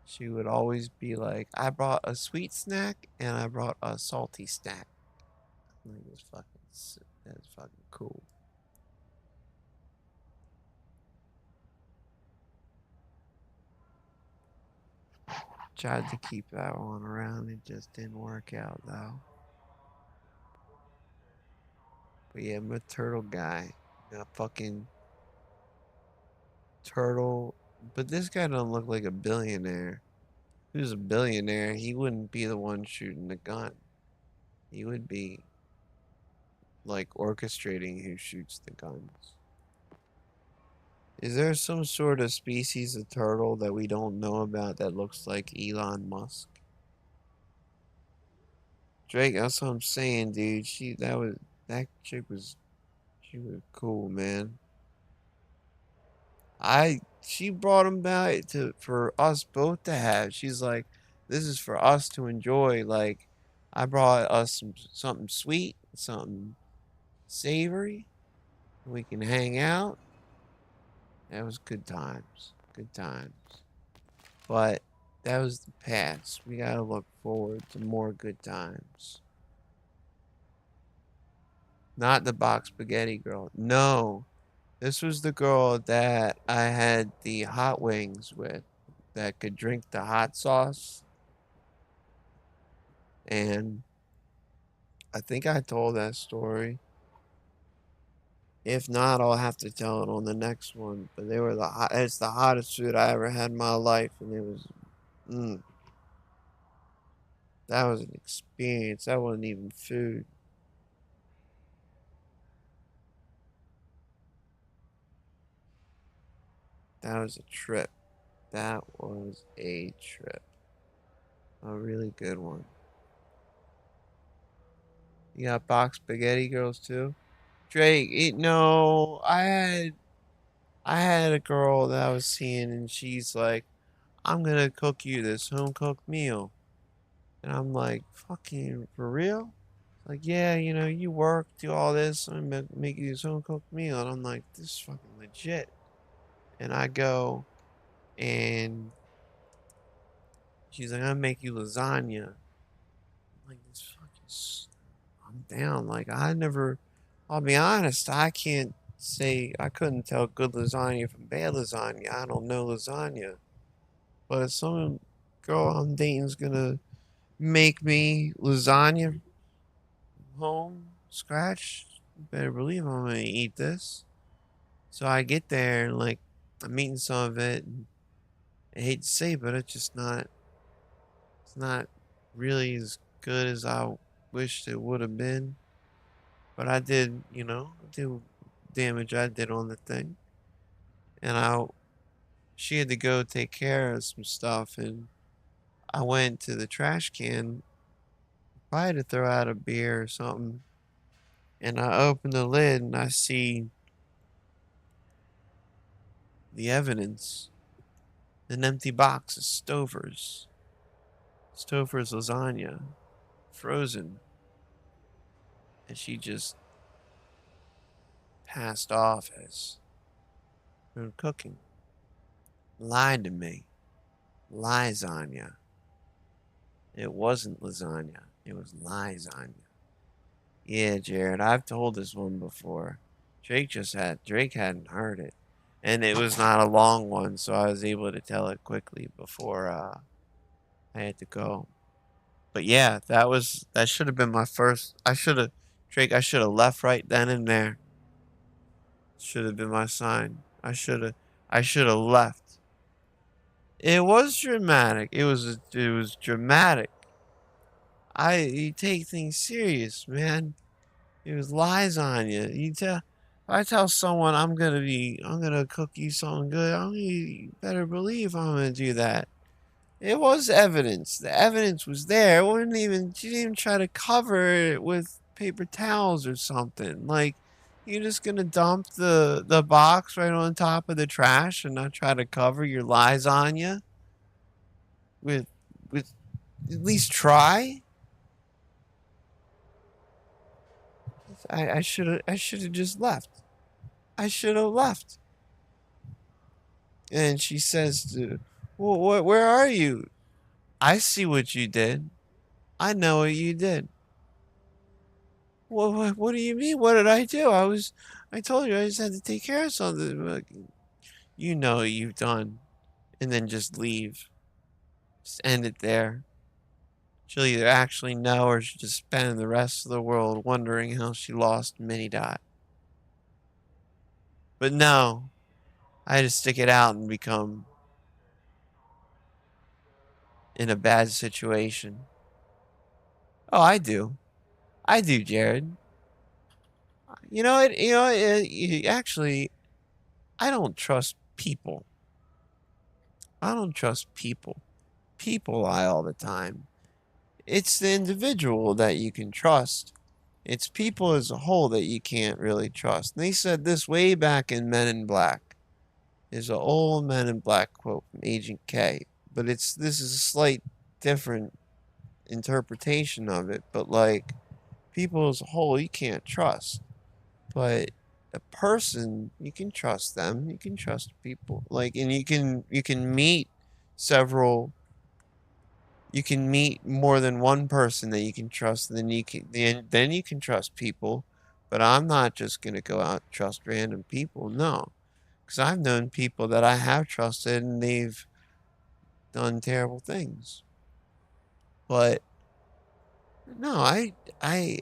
A: she would always be like, I brought a sweet snack and I brought a salty snack. I'm like, that's fucking cool. Tried to keep that one around, it just didn't work out though. But yeah, I'm a turtle guy. A fucking turtle. But this guy don't look like a billionaire. If he was a billionaire, he wouldn't be the one shooting the gun. He would be like orchestrating who shoots the guns. Is there some sort of species of turtle that we don't know about that looks like Elon Musk? Drake, that's what I'm saying, dude. That chick was cool, man. She brought him back for us both to have. She's like, this is for us to enjoy. Like, I brought us something sweet, something savory. We can hang out. That was good times. Good times. But that was the past. We gotta look forward to more good times. Not the box spaghetti girl. No. This was the girl that I had the hot wings with that could drink the hot sauce. And I think I told that story. If not, I'll have to tell it on the next one. But they were it's the hottest food I ever had in my life. And it was, that was an experience. That wasn't even food. That was a trip. That was a trip. A really good one. You got box spaghetti girls too? Drake, no, I had a girl that I was seeing and she's like, I'm gonna cook you this home cooked meal. And I'm like, fucking for real? Like, yeah, you work, do all this, I'm gonna make you this home cooked meal. And I'm like, this is fucking legit. And I go and she's like, I'm gonna make you lasagna. I'm like, this fucking, I'm down. Like, I'll be honest, I can't say, I couldn't tell good lasagna from bad lasagna. I don't know lasagna. But if some girl I'm dating's gonna make me lasagna home, scratch, you better believe I'm gonna eat this. So I get there and like, I'm eating some of it. And I hate to say, but it's not really as good as I wished it would have been. But I did, damage I did on the thing. And she had to go take care of some stuff, and I went to the trash can, probably to throw out a beer or something. And I opened the lid and I see the evidence, an empty box of Stovers. Stouffer's lasagna, frozen, and she just passed off as her cooking. Lied to me. Lasagna. It wasn't lasagna. It was lasagna. Yeah, Jared, I've told this one before. Drake hadn't heard it. And it was not a long one, so I was able to tell it quickly before I had to go. But yeah, that should have been my first. I should have left right then and there. Should have been my sign. I should have left. It was dramatic. It was dramatic. You take things serious, man. It was lies on you. If I tell someone I'm gonna cook you something good, you better believe I'm gonna do that. It was evidence. The evidence was there. She didn't even try to cover it with paper towels or something. Like, you're just gonna dump the box right on top of the trash and not try to cover your lies on you? With at least try? I should have just left. I should have left. And she says to, well, where are you? I see what you did. I know what you did. What do you mean? What did I do? I told you I just had to take care of something. You know what you've done. And then just leave. Just end it there. She'll either actually know or she'll just spend the rest of the world wondering how she lost Mini Dot. But no, I had to stick it out and become in a bad situation. Oh, I do. I do, Jared. You know what? Actually, I don't trust people. I don't trust people. People lie all the time. It's the individual that you can trust. It's people as a whole that you can't really trust. And they said this way back in Men in Black. There's an old Men in Black quote from Agent K. But this is a slight different interpretation of it. But like, people as a whole you can't trust. But a person, you can trust them. You can trust people. Like, and you can meet several. You can meet more than one person that you can trust. And then you can trust people. But I'm not just gonna go out and trust random people. No, because I've known people that I have trusted and they've done terrible things. But no, I I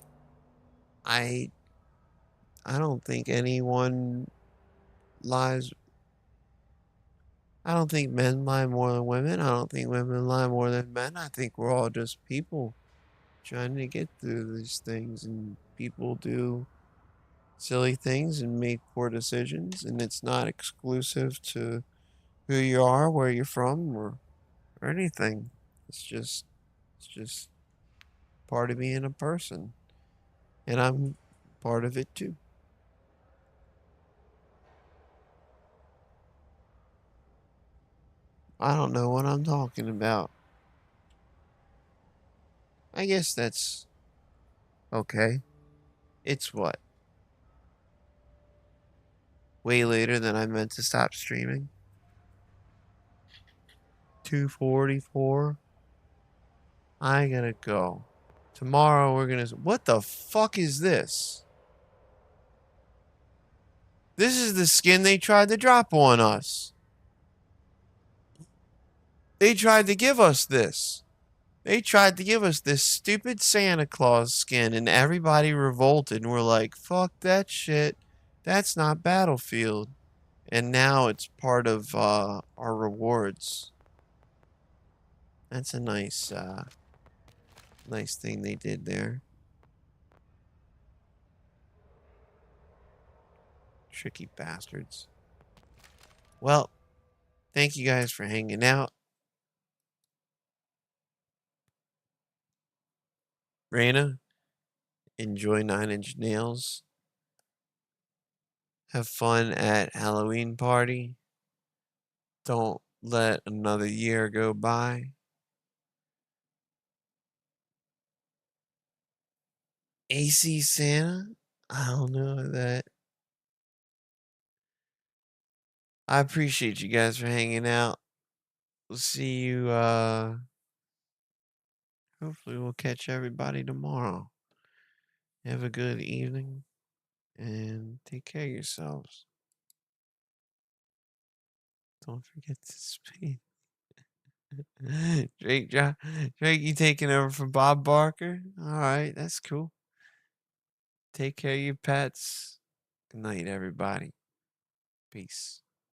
A: I don't think anyone lies. I don't think men lie more than women. I don't think women lie more than men. I think we're all just people trying to get through these things, and people do silly things and make poor decisions, and it's not exclusive to who you are, where you're from, or anything. It's just part of being a person, and I'm part of it too. I don't know what I'm talking about. I guess that's okay. It's what? Way later than I meant to stop streaming. 2:44. I gotta go. Tomorrow we're gonna. What the fuck is this? This is the skin they tried to drop on us. They tried to give us this. They tried to give us this stupid Santa Claus skin, and everybody revolted and we're like, fuck that shit. That's not Battlefield. And now it's part of our rewards. That's a nice thing they did there. Tricky bastards. Well, thank you guys for hanging out. Raina, enjoy 9 Inch Nails. Have fun at Halloween party. Don't let another year go by. AC Santa? I don't know that. I appreciate you guys for hanging out. We'll see you, hopefully we'll catch everybody tomorrow. Have a good evening and take care of yourselves. Don't forget to speak. Drake, Drake, you taking over for Bob Barker? All right, that's cool. Take care of your pets. Good night, everybody. Peace.